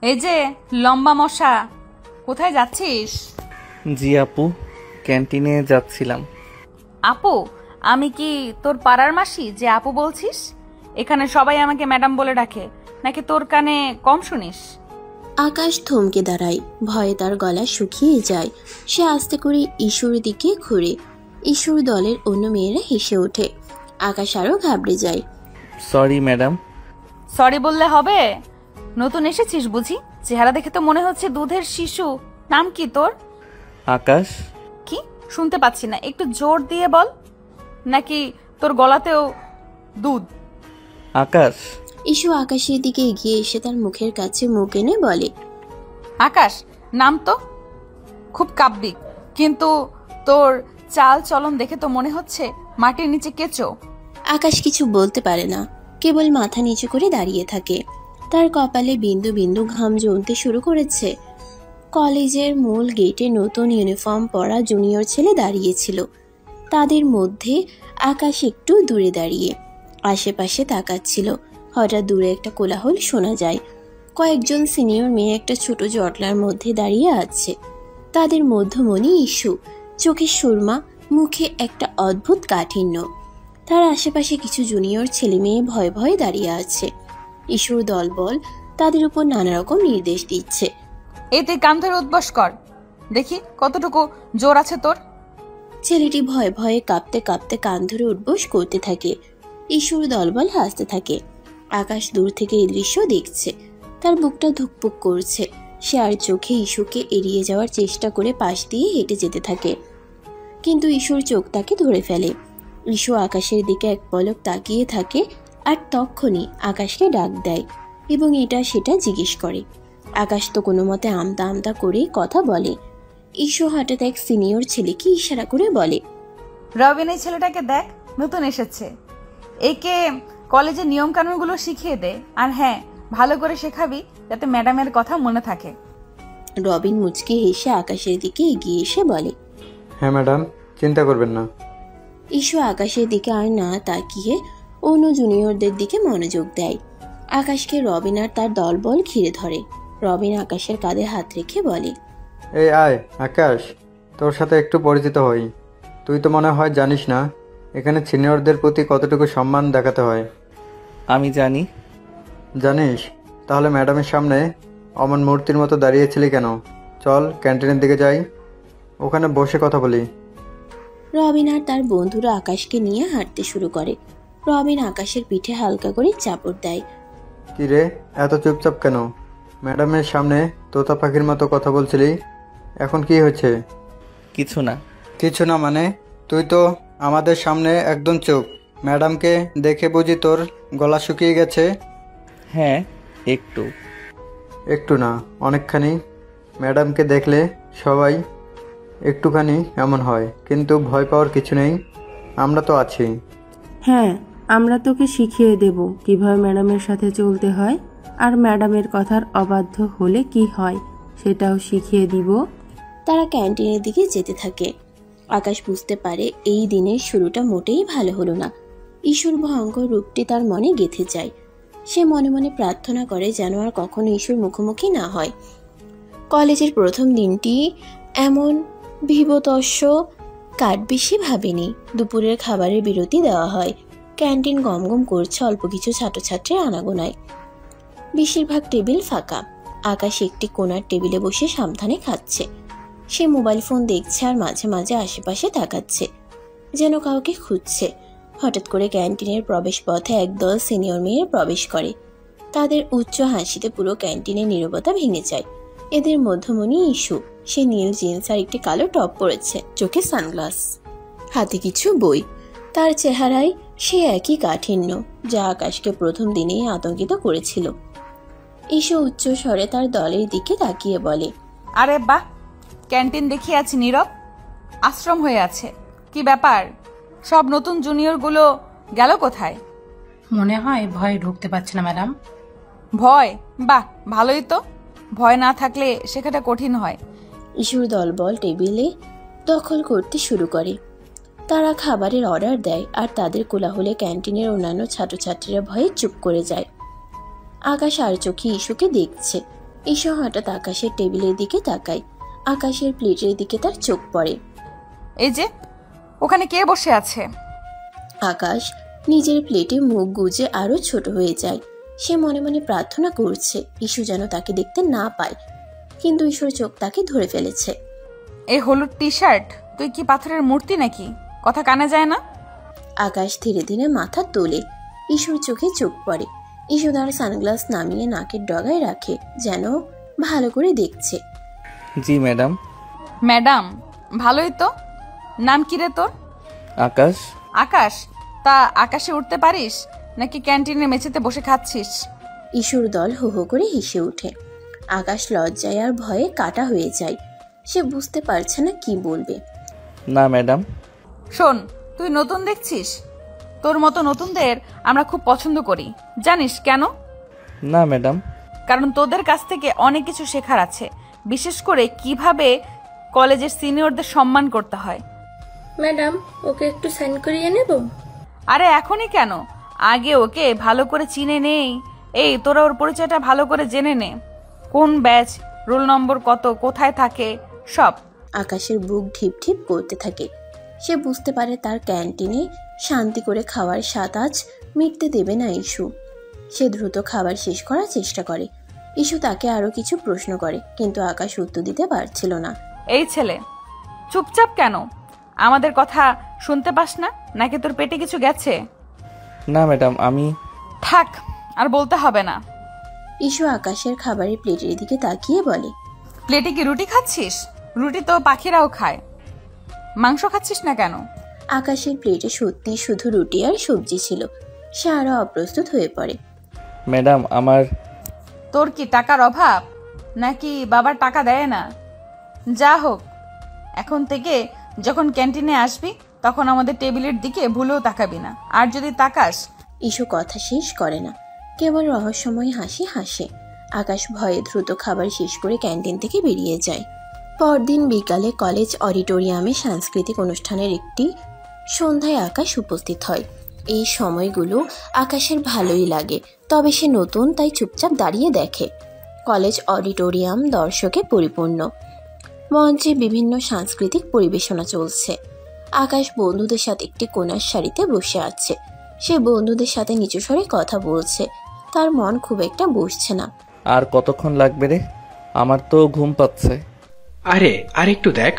এই যে লম্বা মশা, কোথায় যাচ্ছিস? জি আপু, ক্যান্টিনে যাচ্ছিলাম। আপু? আমি কি তোর পাড়ার মাসি যে আপু বলছিস? এখানে সবাই আমাকে ম্যাডাম বলে ডাকে, নাকি তোর কানে কম শুনিস? আকাশ থমকে দাঁড়ায়, ভয়ে তার গলা শুকিয়ে যায়। সে আস্তে করে ইস্যুর দিকে ঘুরে। ইস্যুর দলের অন্য মেয়েরা হেসে ওঠে। আকাশ আরো ঘাবড়ে যায়। Sorry madam. সরি বললে হবে? নতুন এসেছিস বুঝি? চেহারা দেখে তো মনে হচ্ছে দুধের শিশু। নাম কি তোর? আকাশ। কি শুনতে পাচ্ছি না, একটু জোর দিয়ে বল। নাকি তোর গলাতেও দুধ? আকাশ। ইস্যু আকাশের দিকে এগিয়ে এসে তার মুখের কাছে মুখ এনে বলে, আকাশ নাম তো খুব কাব্যিক, কিন্তু তোর চাল চলন দেখে তো মনে হচ্ছে মাটির নিচে কেঁচো। আকাশ কিছু বলতে পারে না, কেবল মাথা নিচু করে দাঁড়িয়ে থাকে। তার কপালে বিন্দু বিন্দু ঘাম জমতে শুরু করেছে। কলেজের মূল গেটে নতুন ইউনিফর্ম পরা জুনিয়র ছেলে দাঁড়িয়েছিল। তাদের মধ্যে আকাশ একটু দূরে দাঁড়িয়ে আশেপাশে তাকাচ্ছিল। হঠাৎ দূরে একটা কোলাহল শোনা যায়। কয়েকজন সিনিয়র মেয়ে একটা ছোট জটলার মধ্যে দাঁড়িয়ে আছে। তাদের মধ্যমণি ইস্যু, চোখে সুরমা, মুখে একটা অদ্ভুত কাঠিন্য। তার আশেপাশে কিছু জুনিয়র ছেলে মেয়ে ভয়ে ভয়ে দাঁড়িয়ে আছে। ইস্যুর দলবল তাদের উপর নানা রকম নির্দেশ দিচ্ছে। এতে কান ধরে উদ্বাস কর, দেখি কতটুকু জোর আছে তোর। ছেলেটি ভয়ে ভয়ে কাঁপতে কাঁপতে কান ধরে উঠবোস করতে থাকে। ইস্যুর দলবল হাসতে থাকে। আকাশ দূর থেকে এই দৃশ্য দেখছে। তার বুকটা ধুকপুক করছে। সে আর চোখে ইস্যুকে এড়িয়ে যাওয়ার চেষ্টা করে পাশ দিয়ে হেঁটে যেতে থাকে, কিন্তু ইস্যুর চোখ তাকে ধরে ফেলে। ইস্যু আকাশের দিকে এক পলক তাকিয়ে থাকে, আর তখনই আকাশকে ডাক দেয় এবং এটা সেটা জিজ্ঞেস করে। আকাশ তো কোনো মতে আমতা আমতা করে কথা বলে। ইস্যু হঠাৎ এক সিনিয়র ছেলেকে ইশারা করে বলে, রবিন, এই ছেলেটাকে দেখ, নতুন এসেছে। একে কলেজের নিয়ম কানুনগুলো শিখিয়ে দে, আর হ্যাঁ, ভালো করে শেখাবি যাতে ম্যাডামের কথা মনে থাকে। রবিন মুচকি হেসে আকাশের দিকে এগিয়ে এসে বলে, হ্যাঁ ম্যাডাম, চিন্তা করবেন না। ইস্যু আকাশের দিকে আর না তাকিয়ে অন্য জুনিয়রদের দিকে মনোযোগ দেয়। আকাশকে রবিন আর তার দলবল ঘিরে ধরে। রবিন আকাশের কাঁধে হাত রেখে বলে, এই আয় আকাশ, তোর সাথে একটু পরিচিত হই। তুই তো মনে হয় জানিস না এখানে সিনিয়রদের প্রতি কতটুকু সম্মান দেখাতে হয়। আমি জানি। জানিস? তাহলে ম্যাডামের সামনে অমন মূর্তির মতো দাঁড়িয়েছিলি কেন? চল ক্যান্টিনের দিকে যাই, ওখানে বসে কথা বলি। রবিন আর তার বন্ধুরা আকাশকে নিয়ে হাঁটতে শুরু করে। রবিন আকাশের পিঠে হালকা করে চাপড় দেয়। কি রে, এত চুপচাপ কেন? ম্যাডামের সামনে তোতা পাখির মতো কথা বলছিলি, এখন কি হয়েছে? কিছু না। কিছু না মানে? তুই তো আমাদের সামনে একদম চুপ। ম্যাডামকে দেখে বুঝি তোর গলা শুকিয়ে গেছে? হ্যাঁ, একটু। একটু না, অনেকখানি। ম্যাডামকে দেখলে সবাই একটুখানি এমন হয়, কিন্তু ভয় পাওয়ার কিছু নেই, আমরা তো আছি। হ্যাঁ, আমরা তোকে শিখিয়ে দেব কিভাবে ম্যাডামের সাথে চলতে হয়, আর ম্যাডামের কথার অবাধ্য হলে কি হয় সেটাও শিখিয়ে দিব। তারা ক্যান্টিনের দিকে যেতে থাকে। আকাশ বুঝতে পারে এই দিনের শুরুটা মোটেই ভালো হলো না। ঈশ্বর ভয়ঙ্কর রূপটি তার মনে গেঁথে যায়। সে মনে মনে প্রার্থনা করে যেন আর কখনো ঈশ্বর মুখোমুখি না হয়। কলেজের প্রথম দিনটি এমন ভীভৎস কাটবে সে ভাবেনি। দুপুরের খাবারের বিরতি দেওয়া হয়। ক্যান্টিন গমগম করছে অল্প কিছু ছাত্রছাত্রীর আনাগোনায়। বেশিরভাগ টেবিল ফাঁকা। আকাশ একটি কোণার টেবিলে বসে সাবধানে খাচ্ছে। সে মোবাইল ফোন দেখছে আর মাঝে মাঝে আশেপাশে তাকাচ্ছে, যেন কাউকে খুঁজছে। হঠাৎ করে ক্যান্টিনের প্রবেশ পথে একদল সিনিয়র মেয়ে প্রবেশ করে। তাদের উচ্চ হাসিতে পুরো ক্যান্টিনের নীরবতা ভেঙে যায়। এদের মধ্যমণি ইস্যু। সে নীল জিন্স আর একটি কালো টপ পরেছে, চোখে সানগ্লাস, হাতে কিছু বই। তার চেহারায় সে একই কাঠিন্য যা আকাশকে প্রথম দিনেই আতঙ্কিত করেছিল। ইস্যু উচ্চ স্বরে তার দলের দিকে তাকিয়ে বলে, আরে বাহ, ক্যান্টিন দেখিয়ে আছি নীরব, আশ্রম হয়ে আছে। কি ব্যাপার, সব নতুন জুনিয়রগুলো গেল কোথায়? মনে হয় ভয়ে ঢুকতে পারছে না ম্যাডাম। ভয়? বাহ, ভালোই তো। ভয় না থাকলে শেখাটা কঠিন হয়। ইস্যুর দলবল টেবিলে দখল করতে শুরু করে। তারা খাবারের অর্ডার দেয় আর তাদের কোলাহলে ক্যান্টিনের অন্যান্য ছাত্রছাত্রীরা ভয়ে চুপ করে যায়। আকাশ আর চোখে ইস্যুকে দেখছে। ঈশু হঠাৎ আকাশের টেবিলের দিকে তাকায়। আকাশের প্লেটের দিকে তার চোখ পড়ে। এই যে ওখানে কে বসে আছে? আকাশ নিজের প্লেটে মুখ গুজে আরো ছোট হয়ে যায়। সে মনে মনে প্রার্থনা করছে ঈশু যেন তাকে দেখতে না পায়, কিন্তু ঈশুর চোখ তাকে ধরে ফেলেছে। এই হলুদ টি শার্ট, তুই কি পাথরের মূর্তি নাকি? কথা কানে যায় না? আকাশ ধীরে ধীরে মাথা তোলে। ঈশুর চোখে চোখ পড়ে। ঈশু তার সানগ্লাস নামিয়ে নাকের ডগায় রাখে, যেন ভালো করে দেখছে। জি ম্যাডাম। ম্যাডাম, ভালোই তো। নাম কি রে তোর? আকাশ। আকাশ? তা আকাশে উঠতে পারিস নাকি ক্যান্টিনে মেঝেতে বসে খাচ্ছিস? ঈশুর দল হো হো করে হেসে ওঠে। আকাশ লজ্জায় আর ভয়ে কাটা হয়ে যায়। সে বুঝতে পারছে না কি বলবে। না ম্যাডাম। শোন, তুই নতুন দেখছিস? তোর মতো নতুনদের আমরা খুব পছন্দ করি। জানিস কেন? না ম্যাডাম। কারণ তোদের কাছ থেকে অনেক কিছু শেখার আছে, বিশেষ করে কিভাবে কলেজের সিনিয়রদের সম্মান করতে হয়। ম্যাডাম, ওকে একটু সাইন করিয়ে নেব? আরে এখনই কেন, আগে ওকে ভালো করে চিনে নেই। এই তোরা ওর পরিচয়টা ভালো করে জেনে নে। কোন ব্যাচ, রোল নম্বর কত, কোথায় থাকে, সব। আকাশের বুক ঢিপ ঢিপ করতে থাকে। সে বুঝতে পারে তার ক্যান্টিনে শান্তি করে খাওয়ার স্বাদ আজ মিটতে দেবে না ঈশু। সে দ্রুত খাবার শেষ করার চেষ্টা করে। ঈশু তাকে আরো কিছু প্রশ্ন করে, কিন্তু আকাশ উত্তর দিতে পারছিল না। এই ছেলে, চুপচাপ কেন? আমাদের কথা শুনতে পাস না নাকি তোর পেটে কিছু গেছে? না ম্যাডাম, আমি। থাক, আর বলতে হবে না। ঈশু আকাশের খাবারের প্লেটের দিকে তাকিয়ে বলে, প্লেটে কি রুটি খাচ্ছিস? রুটি তো পাখিরাও খায়। মাংস খাচ্ছিস না কেন? আকাশের প্লেটে সত্যি শুধু রুটি আর সবজি ছিল। সে আরো অপ্রস্তুত হয়ে পড়ে। ম্যাডাম, আমার। তোর কি টাকার অভাব নাকি বাবার টাকা দেয় না? যা হোক, এখন থেকে যখন ক্যান্টিনে আসবি তখন আমাদের টেবিলের দিকে ভুলেও তাকাবি না। আর যদি তাকাস। ঈশু কথা শেষ করে না, কেবল রহস্যময় হাসি হাসে। আকাশ ভয়ে দ্রুত খাবার শেষ করে ক্যান্টিন থেকে বেরিয়ে যায়। পরদিন বিকালে কলেজ অডিটোরিয়ামে সাংস্কৃতিক অনুষ্ঠানের একটি সন্ধ্যায় আকাশ উপস্থিত হয়। এই সময়গুলো আকাশের ভালোই লাগে, তবে সে নতুন তাই চুপচাপ দাঁড়িয়ে দেখে। কলেজ অডিটোরিয়াম দর্শকে পরিপূর্ণ। মঞ্চে বিভিন্ন সাংস্কৃতিক পরিবেশনা চলছে। আকাশ বন্ধুদের সাথে একটি কোণার সারিতে বসে আছে। সে বন্ধুদের সাথে নিচু স্বরে কথা বলছে। তার মন খুব একটা বসছে না। আর কতক্ষণ লাগবে রে? আমার তো ঘুম পাচ্ছে। আরে আর একটু দেখ,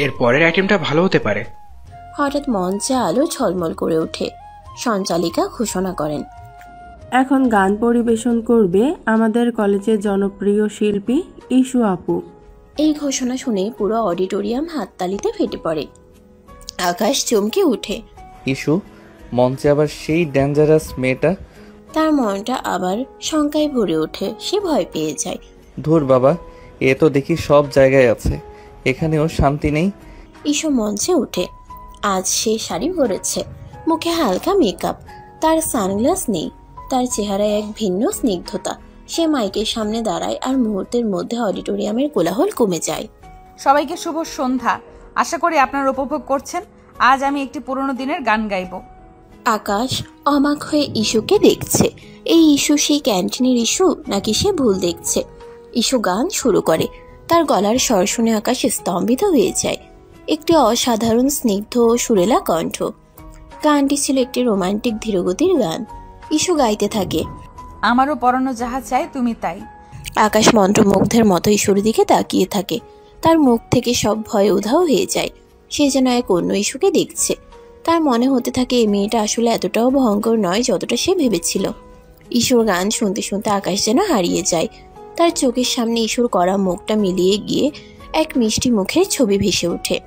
এর পরের আইটেমটা ভালো হতে পারে। হঠাৎ মঞ্চে আলো ঝলমল করে ওঠে। সঞ্চালিকা ঘোষণা করেন, এখন গান পরিবেশন করবে আমাদের কলেজের জনপ্রিয় শিল্পী ঈশু আপু। এই ঘোষণা শুনে পুরো অডিটোরিয়াম হাততালিতে ফেটে পড়ে। আকাশ চমকে ওঠে। ইস্যু, মঞ্চে আবার সেই ডেঞ্জারাস মেয়েটা। তার মনটা আবার শঙ্কায় ভরে ওঠে। সে ভয় পেয়ে যায়। ধুর বাবা, এ তো দেখি সব জায়গায় আছে, এখানেও শান্তি নেই। ঈশু মঞ্চে ওঠে। আজ সে শাড়ি পরেছে, মুখে হালকা মেকআপ, তার সানগ্লাস নেই। তার চেহারায় এক ভিন্ন স্নিগ্ধতা। সে মাইকের সামনে দাঁড়ায় আর মুহূর্তের মধ্যে অডিটোরিয়ামের কোলাহল কমে যায়। সবাইকে শুভ সন্ধ্যা। আশা করি আপনারা উপভোগ করছেন। আজ আমি একটি পুরনো দিনের গান গাইব। আকাশ অবাক হয়ে ঈশুকে দেখছে। এই ঈশু সেই ক্যান্টিনের ঈশু নাকি সে ভুল দেখছে? ঈশু গান শুরু করে। তার গলার স্বর শুনে আকাশ স্তম্ভিত হয়ে যায়। একটি অসাধারণ স্নিগ্ধ ও সুরেলা কণ্ঠ। গানটি ছিল একটি রোমান্টিক ধীরগতির গান। ঈশু গাইতে থাকে, আমারও পরানো যাহা চাই তুমি তাই। আকাশ মন্ত্রমুগ্ধের মতো ঈশুর দিকে তাকিয়ে থাকে। তার মুখ থেকে সব ভয় উধাও হয়ে যায়। সে যেন এক অন্য ঈশুকে দেখছে। তার মনে হতে থাকে এই মেয়েটা আসলে এতটাও ভয়ঙ্কর নয় যতটা সে ভেবেছিল। ঈশুর গান শুনতে শুনতে আকাশ যেন হারিয়ে যায়। তার চোখের সামনে ঈশুর করা মুখটা মিলিয়ে গিয়ে এক মিষ্টি মুখের ছবি ভেসে ওঠে।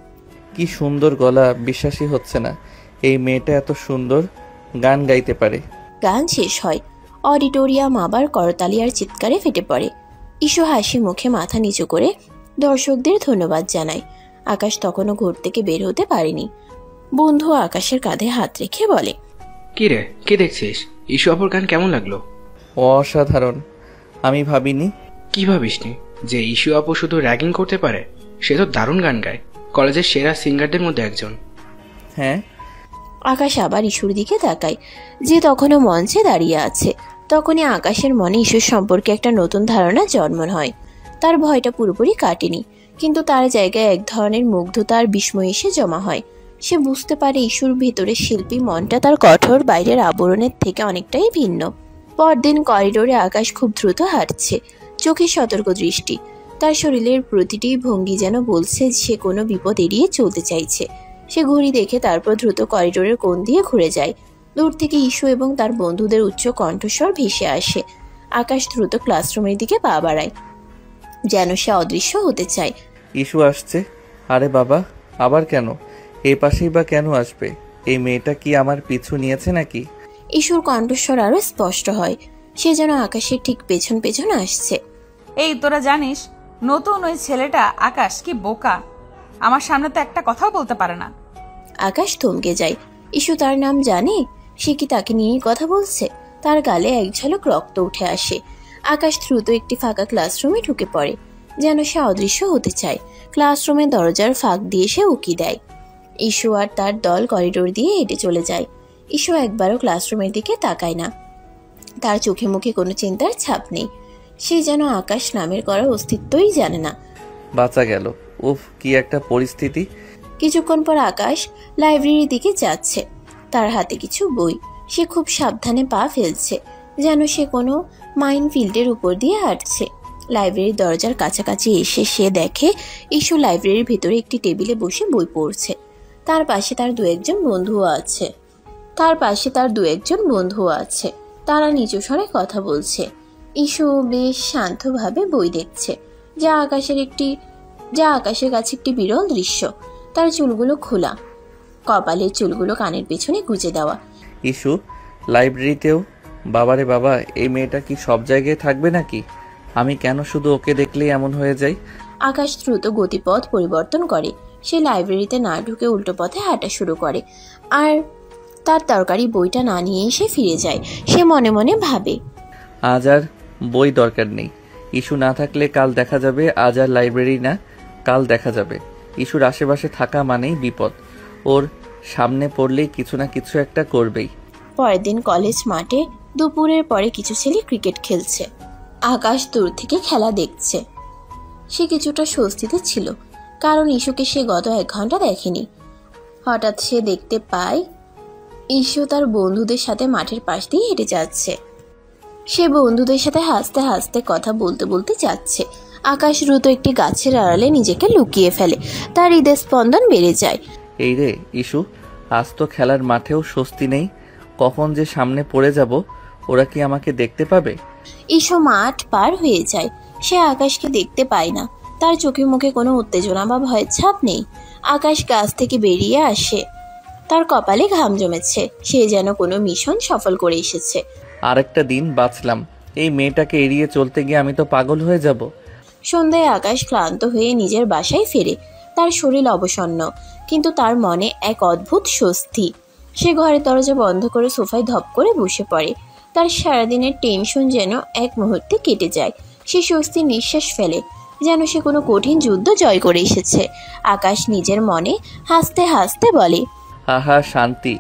কি সুন্দর গলা, বিশ্বাসই হচ্ছে না এই মেয়েটা এত সুন্দর গান গাইতে পারে। গান শেষ হয়। অডিটোরিয়াম আবার করতালি আর চিৎকারে ফেটে পড়ে। ঈশু হাসি মুখে মাথা নিচু করে দর্শকদের ধন্যবাদ জানায়। আকাশ তখনও ঘর থেকে বের হতে পারেনি। বন্ধু আকাশের কাঁধে হাত রেখে বলে, কি রে, কি দেখছিস? ঈশু আপুর গান কেমন লাগলো? অসাধারণ। আমি ভাবিনি। কি ভাবিসনি? যে ঈশু আপু শুধু র্যাগিং করতে পারে? সে তো দারুণ গান গায়, কলেজের সেরা সিঙ্গারদের মধ্যে একজন। হ্যাঁ। আকাশ আবার ঈশুর দিকে তাকায়, যে তখনও মঞ্চে দাঁড়িয়ে আছে। তখনই আকাশের মনে ঈশুর সম্পর্কে একটা নতুন ধারণা জন্ম হয়। তার ভয়টা পুরোপুরি কাটেনি, কিন্তু তার জায়গায় এক ধরনের মুগ্ধতা আর বিস্ময় এসে জমা হয়। সে বুঝতে পারে ইস্যুর ভেতরের শিল্পী মনটা তার কঠোর বাইরের আবরণের থেকে অনেকটাই ভিন্ন। পরদিন করিডোরে আকাশ খুব দ্রুত হাঁটছে, চোখে সতর্ক দৃষ্টি। তার শরীরের প্রতিটি ভঙ্গি যেন বলছে সে কোনো বিপদ এড়িয়ে চলতে চাইছে। সে ঘড়ি দেখে তারপর দ্রুত করিডোরের কোণ দিয়ে ঘুরে যায়। দূর থেকে ইস্যু এবং তার বন্ধুদের উচ্চ কণ্ঠস্বর ভেসে আসে। আকাশ দ্রুত ক্লাসরুমের দিকে পা বাড়ায়, যেন সে অদৃশ্য হতে চায়। ইস্যু আসছে? আরে বাবা, আবার কেন? এই পাশেই বা কেন আসবে? এই মেয়েটা কি আমার পিছু নিয়েছে নাকি? ইস্যুর কণ্ঠস্বর আরো স্পষ্ট হয়, সে যেন আকাশের ঠিক পেছন পেছন আসছে। এই তোরা জানিস নতুন ওই ছেলেটা আকাশ কি বোকা, আমার সামনে তো একটা কথাও বলতে পারে না। আকাশ থমকে যায়। ইস্যু তার নাম জানে? সে কি তাকে নিয়েই কথা বলছে? তার গালে এক ঝলক রক্ত উঠে আসে। আকাশ দ্রুত একটি ফাঁকা ক্লাসরুমে ঢুকে পড়ে, যেন সে অদৃশ্য হতে চায়। ক্লাসরুমের দরজার ফাঁক দিয়ে সে উকি দেয়। ইস্যু আর তার দল করিডোর দিয়ে হেঁটে চলে যায়। ইস্যু একবারও ক্লাসরুমের দিকে তাকায় না, তার চোখে মুখে কোনো চিন্তার ছাপ নেই। সে যেন আকাশ নামের করার অস্তিত্বই জানে না। বাঁচা গেল। উফ, কি একটা পরিস্থিতি। কিছুক্ষণ পর আকাশ লাইব্রেরির দিকে যাচ্ছে, তার হাতে কিছু বই। সে খুব সাবধানে পা ফেলছে, যেন সে কোনো মাইন ফিল্ডের উপর দিয়ে হাঁটছে। লাইব্রেরির দরজার কাছাকাছি এসে সে দেখে ইস্যু লাইব্রেরির ভেতরে একটি টেবিলে বসে বই পড়ছে। তার পাশে তার দু একজন বন্ধুও আছে। তারা নিচু স্বরে কথা বলছে। ইস্যু বেশ শান্তভাবে বই দেখছে, যা আকাশের কাছে একটি বিরল দৃশ্য। তার চুলগুলো খোলা, কপালের চুলগুলো কানের পেছনে গুজে দেওয়া। ইস্যু লাইব্রেরিতেও? বাবারে বাবা, এই মেয়েটা কি সব জায়গায় থাকবে নাকি? আমি কেন শুধু ওকে দেখলেই এমন হয়ে যাই? আকাশ দ্রুত গতিপথ পরিবর্তন করে। সে লাইব্রেরিতে না ঢুকে উল্টো পথে হাঁটা শুরু করে, আর তার দরকারি বইটা না নিয়ে এসে ফিরে যায়। সে মনে মনে ভাবে, আজ আর বই দরকার নেই। ইস্যু না থাকলে কাল দেখা যাবে। আজ আর লাইব্রেরি না, কাল দেখা যাবে। ইস্যুর আশেপাশে থাকা মানেই বিপদ। ওর সামনে পড়লেই কিছু না কিছু একটা করবেই। পরের দিন কলেজ মাঠে দুপুরের পরে কিছু ছেলে ক্রিকেট খেলছে। আকাশ দূর থেকে খেলা দেখছে। সে কিছুটা স্বস্তিতে ছিল, কারণ ইস্যুকে সে গত 1 ঘন্টা দেখেনি। হঠাৎ সে দেখতে পায় ইস্যু তার বন্ধুদের সাথে মাঠের পাশ দিয়ে হেঁটে যাচ্ছে। সে বন্ধুদের সাথে হাসতে হাসতে কথা বলতে বলতে যাচ্ছে। আকাশ দ্রুত একটি গাছের আড়ালে নিজেকে লুকিয়ে ফেলে। তার হৃদয় স্পন্দন বেড়ে যায়। এই রে ইস্যু, আজ তো খেলার মাঠেও স্বস্তি নেই। কখন যে সামনে পড়ে যাব, ওরা কি আমাকে দেখতে পাবে? ইস্যু মাঠ পার হয়ে যায়। সে আকাশকে দেখতে পায় না। তার চোখে মুখে কোনো উত্তেজনা বা ভয়ের ছাপ নেই। আকাশ গাছ থেকে বেরিয়ে আসে, তার কপালে ঘাম জমেছে। সে যেন কোনো মিশন সফল করে এসেছে। আরেকটা দিন বাঁচলাম। এই মেয়েটাকে এড়িয়ে চলতে গিয়ে আমি তো পাগল হয়ে যাব। সন্ধ্যায় আকাশ ক্লান্ত হয়ে নিজের বাসায় ফেরে। তার শরীর অবসন্ন, কিন্তু তার মনে এক অদ্ভুত স্বস্তি। সে ঘরের দরজা বন্ধ করে সোফায় ধপ করে বসে পড়ে। তার সারাদিনের টেনশন যেন এক মুহূর্তে কেটে যায়। সে স্বস্তির নিঃশ্বাস ফেলে, যেন সে কোনো কঠিন যুদ্ধ জয় করে এসেছে। আকাশ নিজের মনে হাসতে হাসতে বলে, আহা শান্তি,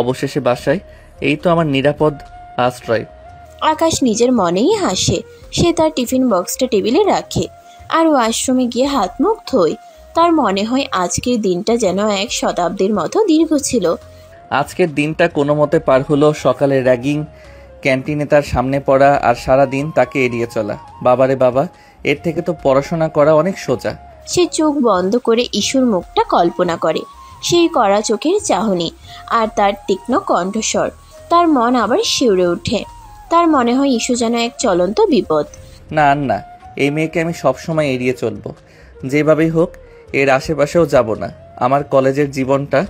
অবশেষে বাসায়। এই তো আমার নিরাপদ আশ্রয়। আকাশ নিজের মনেই হাসে। সে তার টিফিন বক্সটা টেবিলে রাখে আর ওয়াশরুমে গিয়ে হাত মুখ ধোয়। তার মনে হয় আজকের দিনটা যেন 1 শতাব্দীর মতো দীর্ঘ ছিল। আজকের দিনটা কোনো মতে পার হলো। সকালে র্যাগিং, ক্যান্টিনে তার সামনে পড়া, আর সারা দিন তাকে এড়িয়ে চলা। বাবারে বাবা, এর থেকে তো পড়াশোনা করা অনেক সোজা। সে চোখ বন্ধ করে ইস্যুর মুখটা কল্পনা করে, সেই কড়া চোখের চাহনি আর তার তীক্ষ্ণ কণ্ঠস্বর। তার মন আবার শিউরে ওঠে। তার মনে হয় ইস্যু যেন এক চলন্ত বিপদ। না না, এই মেয়েকে আমি সবসময় এড়িয়ে চলবো, যেভাবেই হোক। এর আশেপাশেও যাব না। আমার কলেজের জীবনটা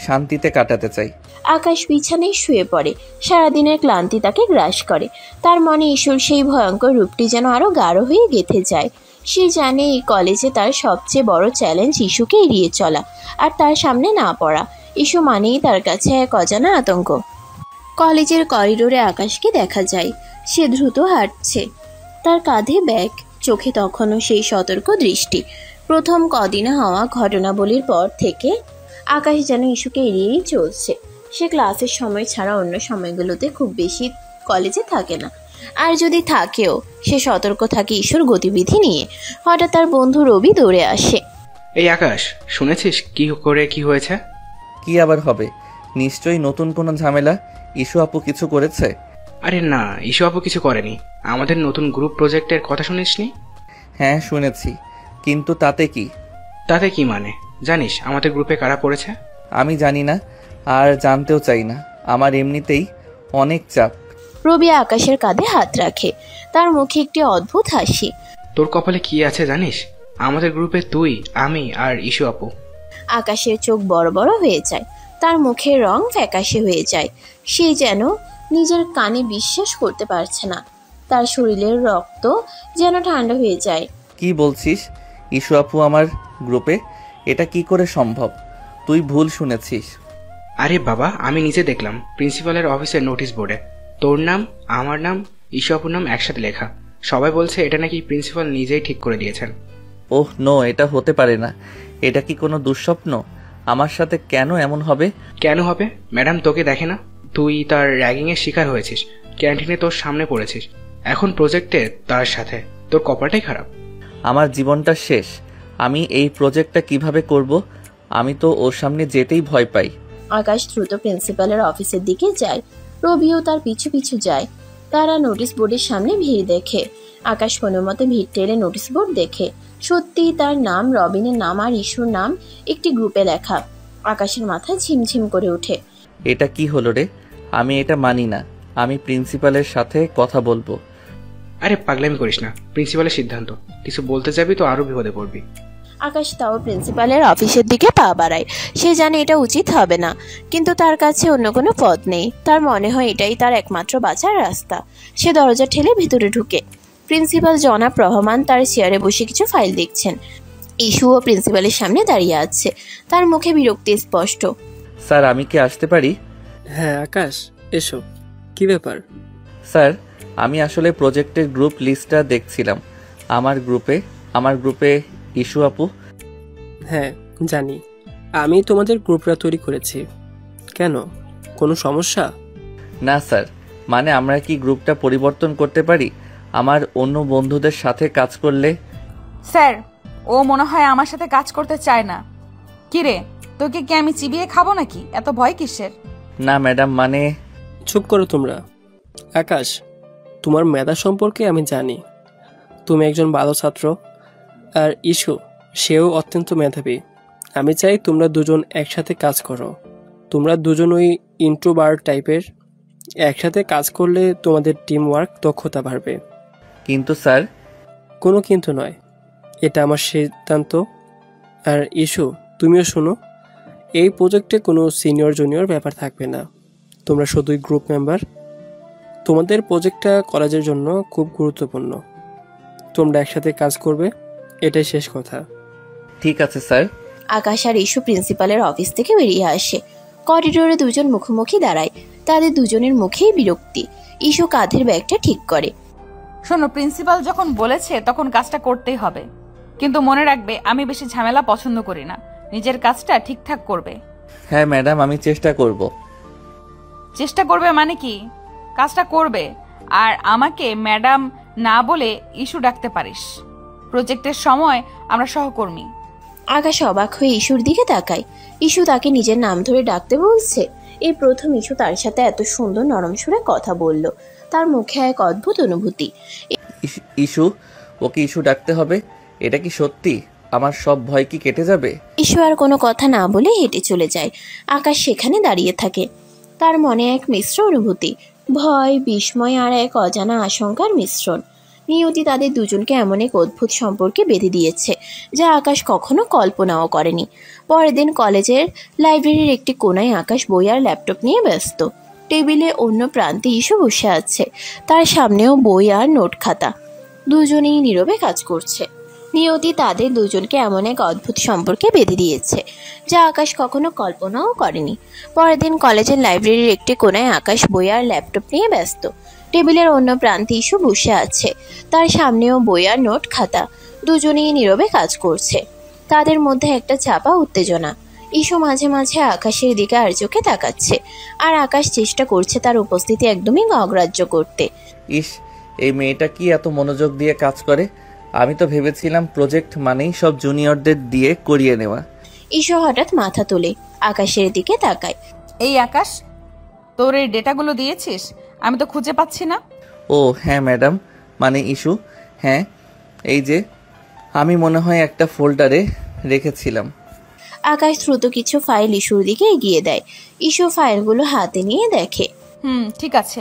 শান্তিতে কাটাতে চাই। আকাশ বিছানায় শুয়ে পড়ে। সারাদিনের ক্লান্তি তাকে গ্রাস করে। তার মনে ইস্যুর সেই ভয়ঙ্কর রূপটি যেন আরো গাঢ় হয়ে গেঁথে যায়। সে জানে এই কলেজে তার সবচেয়ে বড় চ্যালেঞ্জ ইস্যুকে এড়িয়ে চলা আর তার সামনে না পড়া। ইস্যু মানেই তার কাছে এক অজানা আতঙ্ক। কলেজের করিডোরে আকাশকে দেখা যায়। সে দ্রুত হাঁটছে, তার কাঁধে ব্যাগ, চোখে তখনও সেই সতর্ক দৃষ্টি। প্রথম কদিনে হওয়া ঘটনাবলীর পর থেকে আকাশ যেন ইস্যুকে এড়িয়েই চলছে। সে ক্লাসের সময় ছাড়া অন্য সময়গুলোতে খুব বেশি কলেজে থাকে না। আর যদি থাকেও সে সতর্ক থাকে ইস্যুর গতিবিধি নিয়ে। হঠাৎ তার বন্ধু রবি দৌড়ে আসে। এই আকাশ, শুনেছিস কি হয়েছে? কি আবার হবে? নিশ্চয়ই নতুন কোনো ঝামেলা। ইস্যু আপু কিছু করেছে? আরে না, ইস্যু আপু কিছু করেনি। আমাদের নতুন গ্রুপ প্রজেক্টের কথা শুনিসনি? হ্যাঁ শুনেছি, কিন্তু তাতে কি? তাতে কি মানে? জানিস আমাদের গ্রুপে কারা পড়েছে? আমি জানি না, আর জানতেও চাই না। আমার এমনিতেই অনেক চাপ। রবি আকাশের কাঁধে হাত রাখে, তার মুখে একটি অদ্ভুত হাসি। তোর কপালে কি আছে জানিস? আমাদের গ্রুপে তুই, আমি আর ইস্যু আপু। আকাশের চোখ বড় বড় হয়ে যায়, তার মুখের রং ফ্যাকাশে হয়ে যায়। সে যেন নিজের কানে বিশ্বাস করতে পারছে না, তার শরীরের রক্ত যেন ঠান্ডা হয়ে যায়। কি বলছিস? ইস্যু আপু আমার গ্রুপে? এটা কি করে সম্ভব? তুই ভুল শুনেছিস। আরে বাবা, আমি নিজে দেখলাম প্রিন্সিপালের অফিসের নোটিশ বোর্ডে তোর নাম, আমার নাম, ইস্যু আপুর নাম একসাথে লেখা। সবাই বলছে এটা নাকি প্রিন্সিপাল নিজেই ঠিক করে দিয়েছেন। ওহ নো, এটা হতে পারে না। এটা কি কোনো দুঃস্বপ্ন? আমার সাথে কেন এমন হবে? কেন হবে? ম্যাডাম তোকে দেখে না? তুই তার র্যাগিংয়ের শিকার হয়েছিস, ক্যান্টিনে তোর সামনে পড়েছিস, এখন প্রজেক্টে তার সাথে। তোর কপালটাই খারাপ। আমার জীবনটা শেষ। আমি এই প্রজেক্টটা কিভাবে করব? আমি তো ওর সামনে যেতেই ভয় পাই। আকাশ দ্রুত প্রিন্সিপালের অফিসের দিকে যায়, রবিও তার পিছু পিছু যায়। তারা নোটিশ বোর্ডের সামনে ভিড় দেখে। আকাশ কোনো মতে ভিড় টেনে নোটিশ বোর্ড দেখে। সত্যিই তার নাম, রবিনের নাম আর ইস্যুর নাম একটি গ্রুপে লেখা। আকাশের মাথায় ঝিমঝিম করে ওঠে। এটা কি হলো রে? আমি এটা মানি না। আমি প্রিন্সিপালের সাথে কথা বলবো। আরে পাগলামি করিস না, প্রিন্সিপালের সিদ্ধান্ত। কিছু বলতে যাবি তো আরো বিপদে পড়বি। আকাশ তাও প্রিন্সিপালের অফিসের দিকে পা বাড়ায়। সে জানে এটা উচিত হবে না, কিন্তু তার কাছে অন্য কোনো পথ নেই। তার মনে হয় এটাই তার একমাত্র বাঁচার রাস্তা। সে দরজা ঠেলে ভিতরে ঢুকে। প্রিন্সিপাল জনাব রহমান তার চেয়ারে বসে কিছু ফাইল দেখছেন। ইস্যুও প্রিন্সিপালের সামনে দাঁড়িয়ে আছে, তার মুখে বিরক্তি স্পষ্ট। স্যার, আমি কি আসতে পারি? হ্যাঁ আকাশ, এসো। কি ব্যাপার? স্যার, আমি আসলে প্রজেক্টের গ্রুপ লিস্টটা দেখছিলাম। আমার গ্রুপে ইস্যু আপু। হ্যাঁ জানি, আমি তোমাদের গ্রুপটা তৈরি করেছি। কেন, কোনো সমস্যা? না স্যার, মানে আমরা কি গ্রুপটা পরিবর্তন করতে পারি আমার অন্য বন্ধুদের সাথে কাজ করলে? স্যার, ও মনে হয় আমার সাথে কাজ করতে চায় না। কিরে, তোকে কি আমি চিবিয়ে খাবো নাকি? এত ভয় কিসের? না ম্যাডাম, মানে। চুপ করো তোমরা। আকাশ, তোমার মেধা সম্পর্কে আমি জানি। তুমি একজন ভালো ছাত্র, আর ইস্যু সেও অত্যন্ত মেধাবী। আমি চাই তোমরা দুজন একসাথে কাজ করো। তোমরা দুজন ওই ইন্ট্রোভার্ট টাইপের। একসাথে কাজ করলে তোমাদের টিম ওয়ার্ক দক্ষতা বাড়বে। কিন্তু স্যার। কোনো কিন্তু নয়, এটা আমার সিদ্ধান্ত। আর ইস্যু, তুমিও শোনো, এই প্রজেক্টে কোনো সিনিয়র জুনিয়র ব্যাপার থাকবে না। তোমরা শুধুই গ্রুপ মেম্বার। তোমাদের প্রজেক্টটা কলেজের জন্য খুব গুরুত্বপূর্ণ। তোমরা একসাথে কাজ করবে, এটাই শেষ কথা। ঠিক আছে স্যার। আকাশ আর ইস্যু প্রিন্সিপালের অফিস থেকে বেরিয়ে আসে। করিডোরে দুজন মুখোমুখি দাঁড়ায়, তাদের দুজনের মুখেই বিরক্তি। ইস্যু কাঁধের ব্যাগটা ঠিক করে। শোনো, প্রিন্সিপাল যখন বলেছে তখন কাজটা করতেই হবে, কিন্তু মনে রাখবে আমি বেশি ঝামেলা পছন্দ করি না। নিজের কাজটা ঠিকঠাক করবে। হ্যাঁ ম্যাডাম, আমি চেষ্টা করব। চেষ্টা করবে মানে কি? কাজটা করবে। আর আমাকে ম্যাডাম না বলে ইস্যু ডাকতে পারিস। প্রজেক্টের সময় আমরা সহকর্মী। আকাশ অবাক হয়ে ইস্যুর দিকে তাকায়। ইস্যু তাকে নিজের নাম ধরে ডাকতে বলছে। এই প্রথম ইস্যু তার সাথে এত সুন্দর নরম সুরে কথা বলল। তার মুখে এক অদ্ভুত অনুভূতি। ইস্যু, ওকে ইস্যু ডাকতে হবে? এটা কি সত্যি? আমার সব ভয় কি কেটে যাবে? ইস্যু আর কোনো কথা না বলে হেঁটে চলে যায়। আকাশ সেখানে দাঁড়িয়ে থাকে। তার মনে এক মিশ্র অনুভূতি, ভয়, বিস্ময় আর এক অজানা আশঙ্কার মিশ্রণ। নিয়তি তাদের দুজনকে এমন এক অদ্ভুত সম্পর্কে বেঁধে দিয়েছে, যা আকাশ কখনো কল্পনাও করেনি। পরের দিন কলেজের লাইব্রেরির একটি কোনায় আকাশ বই আর ল্যাপটপ নিয়ে ব্যস্ত। টেবিলে অন্য প্রান্তে ইস্যু বসে আছে, তার সামনেও বই আর নোট খাতা। দুজনেই নীরবে কাজ করছে। নিয়তি তাদের দুজনকে এমন এক অদ্ভুত সম্পর্কে বেঁধে দিয়েছে, যা আকাশ কখনো কল্পনাও করেনি। পরের দিন কলেজের লাইব্রেরির একটি কোনায় আকাশ বই আর ল্যাপটপ নিয়ে ব্যস্ত। টেবিলের অন্য প্রান্তে ইস্যু বসে আছে, তার সামনেও বই আর নোট খাতা। দুজনেই নীরবে কাজ করছে। তাদের মধ্যে একটা চাপা উত্তেজনা। ইস্যু মাঝে মাঝে আকাশের দিকে আর চোখে তাকাচ্ছে, আর আকাশ চেষ্টা করছে তার উপস্থিতি একদমই অগ্রাহ্য করতে। ইস, এই মেয়েটা কি এত মনোযোগ দিয়ে কাজ করে? আমি তো ভেবেছিলাম প্রজেক্ট মানেই সব জুনিয়রদের দিয়ে করিয়ে নেওয়া। ঈশু হঠাৎ মাথা তোলে, আকাশের দিকে তাকায়। এই আকাশ, তোর এই ডেটাগুলো দিয়েছিস? আমি তো খুঁজে পাচ্ছি না। ও হ্যাঁ ম্যাডাম, মানে ইস্যু, হ্যাঁ এই যে, আমি মনে হয় একটা ফোল্ডারে রেখেছিলাম। আকাশ দ্রুত কিছু ফাইল ঈশুর দিকে এগিয়ে দেয়। ঈশু ফাইলগুলো হাতে নিয়ে দেখে। ঠিক আছে,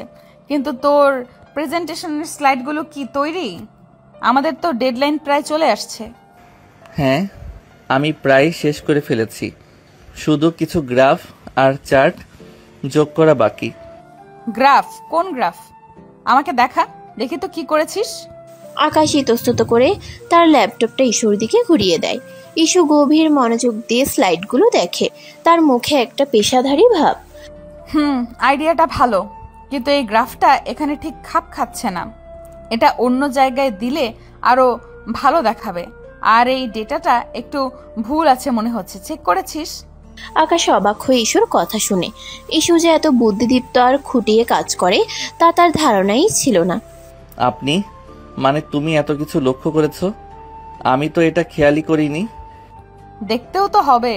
কিন্তু তোর প্রেজেন্টেশনের স্লাইডগুলো কি তৈরি? আমাদের তো ডেডলাইন প্রায় চলে আসছে। হ্যাঁ, আমি প্রায় শেষ করে ফেলেছি, শুধু কিছু গ্রাফ আর চার্ট যোগ করা বাকি। গ্রাফ? কোন গ্রাফ? আমাকে দেখা, দেখি তো কি করেছিস। আকাশ ইতস্তত করে তার ল্যাপটপটা ঈশুর দিকে ঘুরিয়ে দেয়। ঈশু গভীর মনোযোগ দিয়ে স্লাইডগুলো দেখে, তার মুখে একটা পেশাদারী ভাব। আইডিয়াটা ভালো, কিন্তু এই গ্রাফটা এখানে ঠিক খাপ খাচ্ছে না। এটা অন্য জায়গায় দিলে আরো ভালো দেখাবে। আর এই ডেটাটা একটু ভুল আছে মনে হচ্ছে, চেক করেছিস? আকাশ অবাক হয়ে ঈশুর কথা শুনে। ঈশু যে এত বুদ্ধিদীপ্ত আর খুঁটিয়ে কাজ করে তা তার ধারণাই ছিল না। আপনি, মানে তুমি এত কিছু লক্ষ্য করেছো? আমি তো এটা খেয়ালই করিনি। দেখতেও তো হবে।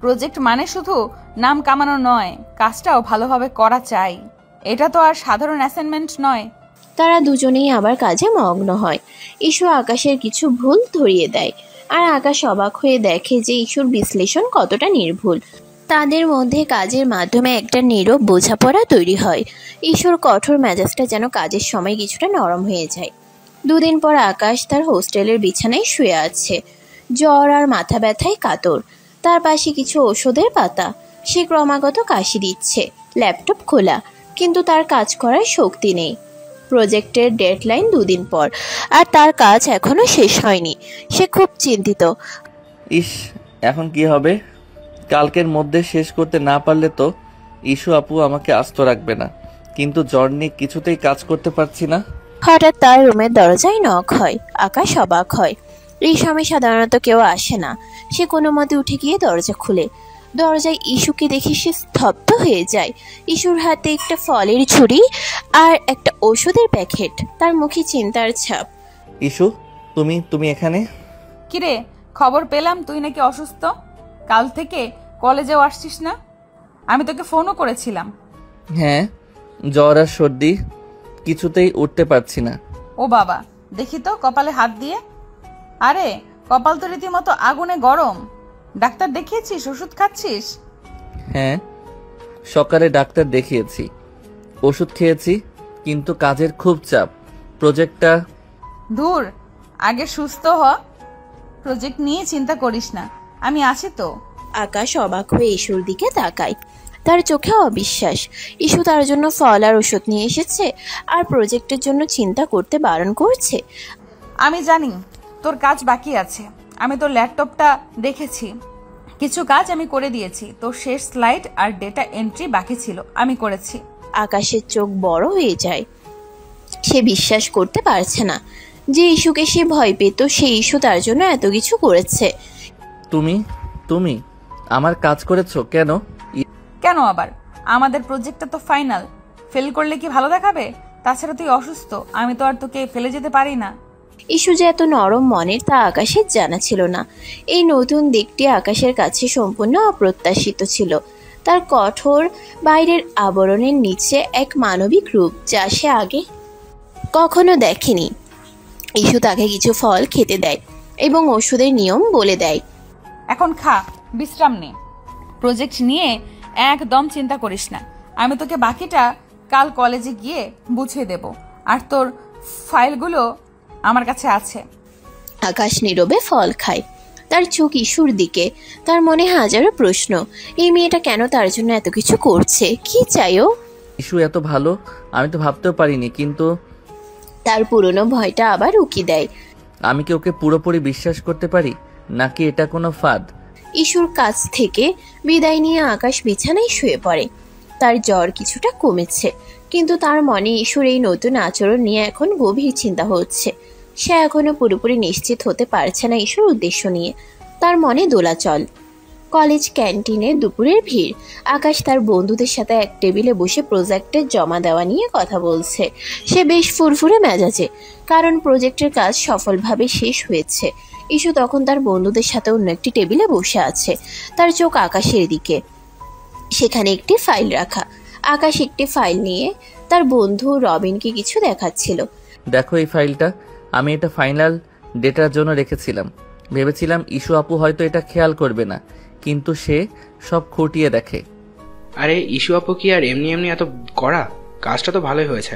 প্রজেক্ট মানে শুধু নাম কামানো নয়, কাজটাও ভালোভাবে করা চাই। এটা তো আর সাধারণ অ্যাসাইনমেন্ট নয়। তারা দুজনেই আবার কাজে মগ্ন হয়। ঈশু আকাশের কিছু ভুল ধরিয়ে দেয়, আর আকাশ অবাক হয়ে দেখে যে ঈশুর বিশ্লেষণ কতটা নির্ভুল। তাদের মধ্যে কাজের মাধ্যমে একটা নীরব বোঝাপড়া তৈরি হয়। ঈশুর কঠোর মেজাজটা যেন কাজের সময় কিছুটা নরম হয়ে যায়। দুদিন পর আকাশ তার হোস্টেলের বিছানায় শুয়ে আছে, জ্বর আর মাথা ব্যথায় কাতর। তার পাশে কিছু ওষুধের পাতা। সে ক্রমাগত কাশি দিচ্ছে, ল্যাপটপ খোলা, কিন্তু তার কাজ করার শক্তি নেই। প্রজেক্টের ডেডলাইন 2 দিন পর, আর তার কাজ এখনো শেষ হয়নি। সে খুব চিন্তিত। ইস, এখন কি হবে? কালকের মধ্যে শেষ করতে না পারলে তো ইস্যু আপু আমাকে আস্ত রাখবে না, কিন্তু জ্বর নিয়ে কিছুতেই কাজ করতে পারছি না। হঠাৎ তার রুমের দরজায় নক হয়। আকাশ অবাক হয়। এই সময় সাধারণত কেউ আসে না। সে কোনো মতে উঠে গিয়ে দরজা খুলে। দরজায় ঈশুকে দেখে সে স্তব্ধ হয়ে যায়। ঈশুর হাতে একটা ফলের ঝুড়ি আর একটা ওষুধের প্যাকেট, তার মুখে চিন্তার ছাপ। ইস্যু, তুমি এখানে? কিরে, খবর পেলাম তুই নাকি অসুস্থ। কাল থেকে কলেজেও আসছিস না। আমি তোকে ফোনও করেছিলাম। হ্যাঁ, জ্বর আর সর্দি, কিছুতেই উঠতে পারছি না। ও বাবা, দেখি তো কপালে হাত দিয়ে। আরে, কপাল তো রীতিমতো আগুনে গরম। ডাক্তার দেখিয়েছিস? ওষুধ খাচ্ছিস? হ্যাঁ, সকালে ডাক্তার দেখিয়েছি, ওষুধ খেয়েছি, কিন্তু কাজের খুব চাপ। প্রজেক্টটা দূর, আগে সুস্থ হ। প্রজেক্ট নিয়ে চিন্তা করিস না, আমি আছি তো। আকাশ অবাক হয়ে ঈশুর দিকে তাকায়। তার চোখে অবিশ্বাস। ঈশু তার জন্য ফল আর ওষুধ নিয়ে এসেছে, আর প্রজেক্টের জন্য চিন্তা করতে বারণ করছে। আমি জানি তোর কাজ বাকি আছে। আমি তোর ল্যাপটপটা দেখেছি, কিছু কাজ আমি করে দিয়েছি। তোর শেষ স্লাইড আর ডেটা এন্ট্রি বাকি ছিল, আমি করেছি। আকাশের চোখ বড় হয়ে যায়। সে বিশ্বাস করতে পারছে না যে ঈশুকে সে ভয় পেত, সেই ঈশু তার জন্য এত কিছু করেছে। তুমি আমার কাজ করেছো কেন? কেন আবার? আমাদের প্রজেক্টটা তো ফাইনাল। ফেল করলে কি ভালো দেখাবে? তাছাড়া তুই অসুস্থ, আমি তো আর তোকে ফেলে যেতে পারি না। ঈশু যে এত নরম মনের তা আকাশের জানা ছিল না। এই নতুন দিকটি আকাশের কাছে সম্পূর্ণ অপ্রত্যাশিত ছিল। তার কঠোর বাইরের আবরণের নিচে এক মানবিক রূপ, যা সে আগে কখনো দেখেনি। ঈশু তাকে কিছু ফল খেতে দেয় এবং ওষুধের নিয়ম বলে দেয়। এখন খা, বিশ্রাম নে। প্রজেক্ট নিয়ে একদম চিন্তা করিস না। আমি তোকে বাকিটা কাল কলেজে গিয়ে বুঝিয়ে দেব। আর তোর ফাইলগুলো আমার কাছে আছে। আকাশ নীরবে ফল খায়। তার চোখ ঈশুর দিকে। তার মনে হাজারো প্রশ্ন। এই মেয়েটা কেন তার জন্য এত কিছু করছে? কি চাই ও? ইস্যু এত ভালো আমি তো ভাবতেও পারিনি, কিন্তু তার পুরনো ভয়টা আবার উকি দেয়। আমি কি ওকে পুরোপুরি বিশ্বাস করতে পারি, নাকি এটা কোনো ফাঁদ? ঈশুর কাছ থেকে বিদায় নিয়ে আকাশ বিছানায় শুয়ে পড়ে। তার জ্বর কিছুটা কমেছে, কিন্তু তার মনে ঈশুর এই নতুন আচরণ নিয়ে এখন গভীর চিন্তা হচ্ছে। সে এখনো পুরোপুরি নিশ্চিত হতে পারছে না ঈশুর উদ্দেশ্য নিয়ে। তার মনে দোলাচল। কলেজ ক্যান্টিনে দুপুরের ভিড়। আকাশ তার বন্ধুদের সাথে এক টেবিলে বসে প্রজেক্টের জমা দেওয়া নিয়ে কথা বলছে। সে বেশ ফুরফুরে মেজাজে, কারণ প্রজেক্টের কাজ সফলভাবে শেষ হয়েছে। ইস্যু তখন তার বন্ধুদের সাথে অন্য একটি টেবিলে বসে আছে, তার চোখ আকাশের দিকে। সেখানে একটি ফাইল রাখা। আকাশ একটি ফাইল নিয়ে তার বন্ধু রবিনকে কিছু দেখাচ্ছিল। দেখো এই ফাইলটা, আমি এটা ফাইনাল ডেটার জন্য রেখেছিলাম। ভেবেছিলাম ইস্যু আপু হয়তো এটা খেয়াল করবে না, কিন্তু সে সব খুঁটিয়ে দেখে। আরে ইস্যু আপু কি আর এমনি এমনি এত করা? কাজটা তো ভালোই হয়েছে।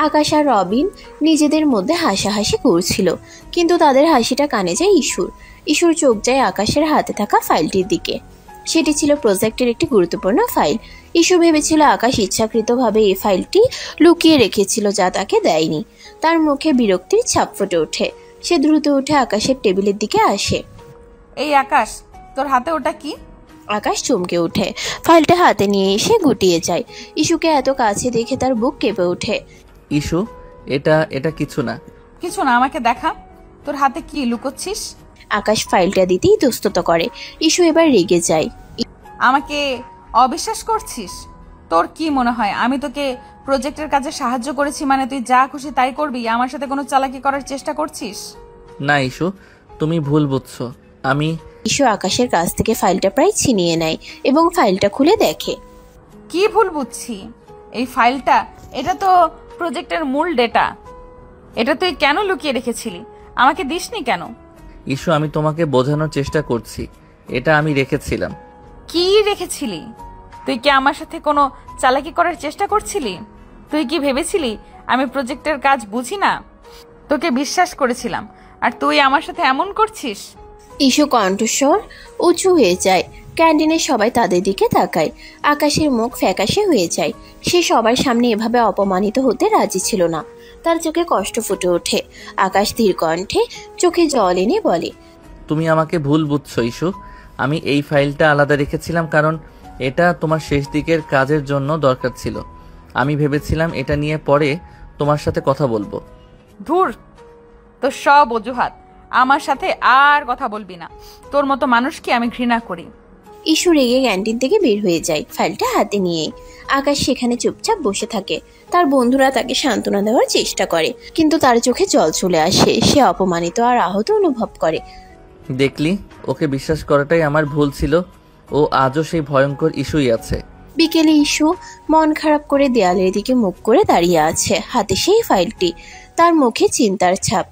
আকাশ আর রবিন নিজেদের মধ্যে হাসাহাসি করছিল, কিন্তু তাদের হাসিটা কানে যায় ইস্যুর। ইস্যুর চোখ যায় আকাশের হাতে থাকা ফাইলটির দিকে। সেটি ছিল প্রজেক্টের একটি গুরুত্বপূর্ণ ফাইল। ইস্যু ভেবেছিল আকাশ ইচ্ছাকৃতভাবে এই ফাইলটি লুকিয়ে রেখেছিল, যা তাকে দেয়নি। তার মুখে বিরক্তির ছাপ ফুটে ওঠে। সে দ্রুত উঠে আকাশের টেবিলের দিকে আসে। এই আকাশ, তোর হাতে ওটা কি? আকাশ চমকে ওঠে, ফাইলটা হাতে নিয়ে এসে গুটিয়ে যায়। ইস্যুকে এত কাছে দেখে তার বুক কেঁপে ওঠে। ইস্যু, এটা কিছু না। কিছু না, আমাকে দেখা। তোর হাতে কি লুকোচ্ছিস? আকাশ ফাইলটা দিতেই ইতস্তত করে। ইস্যু এবার রেগে যায়। আমাকে অবিশ্বাস করছিস? তোর কি মনে হয় আমি তোকে প্রজেক্টের কাজে সাহায্য করেছি মানে তুই যা খুশি তাই করবি? আমার সাথে কোনো চালাকি করার চেষ্টা করছিস? না ইস্যু, তুমি ভুল বুঝছো। ইস্যু আকাশের কাছ থেকে ফাইলটা প্রায় ছিনিয়ে নেয় এবং ফাইলটা খুলে দেখে। কি ভুল বুঝছি? এই ফাইলটা, এটা তো প্রজেক্টের মূল ডেটা। এটা তুই কেন লুকিয়ে রেখেছিলি? আমাকে দিসনি কেন? ইস্যু, আমি তোমাকে বোঝানোর চেষ্টা করছি, এটা আমি রেখেছিলাম। কি রেখেছিলি? তুই কি আমার সাথে কোনো চালাকি করার চেষ্টা করছিলি? তুই কি ভেবেছিলি আমি প্রজেক্টের কাজ বুঝি না? তোকে বিশ্বাস করেছিলাম, আর তুই আমার সাথে এমন করছিস? ইস্যু কণ্ঠস্বর উঁচু হয়ে যায়। ক্যান্টিনে সবাই তাদের দিকে তাকায়। আকাশের মুখ ফ্যাকাশে হয়ে যায়। সে সবার সামনে এভাবে অপমানিত হতে রাজি ছিল না। তার চোখে কষ্ট ফুটে ওঠে। আকাশ ধীর কণ্ঠে চোখে জল এনে বলে, তুমি আমাকে ভুল বুঝছো ইস্যু। আমি এই ফাইলটা আলাদা রেখেছিলাম কারণ এটা তোমার শেষ দিকের কাজের জন্য দরকার ছিল। আমি ভেবেছিলাম এটা নিয়ে পরে তোমার সাথে কথা বলবো। ধুর, তোর সব অজুহাত। আমার সাথে আর কথা বলবি না। তোর মতো মানুষকে আমি ঘৃণা করি। ইস্যু রেগে ক্যান্টিন থেকে বের হয়ে যায়, ফাইলটা হাতে নিয়ে। আকাশ সেখানে চুপচাপ বসে থাকে। তার বন্ধুরা তাকে সান্ত্বনা দেওয়ার চেষ্টা করে, কিন্তু তার চোখে জল চলে আসে। সে অপমানিত আর আহত অনুভব করে। দেখলি, ওকে বিশ্বাস করাটাই আমার ভুল ছিল। ও আজও সেই ভয়ঙ্কর ইস্যুই আছে। বিকেলে ইস্যু মন খারাপ করে দেয়ালের দিকে মুখ করে দাঁড়িয়ে আছে, হাতে সেই ফাইলটি। তার মুখে চিন্তার ছাপ।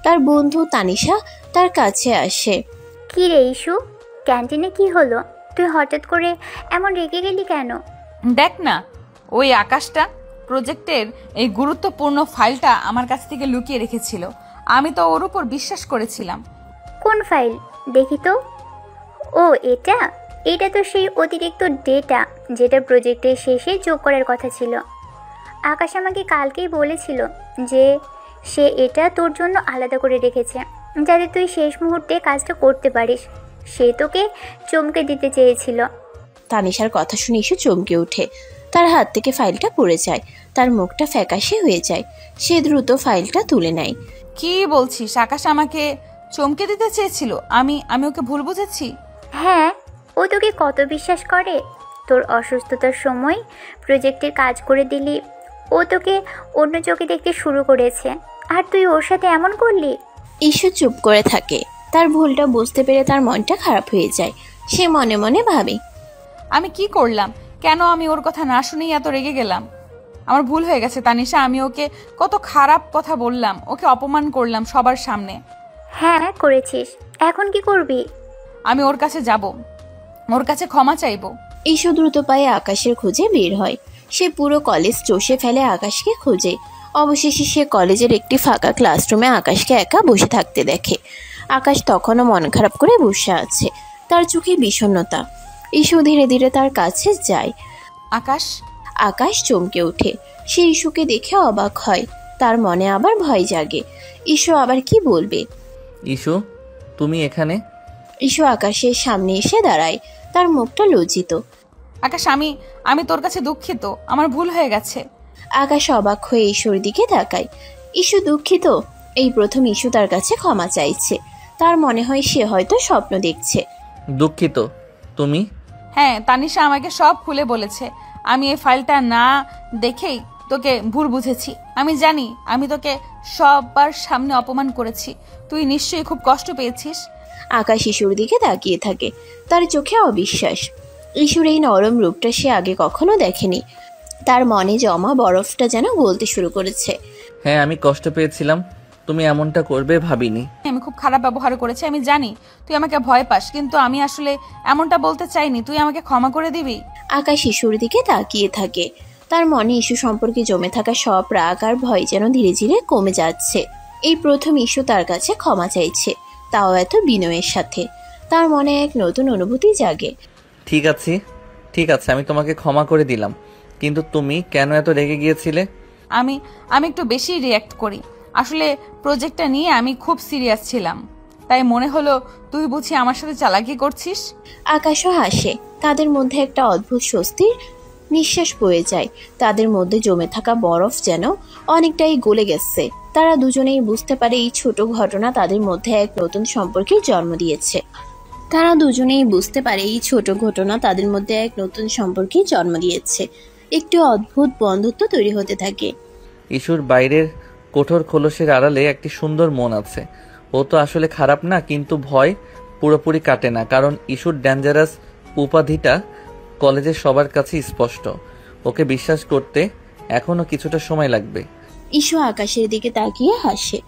তার বন্ধু তানিশা তার কাছে আসে। কি রে ইস্যু, ক্যান্টিনে কি হলো? তুই হঠাৎ করে এমন রেগে গেলি কেন? দেখ না, ওই আকাশটা প্রজেক্টের এই গুরুত্বপূর্ণ ফাইলটা আমার কাছ থেকে লুকিয়ে রেখেছিল। আমি তো ওর উপর বিশ্বাস করেছিলাম। কোন ফাইল দেখি তো? ও এটা তো সেই অতিরিক্ত ডেটা যেটা প্রজেক্টের শেষে যোগ করার কথা ছিল। আকাশ আমাকে কালকেই বলেছিল যে সে এটা তোর জন্য আলাদা করে রেখেছে, যাতে তুই শেষ মুহূর্তে কাজটা করতে পারিস। সে তোকে চমকে দিতে চেয়েছিল। তানিশার কথা শুনে ইস্যু চমকে ওঠে। তার হাত থেকে ফাইলটা পড়ে যায়। তার মুখটা ফ্যাকাশে হয়ে যায়। সে দ্রুত ফাইলটা তুলে নেয়। কি বলছিস? আকাশ আমাকে চমকে দিতে চেয়েছিল? আমি ওকে ভুল বুঝেছি? হ্যাঁ, ও তোকে কত বিশ্বাস করে। তোর অসুস্থতার সময় প্রজেক্টের কাজ করে দিলি। ও তোকে অন্য চোখে দেখতে শুরু করেছে, আর তুই ওর সাথে এমন করলি। ইস্যু চুপ করে থাকে। তার ভুলটা বুঝতে পেরে তার মনটা খারাপ হয়ে যায়। সে মনে মনে ভাবে, আমি কি করলাম? কেন আমি ওর কথা না শুনেই এত রেগে গেলাম? আমার ভুল হয়ে গেছে তানিশা। আমি ওকে কত খারাপ কথা বললাম, ওকে অপমান করলাম সবার সামনে। হ্যাঁ করেছিস, এখন কি করবি? আমি ওর কাছে যাব, ওর কাছে ক্ষমা চাইবো। ইস্যু দ্রুত পায়ে আকাশের খোঁজে বের হয়। সে পুরো কলেজ চষে ফেলে আকাশকে খোঁজে। অবশেষে সে কলেজের একটি ফাঁকা ক্লাসরুমে আকাশকে একা বসে থাকতে দেখে। আকাশ তখনও মন খারাপ করে বসে আছে। তার চোখে বিষণ্ণতা। ইস্যু ধীরে ধীরে তার কাছে যায়। আকাশ চমকে ওঠে। সে ইস্যুকে দেখে অবাক হয়। তার মনে আবার ভয় জাগে। ইস্যু আবার কি বলবে। ইস্যু, তুমি এখানে? ইস্যু আকাশের সামনে এসে দাঁড়ায়। তার মুখটা লজ্জিত। আকাশ, আমি তোর কাছে দুঃখিত। আমার ভুল হয়ে গেছে। আকাশ অবাক হয়ে ইস্যুর দিকে তাকায়। ইস্যু দুঃখিত? এই প্রথম ইস্যু তার কাছে ক্ষমা চাইছে। তার মনে হয় সে হয়তো স্বপ্ন দেখছে। দুঃখিত, তুমি? হ্যাঁ, তানিশা আমাকে সব খুলে বলেছে। আমি এই ফাইলটা না দেখেই তোকে ভুল বুঝেছি। আমি জানি আমি তোকে সবার সামনে অপমান করেছি। তুই নিশ্চয়ই খুব কষ্ট পেয়েছিস। আকাশ ইসুর দিকে তাকিয়ে থাকে, তার চোখে অবিশ্বাস। ইসুর এই নরম রূপটা সে আগে কখনো দেখেনি। তার মনে জমা বরফটা যেন গলতে শুরু করেছে। হ্যাঁ, আমি কষ্ট পেয়েছিলাম, তুমি এমনটা করবে ভাবিনি। আমি খুব খারাপ ব্যবহার করেছি, আমি জানি তুই আমাকে ভয় পাস, কিন্তু আমি আসলে এমনটা বলতে চাইনি। তুই আমাকে ক্ষমা করে দিবি? আকাশ ইসুর দিকে তাকিয়ে থাকে। তার মনে ইস্যু সম্পর্কে জমে থাকা সব রাগ আর ভয় যেন ধীরে ধীরে কমে যাচ্ছে। এই প্রথম ইস্যু তার কাছে ক্ষমা চাইছে, তাও এত বিনয়ের সাথে। তার মনে এক নতুন অনুভূতি জাগে। ঠিক আছে, আমি তোমাকে ক্ষমা করে দিলাম, কিন্তু তুমি কেন এত রেগে গিয়েছিলে? আমি একটু বেশি রিয়্যাক্ট করি। আসলে প্রজেক্টটা নিয়ে আমি খুব সিরিয়াস ছিলাম, তাই মনে হলো তুই বুঝি আমার সাথে চালাকি করছিস। আকাশও হাসে। তাদের মধ্যে একটা অদ্ভুত স্বস্তির নিঃশ্বাস বয়ে যায়। তাদের মধ্যে জমে থাকা বরফ যেন অনেকটাই গলে গেছে। তারা দুজনেই বুঝতে পারে এই ছোট ঘটনা তাদের মধ্যে এক নতুন সম্পর্কের জন্ম দিয়েছে। একটি অদ্ভুত বন্ধুত্ব তৈরি হতে থাকে। ইস্যুর বাইরের কঠোর খোলসের আড়ালে একটি সুন্দর মন আছে। ও তো আসলে খারাপ না, কিন্তু ভয় পুরোপুরি কাটে না, কারণ ইস্যুর ডেঞ্জারাস উপাধিটা কলেজের সবার কাছে স্পষ্ট। ওকে বিশ্বাস করতে এখনো কিছুটা সময় লাগবে। ইস্যু আকাশের দিকে তাকিয়ে হাসে।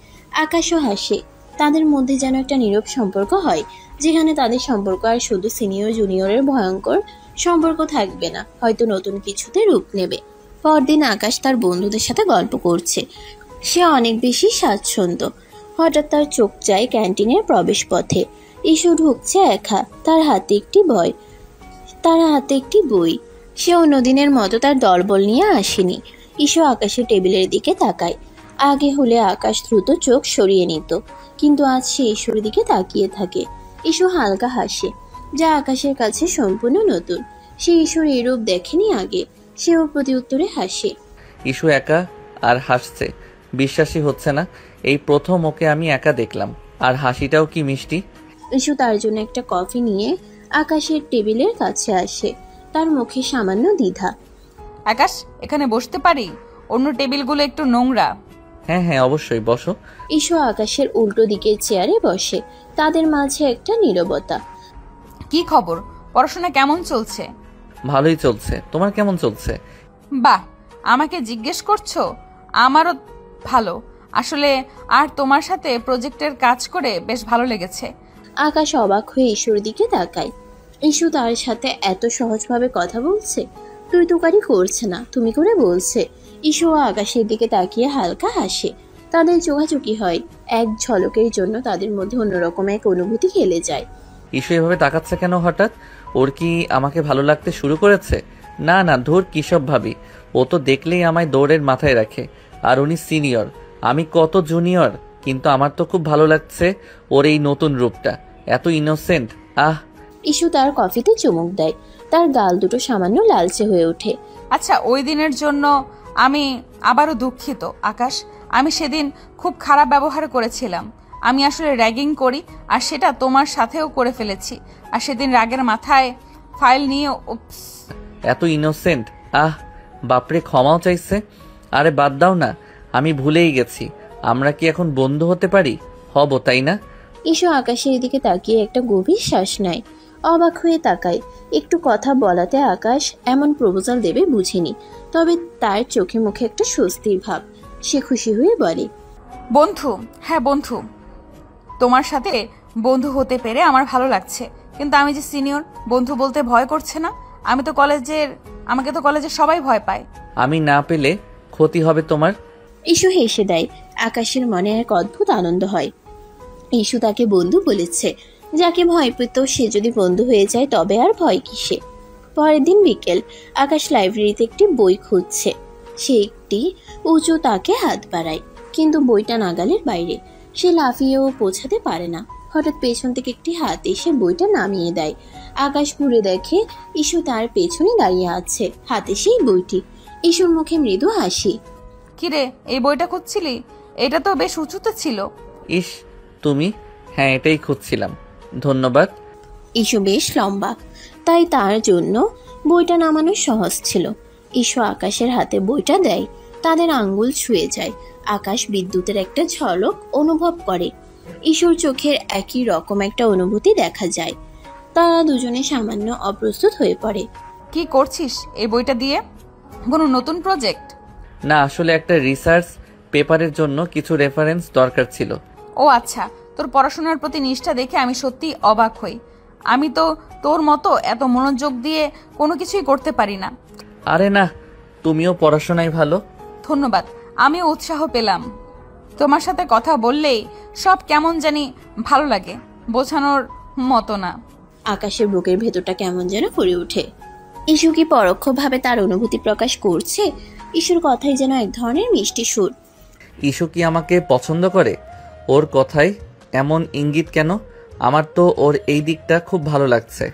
আকাশও হাসে। তাদের মধ্যে যেন একটা নীরব সম্পর্ক হয়, যেখানে তাদের সম্পর্ক আর শুধু সিনিয়র জুনিয়রের ভয়ঙ্কর সম্পর্ক থাকবে না, হয়তো নতুন কিছুতে রূপ নেবে। পরদিন আকাশ তার বন্ধুদের সাথে গল্প করছে। সে অনেক বেশি স্বাচ্ছন্দ্য। হঠাৎ তার চোখ যায় ক্যান্টিনের প্রবেশ পথে। ইস্যু ঢুকছে একা, তার হাতে একটি বই। সে অন্যদিনের মতো তার দলবল নিয়ে আসেনি। ইস্যু আকাশের টেবিলের দিকে তাকায়। আগে হলে আকাশ দ্রুত চোখ সরিয়ে নিত, কিন্তু আজ সে ইস্যুর দিকে তাকিয়ে থাকে। ইস্যু হালকা হাসে, যা আকাশের কাছে সম্পূর্ণ নতুন। সে ইস্যুর এই রূপ দেখেনি আগে। সেও প্রতি উত্তরে হাসে। ইস্যু একা আর হাসছে, বিশ্বাসই হচ্ছে না। এই প্রথম ওকে আমি একা দেখলাম, আর হাসিটাও কি মিষ্টি। ইস্যু তার জন্য একটা কফি নিয়ে আকাশের টেবিলের কাছে আসে। তার মুখে সামান্য দ্বিধা। আকাশ, এখানে বসতে পারি? অন্য টেবিলগুলো একটু নোংরা। হ্যাঁ, অবশ্যই, বসো। ইস্যু আকাশের উল্টো দিকের চেয়ারে বসে। তাদের মাঝে একটা নীরবতা। কি খবর? পড়াশোনা কেমন চলছে? ভালোই চলছে, তোমার কেমন চলছে? বাহ, আমাকে জিজ্ঞেস করছো? আমারও ভালো। আসলে আর তোমার সাথে প্রজেক্টের কাজ করে বেশ ভালো লেগেছে। আকাশ অবাক হয়ে ইস্যুর দিকে তাকায়। ইস্যু তার সাথে এত সহজভাবে কথা বলছে। তুই তোকারি করছে না, তুমি করে বলছে। ইস্যু আকাশের দিকে তাকিয়ে হালকা হাসে। তাদের চোখাচোখি হয়। এক ঝলকের জন্য তাদের মধ্যে অন্যরকম এক অনুভূতি খেলে যায়। ইস্যু এভাবে তাকাচ্ছে কেন হঠাৎ? ওর কি আমাকে ভালো লাগতে শুরু করেছে? না, ধুর, কিসব ভাবি। ও তো দেখলেই আমায় দৌড়ের মাথায় রাখে। আর উনি সিনিয়র, আমি কত জুনিয়র, কিন্তু আমার তো খুব ভালো লাগছে ওর এই নতুন রূপটা, এত ইনোসেন্ট। ইস্যু তার কফিতে চুমুক দেয়। তার গাল দুটো সামান্য লালচে হয়ে ওঠে। আচ্ছা, ওই দিনের জন্য আমি আবারও দুঃখিত আকাশ। আমি সেদিন খুব খারাপ ব্যবহার করেছিলাম। আমি আসলে র্যাগিং করি, আর সেটা তোমার সাথেও করে ফেলেছি। আর সেদিন রাগের মাথায় ফাইল নিয়ে এত ইনোসেন্ট। বাপরে, ক্ষমাও চাইছে। আরে বাদ দাও না, আমি ভুলেই গেছি। আমরা কি এখন বন্ধু হতে পারি? হব, তাই না? ইস্যু আকাশের দিকে তাকিয়ে একটা গভীর শ্বাস নেয়। অবাক হয়ে তাকায়। একটু কথা বলাতে আকাশ এমন প্রপোজাল দেবে বুঝিনি, তবে তার চোখে মুখে একটা স্বস্তির ভাব। সে খুশি হয়ে বলে, বন্ধু? হ্যাঁ বন্ধু, তোমার সাথে বন্ধু হতে পেরে আমার ভালো লাগছে। কিন্তু আমি যে সিনিয়র, বন্ধু বলতে ভয় করছে না? আমাকে তো কলেজের সবাই ভয় পায়। আমি না পেলে ক্ষতি হবে তোমার। ইস্যু হেসে দেয়। আকাশের মনে এক অদ্ভুত আনন্দ হয়। ইস্যু তাকে বন্ধু বলেছে। যাকে ভয় পেত সে যদি বন্ধু হয়ে যায় তবে আর ভয় কিসে। পরের দিন বিকেল, আকাশ লাইব্রেরিতে একটি বই খুঁজছে। সে একটি উঁচু তাকে হাত বাড়ায়, কিন্তু বইটা নাগালের বাইরে। সে লাফিয়েও পৌঁছাতে পারে না। হঠাৎ পেছন থেকে একটি হাত এসে বইটা নামিয়ে দেয়। আকাশ ঘুরে দেখে ইস্যু তার পেছনে দাঁড়িয়ে আছে, হাতে সেই বইটি। ইস্যুর মুখে মৃদু হাসি। কিরে, এই বইটা খুঁজছিলি? এটা তো বেশ উঁচুতে ছিল। ইস, তুমি? হ্যাঁ, এটাই খুঁজছিলাম, ধন্যবাদ। ইস্যু বেশ লম্বা, তাই তার জন্য বইটা নামানো সহজ ছিল। ঈশু আকাশের হাতে বইটা দেয়, তাদের আঙ্গুল ছুঁয়ে যায়। আকাশ বিদ্যুতের একটা ঝলক অনুভব করে। ঈশুর চোখের একই রকম একটা অনুভূতি দেখা যায়। তারা দুজনে সামান্য অপ্রস্তুত হয়ে পড়ে। কি করছিস এই বইটা দিয়ে? কোনো নতুন প্রজেক্ট? না, আসলে একটা রিসার্চ পেপারের জন্য কিছু রেফারেন্স দরকার ছিল। ও আচ্ছা, তোর পড়াশোনার প্রতি নিষ্ঠা দেখে আমি সত্যি অবাক হই। আমি তো তোর মতো এত মনোযোগ দিয়ে কোনো কিছুই করতে পারি না। আরে না, তুমিও পড়াশোনায় ভালো। ধন্যবাদ, আমিও উৎসাহ পেলাম। তোমার সাথে কথা বললেই সব কেমন জানি ভালো লাগে, বোঝানোর মতো না। আকাশের বুকের ভেতরটা কেমন যেন ভরে ওঠে। ঈশু কি পরোক্ষভাবে তার অনুভূতি প্রকাশ করছে? ঈশুর কথাই যেন এক ধরনের মিষ্টি সুর। ঈশু কি আমাকে পছন্দ করে? ওর কথায় এমন ইঙ্গিত কেন? আমার তো ওর এই দিকটা খুব ভালো লাগছে।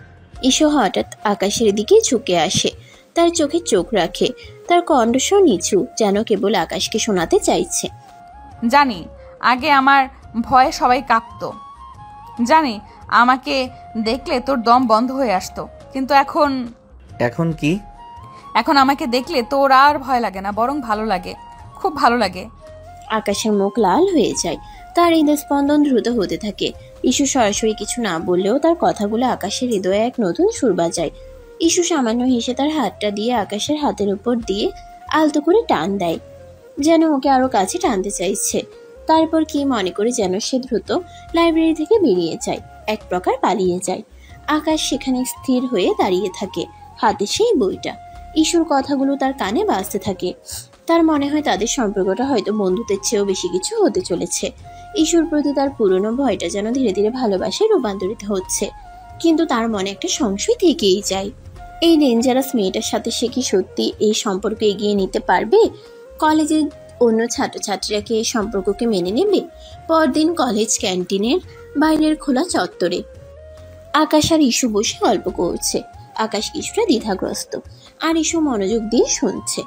ঈশু হঠাৎ আকাশের দিকে ঝুঁকে আসে, তার চোখে চোখ রাখে। তার কণ্ঠস্বর নিচু, যেন কেবল আকাশকে শোনাতে চাইছে। জানি আগে আমার ভয়ে সবাই কাঁপতো, জানি আমাকে দেখলে তোর দম বন্ধ হয়ে আসতো, কিন্তু এখন কি? এখন আমাকে দেখলে তোর আর ভয় লাগে না, বরং ভালো লাগে, খুব ভালো লাগে। আকাশের মুখ লাল হয়ে যায়, তার হৃদস্পন্দন দ্রুত হতে থাকে। ঈশু সরাসরি কিছু না বললেও তার কথাগুলো আকাশের হৃদয়ে এক নতুন সুর বাজায়। ঈশু সামান্য হেসে তার হাতটা দিয়ে আকাশের হাতের উপর দিয়ে আলতো করে টান দেয়, যেন ওকে আরো কাছে টানতে চাইছে। তারপর কি মনে করে যেন সে দ্রুত লাইব্রেরি থেকে বেরিয়ে যায়, এক প্রকার পালিয়ে যায়। আকাশ সেখানে স্থির হয়ে দাঁড়িয়ে থাকে, হাতে সেই বইটা। ঈশুর কথাগুলো তার কানে বাজতে থাকে। তার মনে হয় তাদের সম্পর্কটা হয়তো বন্ধুত্বের চেয়েও বেশি কিছু হতে চলেছে। ঈশুর প্রতি তার পুরনো ভয়টা যেন ধীরে ধীরে ভালোবাসায় রূপান্তরিত হচ্ছে। কিন্তু তার মনে একটা সংশয় থেকেই যায়, এই ডেঞ্জারাস মেয়েটার সাথে সে কি সত্যি এই সম্পর্ক এগিয়ে নিতে পারবে? কলেজের অন্য ছাত্রছাত্রীরা কি এই সম্পর্ককে মেনে নেবে? পরদিন কলেজ ক্যান্টিনের বাইরের খোলা চত্বরে আকাশ আর ঈশু বসে গল্প করছে। আকাশ কিছুটা দ্বিধাগ্রস্ত, আর ঈশু মনোযোগ দিয়ে শুনছে।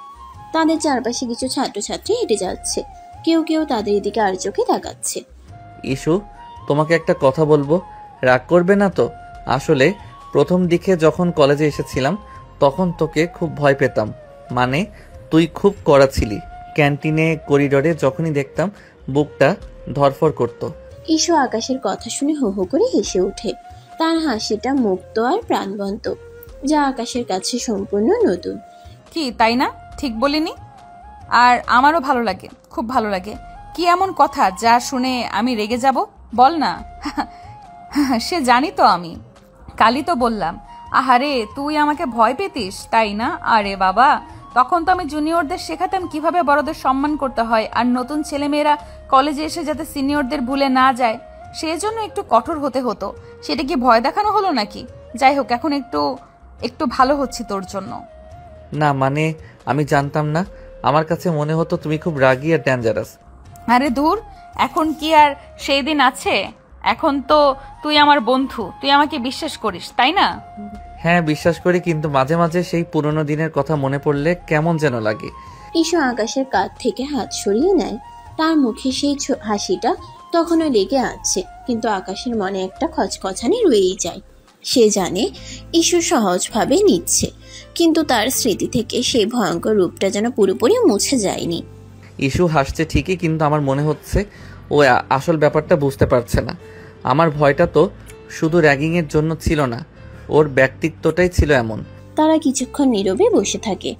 তাদের চারপাশে কিছু ছাত্রছাত্রী হেঁটে যাচ্ছে, কেউ কেউ তাদের দিকে আর চোখে তাকাচ্ছে। ঈশু, তোমাকে একটা কথা বলবো, রাগ করবে না তো? আসলে প্রথম দিকে যখন কলেজে এসেছিলাম তখন তোকে খুব ভয় পেতাম। মানে তুই খুব কড়া ছিলি। ক্যান্টিনে, করিডোরে যখনই দেখতাম বুকটা ধরফর করতো। ঈশু আকাশের কথা শুনে হো হো করে হেসে ওঠে। তার হাসিটা মুক্ত আর প্রাণবন্ত, যা আকাশের কাছে সম্পূর্ণ নতুন। কি তাই না? ঠিক বলিনি? আর আমারও ভালো লাগে, খুব ভালো লাগে। কি এমন কথা যা শুনে আমি রেগে যাব? বল না। সে জানি তো, আমি কালই তো বললাম। আহারে, তুই আমাকে ভয় পেতিস তাই না? আরে বাবা, তখন তো আমি জুনিয়রদের শেখাতাম কিভাবে বড়দের সম্মান করতে হয়, আর নতুন ছেলেমেয়েরা কলেজে এসে যাতে সিনিয়রদের ভুলে না যায় সেই জন্য একটু কঠোর হতে হতো। সেটা কি ভয় দেখানো হলো নাকি? যাই হোক, এখন একটু ভালো হচ্ছে তোর জন্য। না মানে আমি জানতাম না, আমার কাছে মনে হতো তুমি খুব রাগী আর ডেঞ্জারাস। আরে দূর, এখন কি আর সেই দিন আছে? এখন তো তুই আমার বন্ধু, তুই আমাকে বিশ্বাস করিস তাই না? হ্যাঁ বিশ্বাস করি, কিন্তু মাঝে মাঝে সেই পুরনো দিনের কথা মনে পড়লে কেমন যেন লাগে। ঈশু আকাশের কাঁধ থেকে হাত সরিয়ে নেয়। তার মুখে সেই হাসিটা তখনও লেগে আছে, কিন্তু আকাশের মনে একটা খচখচানি রয়েই যায়। সে জানে ঈশু সহজভাবে নিচ্ছে, কিন্তু তার স্মৃতি থেকে সেই ভয়ঙ্কর রূপটা যেন পুরোপুরি মুছে যায়নি। ঈশু হাসছে ঠিকই, কিন্তু আমার মনে হচ্ছে ও আসল ব্যাপারটা বুঝতে পারছে না। আমার ভয়টা তো শুধু র্যাগিংয়ের জন্য ছিল না, ওর ব্যক্তিত্বটাই ছিল এমন। তারা কিছুক্ষণ নীরবে বসে থাকে।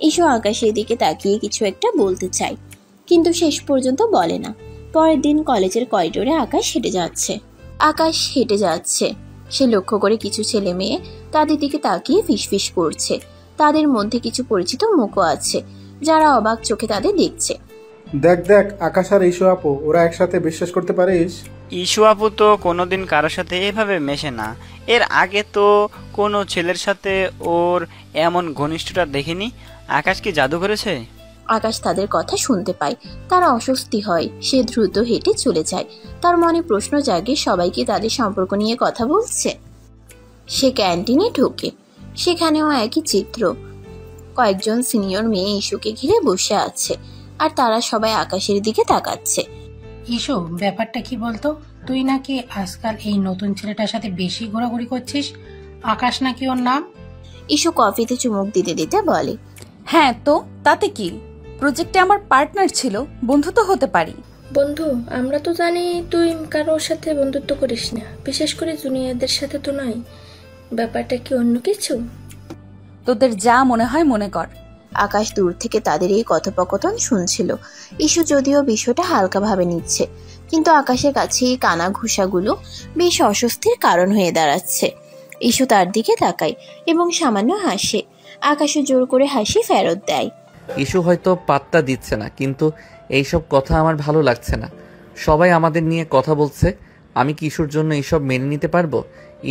ঈশু আকাশের দিকে তাকিয়ে কিছু একটা বলতে চায়, কিন্তু শেষ পর্যন্ত বলে না। পরের দিন কলেজের করিডোরে আকাশ হেঁটে যাচ্ছে। সে লক্ষ্য করে কিছু ছেলে মেয়ে তাদের দিকে তাকিয়ে ফিসফিস করছে। তাদের মধ্যে কিছু পরিচিত মুখও আছে, যারা অবাক চোখে তাদের দেখছে। দেখ আকাশ আর ঈশু আপু, ওরা একসাথে বিশ্বাস করতে পারিস? ঈশু আপু তো কোনোদিন কারোর সাথে এভাবে মেশে না। এর আগে তো কোনো ছেলের সাথে ওর এমন ঘনিষ্ঠতা দেখিনি। আকাশ কি জাদু করেছে? আকাশ তাদের কথা শুনতে পায়, তার অস্বস্তি হয়। সে দ্রুত হেঁটে চলে যায়। তার মনে প্রশ্ন জাগে, সবাইকে তাদের সম্পর্ক নিয়ে কথা বলছে। সে ক্যান্টিনে ঢোকে, সেখানেও একই চিত্র। কয়েকজন সিনিয়র মেয়ে ঈশুকে ঘিরে বসে আছে, আর তারা সবাই আকাশের দিকে তাকাচ্ছে। ঈশু, ব্যাপারটা কি বলতো? তুই নাকি আজকাল এই নতুন ছেলেটার সাথে বেশি ঘোরাঘুরি করছিস, আকাশ নাকি ওর নাম? ইস্যু কফিতে চুমুক দিতে দিতে বলে। হ্যাঁ তো তাতে কি, প্রজেক্টে আমার পার্টনার ছিল, বন্ধু তো হতে পারি। বন্ধু, আমরা তো জানি তুই কারোর সাথে বন্ধুত্ব করিস না, বিশেষ করে জুনিয়রদের সাথে তো নয়। ব্যাপারটা কি অন্য কিছু? তোদের যা মনে হয় মনে কর। আকাশ দূর থেকে তাদের এই কথোপকথন শুনছিল। ইস্যু যদিও বিষয়টা হালকাভাবে নিচ্ছে, কিন্তু আকাশের কাছে এই কানা ঘুষাগুলো বেশ অস্বস্তির কারণ হয়ে দাঁড়াচ্ছে। ইস্যু তার দিকে তাকায় এবং সামান্য হাসে। আকাশও জোর করে হাসি ফেরত দেয়। ইস্যু হয়তো পাত্তা দিচ্ছে না, কিন্তু এইসব কথা আমার ভালো লাগছে না। সবাই আমাদের নিয়ে কথা বলছে, আমি কি ইস্যুর জন্য এইসব মেনে নিতে পারবো?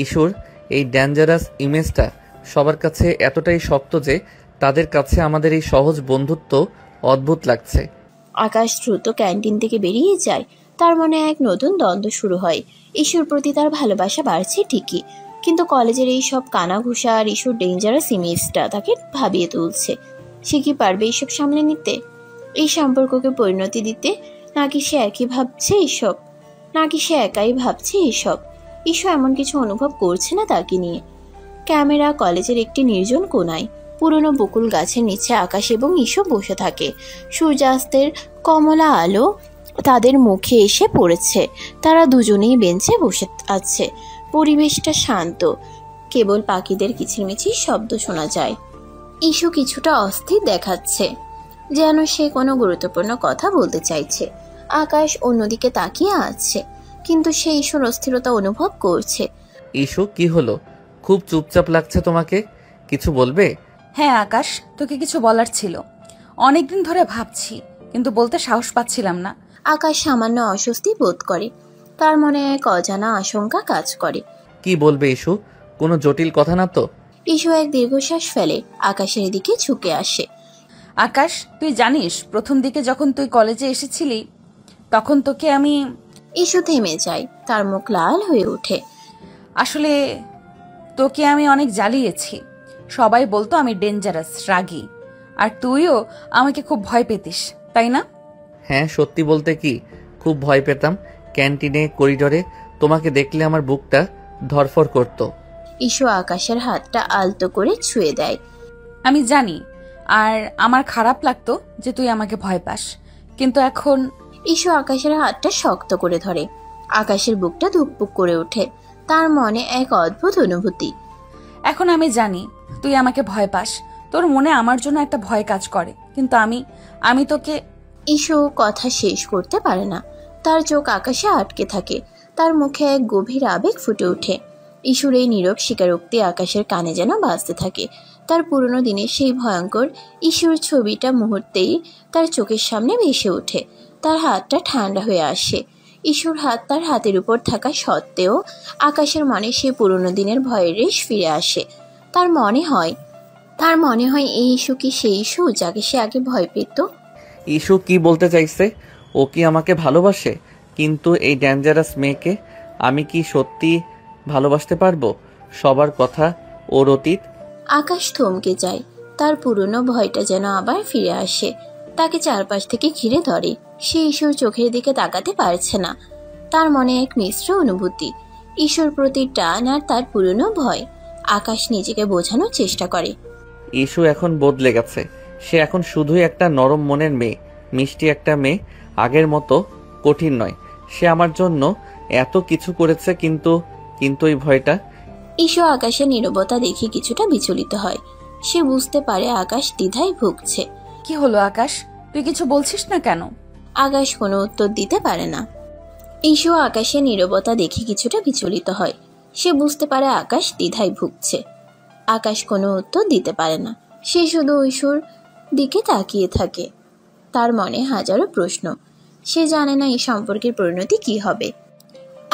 ইস্যুর এই ডেঞ্জারাস ইমেজটা সবার কাছে এতটাই শক্ত যে তাদের কাছে আমাদের এই সহজ বন্ধুত্ব অদ্ভুত লাগছে। আকাশ দ্রুত ক্যান্টিন থেকে বেরিয়ে যায়। তার মনে এক নতুন দ্বন্দ্ব শুরু হয়। ইস্যুর প্রতি তার ভালোবাসা বাড়ছে ঠিকই, কিন্তু কলেজের এই সব কানাঘুষা আর ইস্যুর ডেঞ্জারাস ইমেজটা তাকে ভাবিয়ে তুলছে। সে কি পারবে এইসব সামলে নিতে, এই সম্পর্ককে পরিণতি দিতে? নাকি সে একই ভাবছে এইসব, নাকি সে একাই ভাবছে এইসব? ইস্যু এমন কিছু অনুভব করছে না তাকে নিয়ে। ক্যামেরা কলেজের একটি নির্জন কোণায়। পুরনো বকুল গাছের নিচে আকাশ এবং ইস্যু বসে থাকে। সূর্যাস্তের কমলা আলো তাদের মুখে এসে পড়েছে। তারা দুজনেই বেঞ্চে বসে আছে। পরিবেশটা শান্ত, কেবল পাখিদের কিচিরমিচির শব্দ শোনা যায়। ইস্যু কিছুটা অস্থির দেখাচ্ছে, যেন সে কোনো গুরুত্বপূর্ণ কথা বলতে চাইছে। আকাশ অন্যদিকে তাকিয়ে আছে, কিন্তু সে ইস্যুর অস্থিরতা অনুভব করছে। ইস্যু, কি হলো? খুব চুপচাপ লাগছে তোমাকে, কিছু বলবে? হ্যাঁ আকাশ, তোকে কিছু বলার ছিল। অনেকদিন ধরে ভাবছি, কিন্তু বলতে সাহস পাচ্ছিলাম না। আকাশ সামান্য অস্বস্তি বোধ করে। তার মনে এক অজানা আশঙ্কা কাজ করে। কি বলবে ইস্যু? কোনো জটিল কথা না তো? ইস্যু এক দীর্ঘশ্বাস ফেলে আকাশের দিকে ঝুঁকে আসে। আকাশ, তুই জানিস প্রথম দিকে যখন তুই কলেজে এসেছিলি তখন তোকে আমি... ইস্যু থেমে যায়, তার মুখ লাল হয়ে ওঠে। আসলে তোকে আমি অনেক জ্বালিয়েছি। সবাই বলতো আমি ডেঞ্জারাস, রাগী, আর তুইও আমাকে খুব ভয় পেতিস, তাই না? হ্যাঁ, সত্যি বলতে কি খুব ভয় পেতাম। ক্যান্টিনে, করিডোরে তোমাকে দেখলে আমার বুকটা ধরফর করত। ইস্যু আকাশের হাতটা আলতো করে ছুঁয়ে দেয়। আমি জানি, আর আমার খারাপ লাগতো যে তুই আমাকে ভয় পাস, কিন্তু এখন... ইস্যু আকাশের হাতটা শক্ত করে ধরে। আকাশের বুকটা ধুকপুক করে ওঠে। তার মনে এক অদ্ভুত অনুভূতি। এখন আমি জানি তুই আমাকে ভয় পাস, তোর মনে আমার জন্য একটা ভয় কাজ করে, কিন্তু আমি তোকে... ইস্যু কথা শেষ করতে পারে না। তার চোখ আকাশে আটকে থাকে। তার মুখে এক গভীর আবেগ ফুটে ওঠে। ইস্যুর এই নীরব স্বীকারোক্তি আকাশের কানে যেন বাজতে থাকে। তার পুরনো দিনের সেই ভয়ঙ্কর ইস্যুর ছবিটা মুহূর্তেই তার চোখের সামনে ভেসে ওঠে। তার হাতটা ঠান্ডা হয়ে আসে। ইস্যুর হাত তার হাতের উপর থাকা সত্ত্বেও আকাশের মনে সেই পুরনো দিনের ভয়ের রেশ ফিরে আসে। তার মনে হয় এই ইস্যু কি সেই ইস্যু যাকে সে আগে ভয় পেত? ইস্যু কি বলতে চাইছে? ও কি আমাকে ভালোবাসে? কিন্তু এই ডেঞ্জারাস মেয়েকে আমি কি সত্যি ভালোবাসতে পারবো? সবার কথা ওর অতীত। আকাশ থমকে যায়। তার পুরনো ভয়টা যেন আবার ফিরে আসে। তাকে চারপাশ থেকে ঘিরে ধরে। সে ইস্যুর চোখের দিকে তাকাতে পারছে না। তার মনে এক মিশ্র অনুভূতি, ইস্যুর প্রতি টান আর তার পুরনো ভয়। আকাশ নিজেকে বোঝানোর চেষ্টা করে। ইস্যু এখন বদলে গেছে। সে এখন শুধুই একটা নরম মনের মেয়ে, মিষ্টি একটা মেয়ে, আগের মতো কঠিন নয়। সে আমার জন্য এত কিছু করেছে, কিন্তু এই ভয়টা। ইস্যু আকাশের নীরবতা দেখে কিছুটা বিচলিত হয়। সে বুঝতে পারে আকাশ দ্বিধায় ভুগছে। কি হলো আকাশ, তুই কিছু বলছিস না কেন? আকাশ কোনো উত্তর দিতে পারে না। ইস্যু আকাশের নীরবতা দেখে কিছুটা বিচলিত হয়। সে বুঝতে পারে আকাশ দ্বিধায় ভুগছে। আকাশ কোনো উত্তর দিতে পারে না। সে শুধু ইস্যুর দিকে তাকিয়ে থাকে। তার মনে হাজারো প্রশ্ন। সে জানে না এই সম্পর্কের পরিণতি কি হবে।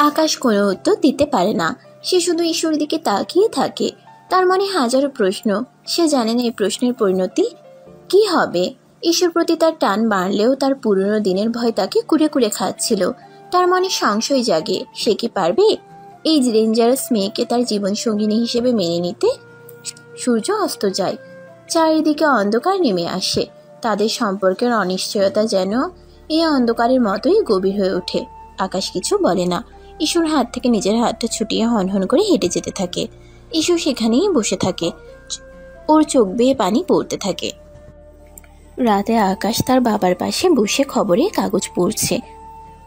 আকাশ কোনো উত্তর দিতে পারে না। সে শুধু ইস্যুর দিকে তাকিয়ে থাকে। তার মনে হাজারো প্রশ্ন। সে জানে না এই প্রশ্নের পরিণতি কি হবে। ইস্যুর প্রতি তার টান বাড়লেও তার পুরনো দিনের ভয় তাকে কুড়ে কুড়ে খাচ্ছিল। তার মনে সংশয় জাগে, সে কি পারবে এই ডেঞ্জারাস মেয়েকে তার জীবনসঙ্গিনী হিসেবে মেনে নিতে? সূর্য অস্ত যায়। চারিদিকে অন্ধকার নেমে আসে। তাদের সম্পর্কের অনিশ্চয়তা যেন এই অন্ধকারের মতোই গভীর হয়ে ওঠে। আকাশ কিছু বলে না। ইস্যুর হাত থেকে নিজের হাতটা ছুটিয়ে হনহন করে হেঁটে যেতে থাকে। ইস্যু সেখানেই বসে থাকে, ওর চোখ বেয়ে পানি পড়তে থাকে। রাতে আকাশ তার বাবার পাশে বসে খবরের কাগজ পড়ছে,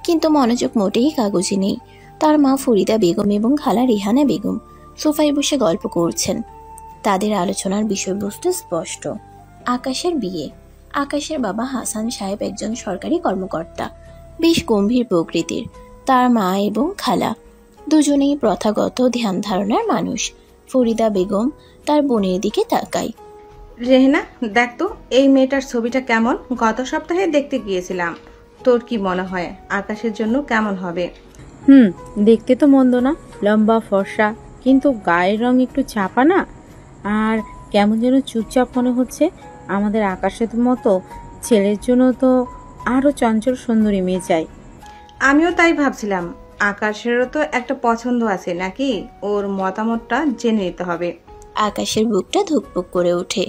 কিন্তু মনোযোগ মোটেই কাগজে নেই। তার মা ফরিদা বেগম এবং খালা রেহানা বেগম সোফায় বসে গল্প করছেন। তাদের আলোচনার বিষয়বস্তু স্পষ্ট, আকাশের বিয়ে। আকাশের বাবা হাসান সাহেব একজন সরকারি কর্মকর্তা, বেশ গম্ভীর প্রকৃতির। তার মা এবং খালা দুজনেই প্রথাগত ধ্যান ধারণার মানুষ। ফরিদা বেগম তার বোনের দিকে তাকায়। রেহেনা, দেখ তো এই মেয়েটার ছবিটা কেমন। গত সপ্তাহে দেখতে গিয়েছিলাম, তোর কি মনে হয় আকাশের জন্য কেমন হবে? দেখতে তো মন্দ না, লম্বা ফর্সা, কিন্তু গায়ের রং একটু চাপা না, আর কেমন যেন চুপচাপ মনে হচ্ছে। আমাদের আকাশের মতো ছেলের জন্য তো আরো চঞ্চল সুন্দরী মেয়ে চাই। আমিও তাই ভাবছিলাম। আকাশেরও তো একটা পছন্দ আছে নাকি? ওর মতামতটা জেনে নিতে হবে। আকাশের বুকটা ধুকপুক করে ওঠে।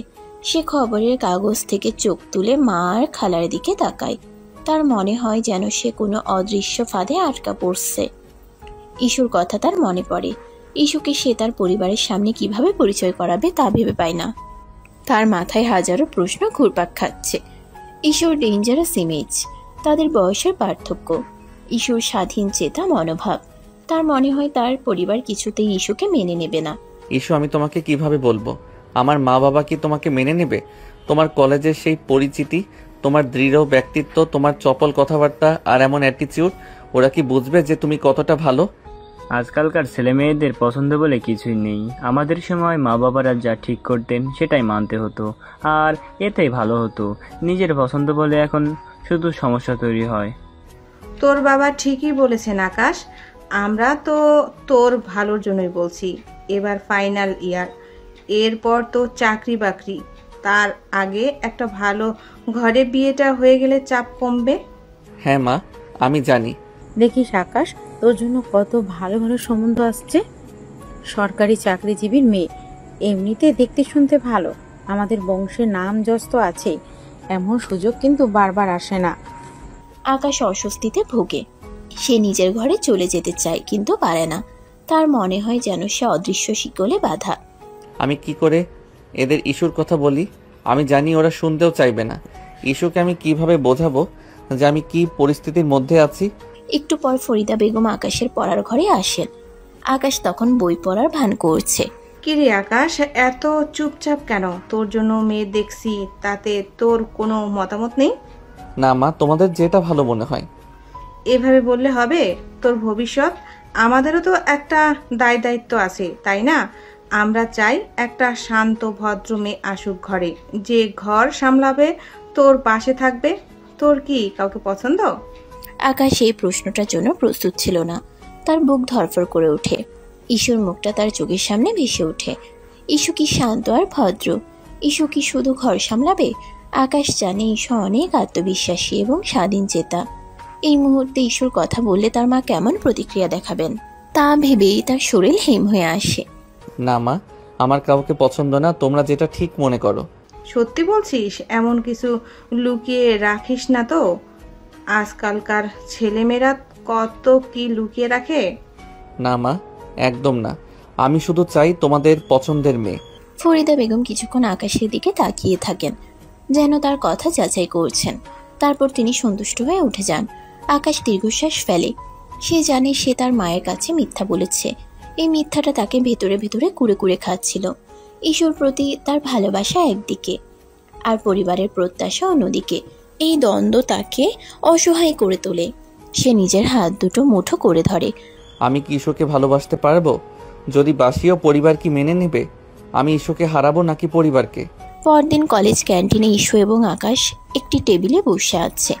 সে খবরের কাগজ থেকে চোখ তুলে মা আর খালার দিকে তাকায়। তার মনে হয় যেন সে কোনো অদৃশ্য ফাঁদে আটকা পড়ছে। ইস্যুর কথা তার মনে পড়ে। ইস্যুকে সে তার পরিবারের সামনে কিভাবে পরিচয় করাবে তা ভেবে পায় না। তার মাথায় হাজারো প্রশ্ন ঘুরপাক খাচ্ছে। ইস্যুর ডেঞ্জারাস ইমেজ, তাদের বয়সের পার্থক্য, ইস্যুর স্বাধীন চেতা মনোভাব। তার মনে হয় তার পরিবার কিছুতেই ইস্যুকে মেনে নেবে না। ইস্যু, আমি তোমাকে কিভাবে বলবো? আমার মা বাবা কি তোমাকে মেনে নেবে? তোমার কলেজের সেই পরিচিতি, তোমার দৃঢ় ব্যক্তিত্ব, তোমার চপল কথাবার্তা আর এমন অ্যাটিটিউড, ওরা কি বুঝবে যে তুমি কতটা ভালো? আজকালকার ছেলে মেয়েদের পছন্দ বলে কিছুই নেই। আমাদের সময় মা বাবারা যা ঠিক করতেন সেটাই মানতে হতো, আর এতেই ভালো হতো। নিজের পছন্দ বলে এখন শুধু সমস্যা তৈরি হয়। তোর বাবা ঠিকই বলেছেন আকাশ, আমরা তো তোর ভালোর জন্যই বলছি। এবার ফাইনাল ইয়ার, এরপর তো চাকরি বাকরি, তার আগে একটা ভালো ঘরে বিয়েটা হয়ে গেলে চাপ কমবে। হ্যাঁ মা, আমি জানি। দেখিস আকাশ, তোর জন্য কত ভালো ভালো সম্বন্ধ আসছে। সরকারি চাকরিজীবীর মেয়ে, এমনিতে দেখতে শুনতে ভালো, আমাদের বংশের নাম যশ তো আছেই। এমন সুযোগ কিন্তু বারবার আসে না। আকাশ অস্বস্তিতে ভোগে। সে নিজের ঘরে চলে যেতে চায়, কিন্তু পারে না। তার মনে হয় যেন সে অদৃশ্য শিকলে বাঁধা। আমি কি করে এদের ইস্যুর কথা বলি? আমি জানি ওরা শুনতেও চাইবে না। ইস্যুকে আমি কিভাবে বোঝাবো যে আমি কি পরিস্থিতির মধ্যে আছি? একটু পর ফরিদা বেগম আকাশের পড়ার ঘরে আসেন। আকাশ তখন বই পড়ার ভান করছে। কিরে আকাশ, এত চুপচাপ কেন? তোর জন্য মেয়ে দেখছি, তাতে তোর কোনো মতামত নেই? না মা, তোমাদের যেটা ভালো মনে হয়। এভাবে বললে হবে? তোর ভবিষ্যৎ, আমাদেরও তো একটা দায়িত্ব আছে, তাই না? আমরা চাই একটা শান্ত ভদ্র মেয়ে আসুক ঘরে, যে ঘর সামলাবে, তোর পাশে থাকবে। তোর কি কাউকে পছন্দ? আকাশ এই প্রশ্নটার জন্য প্রস্তুত ছিল না। তার বুক ধরফর করে ওঠে। ইস্যুর মুখটা তার চোখের সামনে ভেসে ওঠে। ইস্যু কি শান্ত আর ভদ্র? ইস্যু কি শুধু ঘর সামলাবে? আকাশ জানে ইস্যু অনেক আত্মবিশ্বাসী এবং স্বাধীন চেতা। এই মুহূর্তে ইস্যুর কথা বললে তার মা কেমন প্রতিক্রিয়া দেখাবেন তা ভেবেই তার শরীর হেম হয়ে আসে। না মা, আমার কাউকে পছন্দ না, তোমরা যেটা ঠিক মনে করো। সত্যি বলছিস? এমন কিছু লুকিয়ে রাখিস না তো? আজকালকার ছেলেমেয়েরা কত কি লুকিয়ে রাখে। না মা, একদম না। আমি শুধু চাই তোমাদের পছন্দের মেয়ে। ফরিদা বেগম কিছুক্ষণ আকাশের দিকে তাকিয়ে থাকেন, যেন তার কথা যাচাই করছেন। তারপর তিনি সন্তুষ্ট হয়ে উঠে যান। আকাশ দীর্ঘশ্বাস ফেলে। সে জানে সে তার মায়ের কাছে মিথ্যা বলেছে। এই মিথ্যাটা তাকে ভেতরে ভেতরে কুড়ে কুড়ে খাচ্ছিল। ঈশ্বর প্রতি তার ভালোবাসা একদিকে, আর পরিবারের প্রত্যাশা অন্যদিকে। এই দ্বন্দ্ব তাকে অসহায় করে তোলে। সে নিজের হাত দুটো মুঠো করে ধরে। আমি কি ঈশ্বরকে ভালোবাসতে পারবো? যদি বাসিও, পরিবার কি মেনে নেবে? আমি ঈশ্বরকে হারাবো নাকি পরিবারকে? পরদিন কলেজ ক্যান্টিনে ইস্যু এবং আকাশ একটি টেবিলে বসে আছে।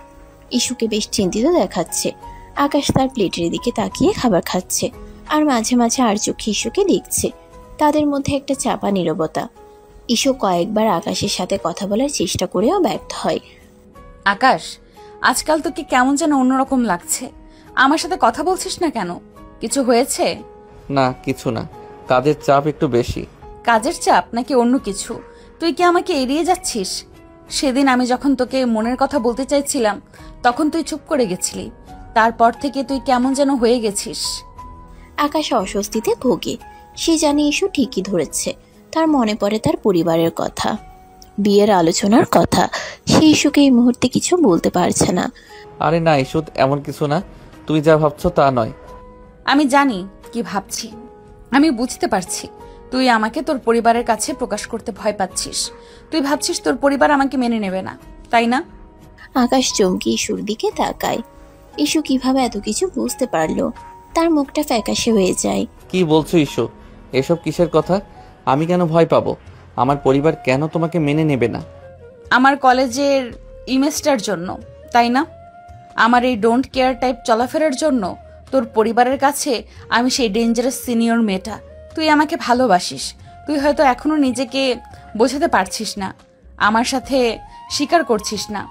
ইস্যুকে বেশ চিন্তিত দেখাচ্ছে। আকাশ তার প্লেটের দিকে তাকিয়ে খাবার খাচ্ছে, আর মাঝে মাঝে আর চোখে ইস্যুকে দেখছে। তাদের মধ্যে একটা চাপা নীরবতা। ইস্যু কয়েকবার আকাশের সাথে কথা বলার চেষ্টা করেও ব্যর্থ হয়। আকাশ, আজকাল তোকে কেমন যেন অন্যরকম লাগছে। আমার সাথে কথা বলছিস না কেন? কিছু হয়েছে? না, কিছু না, কাজের চাপ একটু বেশি। কাজের চাপ নাকি অন্য কিছু? তুই কি আমাকে এড়িয়ে যাচ্ছিস? সেদিন আমি যখন তোকে মনের কথা বলতে চাইছিলাম, তখন তুই চুপ করে গেছিলি। তারপর থেকে তুই কেমন যেন হয়ে গেছিস। আকাশ অস্বস্তিতে ভোগে। সে জানে ইস্যু ঠিকই ধরেছে। তার মনে পড়ে তার পরিবারের কথা, বিয়ের আলোচনার কথা। সে ইস্যুকে এই মুহূর্তে কিছু বলতে পারছে না। আরে না ইস্যু, এমন কিছু না, তুই যা ভাবছো তা নয়। আমি জানি কি ভাবছি, আমি বুঝতে পারছি। তুই আমাকে তোর পরিবারের কাছে প্রকাশ করতে ভয় পাচ্ছিস। তুই ভাবছিস তোর পরিবার আমাকে মেনে নেবে না, তাই না? আকাশ চমকে ইস্যুর দিকে তাকায়। ইস্যু কিভাবে এত কিছু বুঝতে পারলো? তার মুখটা ফ্যাকাশে হয়ে যায়। কি বলছো ইস্যু? এসব কিসের কথা? আমি কেন ভয় পাবো? আমার পরিবার কেন তোমাকে মেনে নেবে না? আমার কলেজের ইমেজটার জন্য, তাই না? আমার এই ডোন্ট কেয়ার টাইপ চলাফেরার জন্য তোর পরিবারের কাছে আমি সেই ডেঞ্জারাস সিনিয়র মেয়েটা। তুই আমাকে ভালোবাসিস, তুই হয়তো এখনো নিজেকে বোঝাতে পারছিস না, আমার সাথে স্বীকার করছিস না।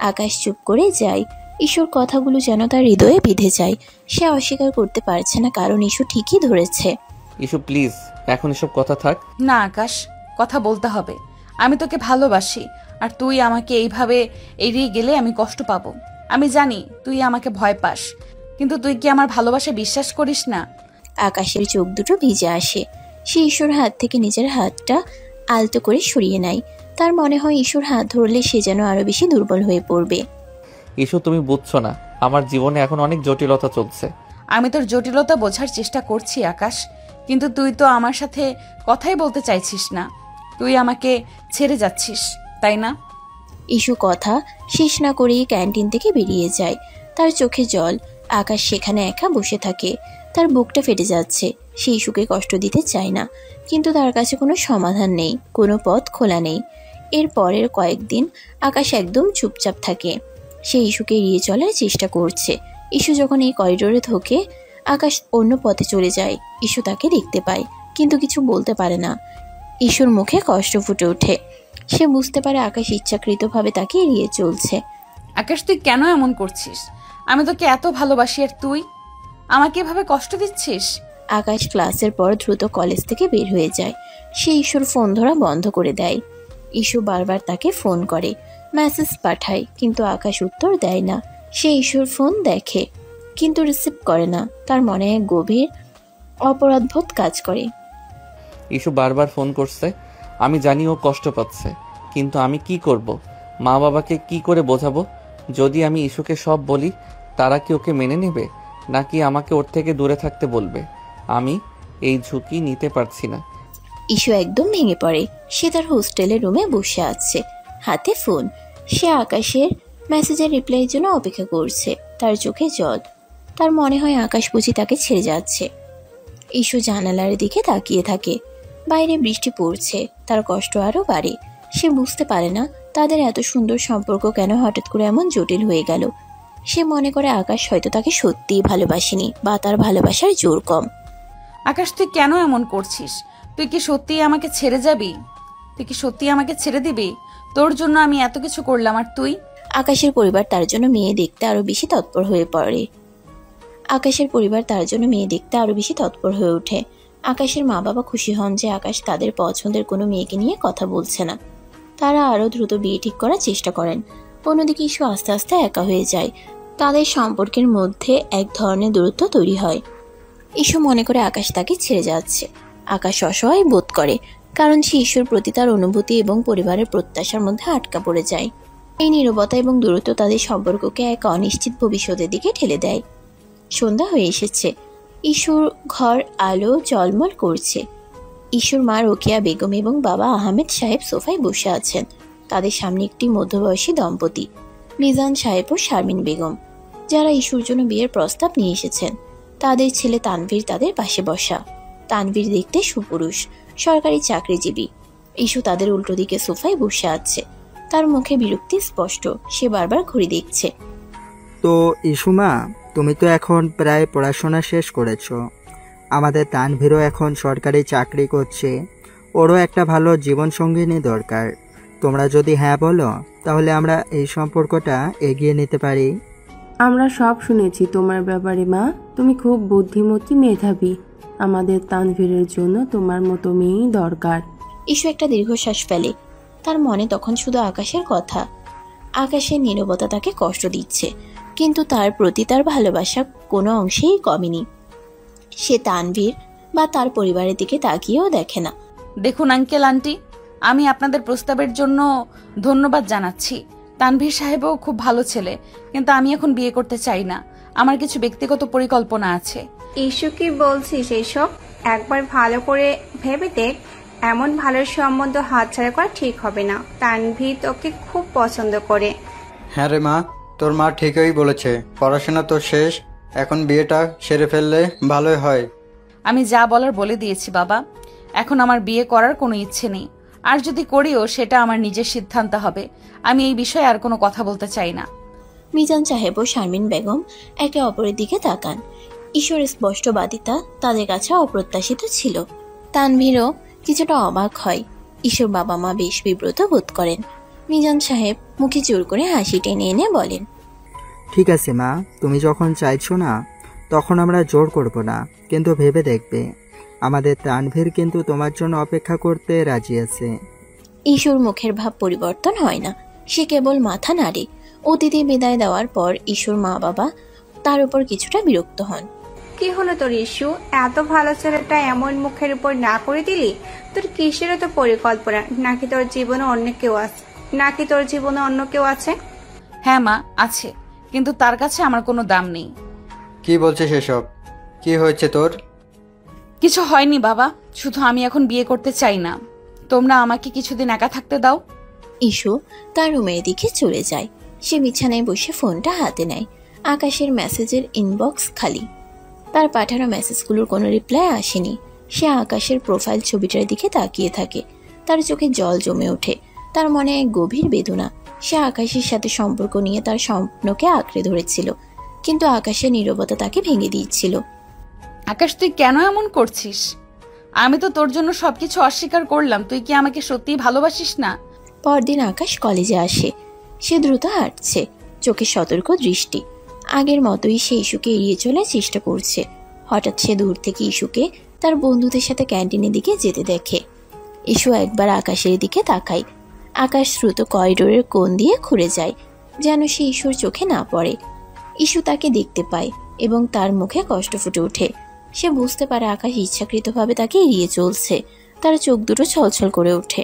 আকাশ চুপ করে যায়। ইস্যুর কথাগুলো যেন তার হৃদয়ে বিঁধে যায়। সে অস্বীকার করতে পারছে না, কারণ ইস্যু ঠিকই ধরেছে। ইস্যু প্লিজ, এখন এসব কথা থাক। না আকাশ, কথা বলতে হবে। আমি তোকে ভালোবাসি, আর তুই আমাকে এইভাবে এড়িয়ে গেলে আমি কষ্ট পাবো। আমি জানি তুই আমাকে ভয় পাস, কিন্তু তুই কি আমার ভালোবাসা বিশ্বাস করিস না? আকাশের চোখ দুটো ভিজে আসে। সে ইস্যুর হাত থেকে নিজের হাতটা আলতো করে সরিয়ে নেয়। তার মনে হয় ইস্যুর হাত ধরলে সে যেন আরো বেশি দুর্বল হয়ে পড়বে। ইস্যু তুমি বুঝছো না, আমার জীবনে এখন অনেক জটিলতা চলছে। আমি তোর জটিলতা বোঝার চেষ্টা করছি আকাশ, কিন্তু তুই তো আমার সাথে কথাই বলতে চাইছিস না। তুই আমাকে ছেড়ে যাচ্ছিস, তাই না? ইস্যু কথা শেষ না করেই ক্যান্টিন থেকে বেরিয়ে যায়। তার চোখে জল। আকাশ সেখানে একা বসে থাকে। তার বুকটা ফেটে যাচ্ছে। সে ইস্যুকে কষ্ট দিতে চায় না, কিন্তু তার কাছে কোনো সমাধান নেই, কোনো পথ খোলা নেই। এর পরের কয়েকদিন আকাশ একদম চুপচাপ থাকে। সে ইস্যুকে এড়িয়ে চলার চেষ্টা করছে। ইস্যু যখন এই করিডোরে ঢোকে, আকাশ অন্য পথে চলে যায়। ইস্যু তাকে দেখতে পায়, কিন্তু কিছু বলতে পারে না। ইস্যুর মুখে কষ্ট ফুটে ওঠে। সে বুঝতে পারে আকাশ ইচ্ছাকৃতভাবে তাকে এড়িয়ে চলছে। আকাশ, তুই কেন এমন করছিস? আমি তোকে এত ভালোবাসি, আর তুই আমাকে এভাবে কষ্ট দিচ্ছিস। আকাশ ক্লাসের পর দ্রুত কলেজ থেকে বের হয়ে যায়। সে ইস্যুর ফোন ধরা বন্ধ করে দেয়। ইস্যু বারবার তাকে ফোন করে, মেসেজ পাঠায়, কিন্তু আকাশ উত্তর দেয় না। সে ইস্যুর ফোন দেখে, কিন্তু রিসিভ করে না। তার মনে এক গভীর অপরাধবোধ কাজ করে। ইস্যু বারবার ফোন করছে, আমি জানি ও কষ্ট পাচ্ছে, কিন্তু আমি কি করব? মা বাবাকে কি করে বোঝাবো? যদি আমি ইস্যুকে সব বলি, তারা কি ওকে মেনে নেবে, নাকি আমাকে ওর থেকে দূরে থাকতে বলবে? আমি এই ঝুঁকি নিতে পারছি না। ইস্যু একদম ভেঙে পড়ে। সে তার হোস্টেলের রুমে বসে আছে, হাতে ফোন। সে আকাশের মেসেজের রিপ্লাইয়ের জন্য অপেক্ষা করছে। তার চোখে জল। তার মনে হয় আকাশ বুঝি তাকে ছেড়ে যাচ্ছে। ইস্যু জানালার দিকে তাকিয়ে থাকে। বাইরে বৃষ্টি পড়ছে। তার কষ্ট আরো বাড়ে। সে বুঝতে পারে না তাদের এত সুন্দর সম্পর্ক কেন হঠাৎ করে এমন জটিল হয়ে গেল। সে মনে করে আকাশ হয়তো তাকে সত্যিই ভালোবাসেনি, বা তার ভালোবাসার জোর কম। আকাশ, তুই কেন এমন করছিস? তুই কি সত্যিই আমাকে ছেড়ে যাবি? তুই কি সত্যিই আমাকে ছেড়ে দিবি? তোর জন্য আমি এত কিছু করলাম, আর তুই? আকাশের পরিবার তার জন্য মেয়ে দেখতে আরো বেশি তৎপর হয়ে পড়ে। আকাশের পরিবার তার জন্য মেয়ে দেখতে আরো বেশি তৎপর হয়ে ওঠে। আকাশের মা বাবা খুশি হন যে আকাশ তাদের পছন্দের কোনো মেয়েকে নিয়ে কথা বলছে না। তারা আরো দ্রুত বিয়ে ঠিক করার চেষ্টা করেন। অন্যদিকে ইস্যু আস্তে আস্তে একা হয়ে যায়। তাদের সম্পর্কের মধ্যে এক ধরনের দূরত্ব তৈরি হয়। ইস্যু মনে করে আকাশ তাকে ছেড়ে যাচ্ছে। আকাশ অসহায় বোধ করে, কারণ সে ইস্যুর প্রতি তার অনুভূতি এবং পরিবারের প্রত্যাশার মধ্যে আটকা পড়ে যায়। এই নীরবতা এবং দূরত্ব তাদের সম্পর্ককে এক অনিশ্চিত ভবিষ্যতের দিকে ঠেলে দেয়। সন্ধ্যা হয়ে এসেছে। ইস্যুর ঘর আলো ঝলমল করছে। ইস্যুর মা রোকেয়া বেগম এবং বাবা আহমেদ সাহেব সোফায় বসে আছেন। তাদের সামনে একটি মধ্যবয়সী দম্পতি, মিজান সাহেব ও শারমিন বেগম, যারা ইস্যুর জন্য বিয়ের প্রস্তাব নিয়ে এসেছেন। তাদের ছেলে তানভীর তাদের পাশে বসা। তানভীর দেখতে সুপুরুষ, সরকারি চাকরিজীবী। ইস্যু তাদের উল্টো দিকে সোফায় বসে আছে। তার মুখে বিরক্তি স্পষ্ট। সে বারবার ঘড়ি দেখছে। তো ইস্যুমা, তুমি তো এখন প্রায় পড়াশোনা শেষ করেছো। আমাদের তানভীরও এখন সরকারি চাকরি করছে। ওরও একটা ভালো জীবনসঙ্গিনী দরকার। তোমরা যদি হ্যাঁ বলো, তাহলে আমরা এই সম্পর্কটা এগিয়ে নিতে পারি। আমরা সব শুনেছি তোমার ব্যাপারে মা। তুমি খুব বুদ্ধিমতী, মেধাবী। আমাদের তানভীরের জন্য তোমার মতো মেয়েই দরকার। ইস্যু একটা দীর্ঘশ্বাস ফেলে। তার মনে তখন শুধু আকাশের কথা। আকাশের নীরবতা তাকে কষ্ট দিচ্ছে, কিন্তু তার প্রতি তার ভালোবাসা কোনো অংশেই কমেনি। সে তানভীর বা তার পরিবারের দিকে তাকিয়েও দেখে না। দেখুন আঙ্কেল আন্টি, আমি আপনাদের প্রস্তাবের জন্য ধন্যবাদ জানাচ্ছি। তানভীর সাহেবও খুব ভালো ছেলে, কিন্তু আমি এখন বিয়ে করতে চাই না। আমার কিছু ব্যক্তিগত পরিকল্পনা আছে। ইস্যু কি বলছিস এসব? একবার ভালো করে ভেবে দেখ, এমন ভালো সম্বন্ধ হাতছাড়া করা ঠিক হবে না। তানভীর তোকে খুব পছন্দ করে। হ্যাঁ রে মা, তোর মা ঠিকই বলেছে। পড়াশোনা তো শেষ, এখন বিয়েটা সেরে ফেললে ভালোই হয়। আমি যা বলার বলে দিয়েছি বাবা। এখন আমার বিয়ে করার কোনো ইচ্ছে নেই, আর যদি করিও সেটা আমার নিজের সিদ্ধান্ত হবে। আমি এই বিষয়ে আর কোনো কথা বলতে চাই না। মিজান সাহেব ও শারমিন বেগম একে অপরের দিকে তাকান। ঈশ্বরের স্পষ্টবাদিতা তাদের কাছে অপ্রত্যাশিত ছিল। তানভীরও কিছুটা অবাক হয়। ঈশ্বর বাবা মা বেশ বিব্রত বোধ করেন। মিজান সাহেব মুখে জোর করে হাসি টেনে এনে বলেন, ঠিক আছে মা, তুমি যখন চাইছো না তখন আমরা জোর করব না, কিন্তু ভেবে দেখবে আমাদের তানভীর কিন্তু তোমার জন্য অপেক্ষা করতে রাজি আছে। ঈশ্বর মুখের ভাব পরিবর্তন হয় না, সে কেবল মাথা নাড়ে। অতিথি বিদায় দেওয়ার পর ঈশ্বর মা বাবা তার উপর কিছুটা বিরক্ত হন। কি হলো তোর ইস্যু? এত ভালো ছেলেটা এমন মুখের উপর না করে দিলি? তোর কিসের তো পরিকল্পনা? নাকি তোর জীবনে অন্য কেউ আছে? হ্যাঁ মা, আছে, কিন্তু তার কাছে আমার কোনো দাম নেই। কি বলছিস এসব? কি হয়েছে তোর? কিছু হয়নি বাবা, শুধু আমি এখন বিয়ে করতে চাই না। তোমরা আমাকে কিছুদিন একা থাকতে দাও। ইস্যু তার রুমের দিকে চলে যায়। সে বিছানায় বসে ফোনটা হাতে নেয়। আকাশের মেসেজের ইনবক্স খালি। তার পাঠানো মেসেজগুলোর কোনো রিপ্লাই আসেনি। সে আকাশের প্রোফাইল ছবিটার দিকে তাকিয়ে থাকে। তার চোখে জল জমে ওঠে। তার মনে এক গভীর বেদনা। সে আকাশের সাথে সম্পর্ক নিয়ে তার স্বপ্নকে আঁকড়ে ধরেছিল, কিন্তু আকাশের নীরবতা তাকে ভেঙে দিচ্ছিল। আকাশ, তুই কেন এমন করছিস? আমি তো তোর জন্য সবকিছু অস্বীকার করলাম। তুই কি আমাকে সত্যিই ভালোবাসিস না? পরদিন আকাশ কলেজে আসে। সে দ্রুত হাঁটছে, চোখে সতর্ক দৃষ্টি। আগের মতোই সে ইস্যুকে এড়িয়ে চলার চেষ্টা করছে। হঠাৎ সে দূর থেকে ইস্যুকে তার বন্ধুদের সাথে ক্যান্টিনের দিকে যেতে দেখে। ইস্যু একবার আকাশের দিকে তাকায়। আকাশ দ্রুত করিডোরের কোণ দিয়ে ঘুরে যায়, যেন সে ইস্যুর চোখে না পড়ে। ইস্যু তাকে দেখতে পায় এবং তার মুখে কষ্ট ফুটে ওঠে। সে বুঝতে পারে আকাশ ইচ্ছাকৃতভাবে তাকে এড়িয়ে চলছে। তার চোখ দুটো ছলছল করে ওঠে।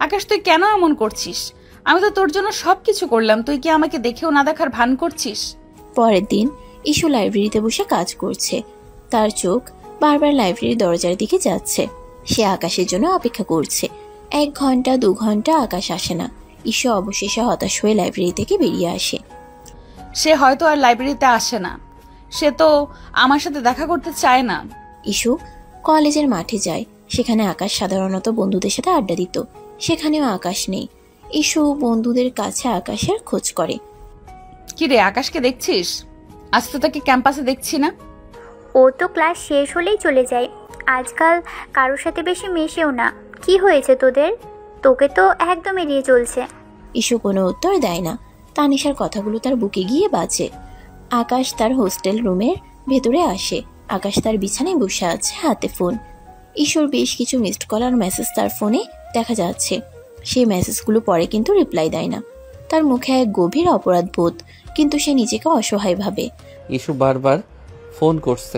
আকাশ, তুই কেন এমন করছিস? আমি তো তোর জন্য সবকিছু করলাম। তুই কি আমাকে দেখেও না দেখার ভান করছিস? পরের দিন ইস্যু লাইব্রেরিতে বসে কাজ করছে। তার চোখ বারবার লাইব্রেরির দরজার দিকে যাচ্ছে। সে আকাশের জন্য অপেক্ষা করছে। 1 ঘন্টা 2 ঘন্টা আকাশ আসে না। ইস্যু অবশেষে হতাশ হয়ে লাইব্রেরি থেকে বেরিয়ে আসে। সে হয়তো আর লাইব্রেরিতে আসে না। সে তো আমার সাথে দেখা করতে চায় না। ইস্যু কলেজের মাঠে যায়। সেখানে আকাশ সাধারণত বন্ধুদের সাথে আড্ডা দিত। সেখানেও আকাশ নেই। ইস্যু বন্ধুদের কাছে আকাশের খোঁজ করে। কি রে, আকাশকে দেখছিস? আজ তো তাকে ক্যাম্পাসে দেখছি না। ও তো ক্লাস শেষ হলেই চলে যায়। আজকাল কারোর সাথে বেশি মেশেও না। কি হয়েছে তোদের? তোকে তো একদম এড়িয়ে চলছে। ইস্যু কোনো উত্তর দেয় না। তানিশার কথাগুলো তার বুকে গিয়ে বাজে। আকাশ তার হোস্টেল রুমের ভেতরে আসে। আকাশ তার বিছানায় বসে আছে, হাতে ফোন। ইস্যুর বেশ কিছু মিসড কল আর মেসেজ তার ফোনে দেখা যাচ্ছে। সেই মেসেজগুলো পরে কিন্তু রিপ্লাই দেয় না। তার মুখে এক গভীর অপরাধ বোধ, কিন্তু সে নিজেকে অসহায় ভাবে। ইস্যু বারবার ফোন করছে,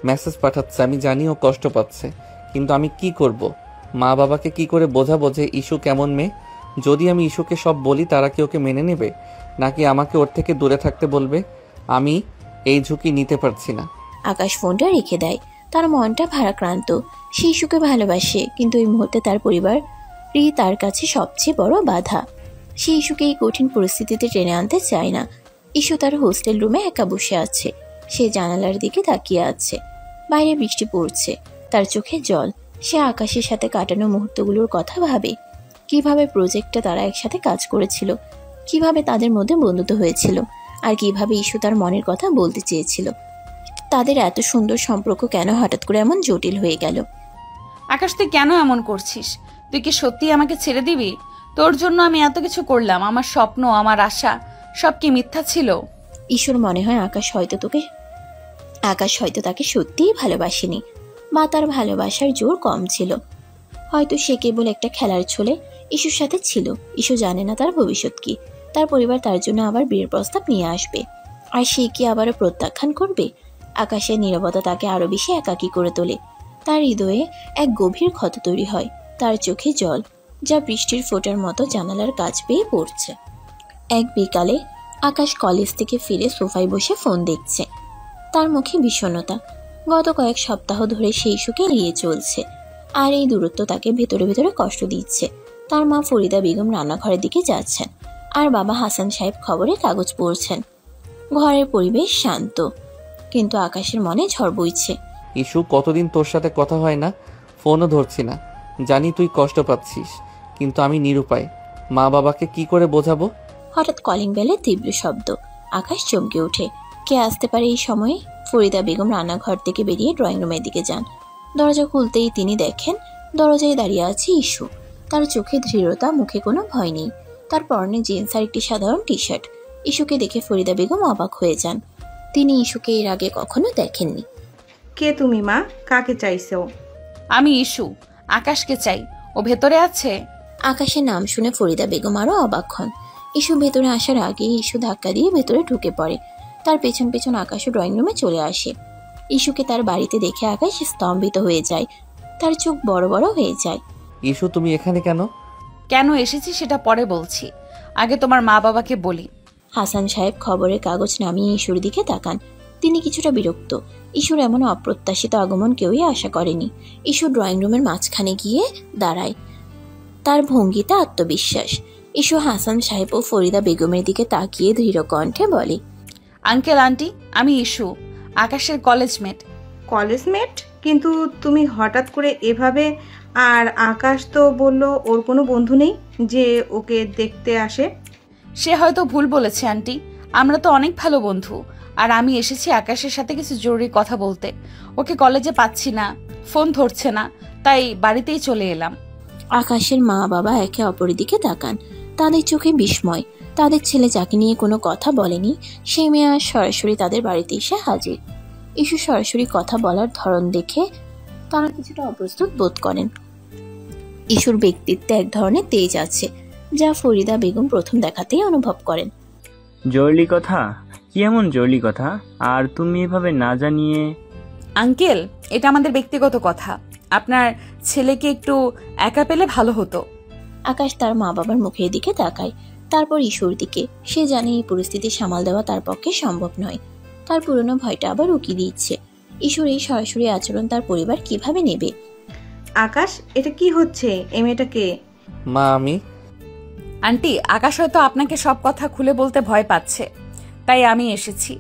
মেসেজ পাঠাচ্ছে। আমি জানি ও কষ্ট পাচ্ছে, কিন্তু আমি কি করব? মা বাবাকে কি করে বোঝাবো যে ইস্যু কেমন মেয়ে? যদি আমি ইস্যুকে সব বলি, তারা কি ওকে মেনে নেবে, নাকি আমাকে ওর থেকে দূরে থাকতে বলবে? আমি এই ঝুঁকি নিতে পারছি না। আকাশ ফোনটা রেখে দেয়। তার মনটা ভারাক্রান্ত। সে ইস্যুকে ভালোবাসে, কিন্তু এই মুহূর্তে তার পরিবারই তার কাছে সবচেয়ে বড় বাধা। সে ইস্যুকে এই কঠিন পরিস্থিতিতে টেনে আনতে চায় না। ইস্যু তার হোস্টেল রুমে একা বসে আছে। সে জানালার দিকে তাকিয়ে আছে। বাইরে বৃষ্টি পড়ছে। তার চোখে জল। সে আকাশের সাথে কাটানো মুহূর্তগুলোর কথা ভাবে। কিভাবে প্রজেক্টটা তারা একসাথে কাজ করেছিল, কিভাবে তাদের মধ্যে বন্ধুত্ব হয়েছিল, আর কিভাবে ইস্যু তার মনের কথা বলতে চেয়েছিল। তাদের এত সুন্দর সম্পর্ক কেন হঠাৎ করে এমন জটিল হয়ে গেল? আকাশ, তুই কেন এমন করছিস? তুই কি সত্যি আমাকে ছেড়ে দিবি? তোর জন্য আমি এত কিছু করলাম। আমার স্বপ্ন, আমার আশা সব কি মিথ্যা ছিল? ঈশ্বর, মনে হয় আকাশ হয়তো তাকে সত্যিই ভালোবাসেনি, বা তার ভালোবাসার জোর কম ছিল। হয়তো সে কেবল একটা খেলার ছলে ইস্যুর সাথে ছিল। ইস্যু জানে না তার ভবিষ্যৎ কি। তার পরিবার তার জন্য আবার বিয়ের প্রস্তাব নিয়ে আসবে, আর সে কি আবারও প্রত্যাখ্যান করবে? আকাশের নীরবতা তাকে আরো বেশি একাকী করে তোলে। তার হৃদয়ে এক গভীর ক্ষত তৈরি হয়। তার চোখে জল, যা বৃষ্টির ফোঁটার মতো জানালার কাছ বেয়ে পড়ছে। এক বিকালে আকাশ কলেজ থেকে ফিরে সোফায় বসে ফোন দেখছে। তার মুখে বিষণ্ণতা। গত কয়েক সপ্তাহ ধরে সেই সুখে এড়িয়ে চলছে, আর এই দূরত্ব তাকে ভেতরে ভেতরে কষ্ট দিচ্ছে। তার মা ফরিদা বেগম রান্নাঘরের দিকে যাচ্ছেন, আর বাবা হাসান সাহেব খবরে কাগজ পড়ছেন। ঘরের পরিবেশ শান্ত, কিন্তু আকাশের মনে ঝড় বইছে। ইস্যু, কতদিন তোর সাথে কথা হয় না, ফোনও ধরছি না। জানি তুই কষ্ট পাচ্ছিস, কিন্তু আমি নিরুপায়। মা বাবাকে কি করে বোঝাবো? হঠাৎ কলিং বেলে তীব্র শব্দ। আকাশ চমকে ওঠে। কে আসতে পারে এই সময়ে? ফরিদা বেগম রান্নাঘর থেকে বেরিয়ে ড্রয়িং রুমের দিকে যান। দরজা খুলতেই তিনি দেখেন দরজায় দাঁড়িয়ে আছে ইস্যু। তার চোখে দৃঢ়তা, মুখে কোনো ভয় নেই। তার পরনে জিন্স আর একটি সাধারণ টি শার্ট। ইস্যুকে দেখে ফরিদা বেগম অবাক হয়ে যান। তিনি ইস্যুকে এর আগে কখনো দেখেননি। কে তুমি মা? কাকে চাইছো? আমি ইস্যু, আকাশকে চাই। ও ভেতরে আছে? আকাশের নাম শুনে ফরিদা বেগম আরো অবাক হন। ইস্যু ভেতরে আসার আগে ইস্যু ধাক্কা দিয়ে ভেতরে ঢুকে পড়ে। তার পেছন পেছন আকাশও ড্রয়িং রুমে চলে আসে। ইস্যুকে তার বাড়িতে দেখে আকাশ স্তম্ভিত হয়ে যায়। তার চোখ বড় বড় হয়ে যায়। ইস্যু, তুমি এখানে কেন? কেন এসেছি সেটা পরে বলছি, আগে তোমার মা বাবাকে বলি। হাসান সাহেব খবরের কাগজ নামিয়ে ইস্যুর দিকে তাকান। তিনি কিছুটা বিরক্ত। ইস্যুর এমন অপ্রত্যাশিত আগমন কেউই আশা করেনি। ইস্যু ড্রয়িং রুমের মাঝখানে গিয়ে দাঁড়ায়। তার ভঙ্গিতে আত্মবিশ্বাস। ইস্যু হাসান সাহেব ও ফরিদা বেগমের দিকে তাকিয়ে দৃঢ় কণ্ঠে বলে, আঙ্কেল আন্টি, আমি ইস্যু, আকাশের কলেজ মেট। কলেজ মেট? কিন্তু তুমি হঠাৎ করে এভাবে? আর আকাশ তো বলল ওর কোনো বন্ধু নেই যে ওকে দেখতে আসে। সে হয়তো ভুল বলেছে আন্টি, আমরা তো অনেক ভালো বন্ধু। আর আমি এসেছি আকাশের সাথে কিছু জরুরি কথা বলতে। ওকে কলেজে পাচ্ছি না, ফোন ধরছে না, তাই বাড়িতেই চলে এলাম। আকাশের মা বাবা একে অপরের দিকে তাকান। তাদের চোখে বিস্ময়। তাদের ছেলে যাকে নিয়ে কোনো কথা বলেনি, সেই মেয়ে আজ সরাসরি তাদের বাড়িতে এসে হাজির। ইস্যু সরাসরি কথা বলার ধরন দেখে তারা কিছুটা অপ্রস্তুত বোধ করেন। ইস্যুর ব্যক্তিত্বে এক ধরনের তেজ আছে, যা ফরিদা বেগম প্রথম দেখাতেই অনুভব করেন। জরুরি কথা? কি এমন জরুরি কথা? আর তুমি এভাবে না জানিয়ে? আঙ্কেল, এটা আমাদের ব্যক্তিগত কথা। আপনার ছেলেকে একটু একা পেলে ভালো হতো। আকাশ তার মা বাবার মুখের দিকে তাকায়, তারপর ইস্যুর দিকে। সে জানে এই পরিস্থিতি সামাল দেওয়া তার পক্ষে সম্ভব নয়। তার পুরনো ভয়টা আবার উকি দিচ্ছে। ইস্যুর এই সরাসরি আচরণ তার পরিবার কিভাবে নেবে? আকাশ, এটা কি হচ্ছে? এই মেয়েটাকে? মা, আমি। আন্টি, আকাশ হয়তো আপনাকে সব কথা খুলে বলতে ভয় পাচ্ছে, তাই আমি এসেছি।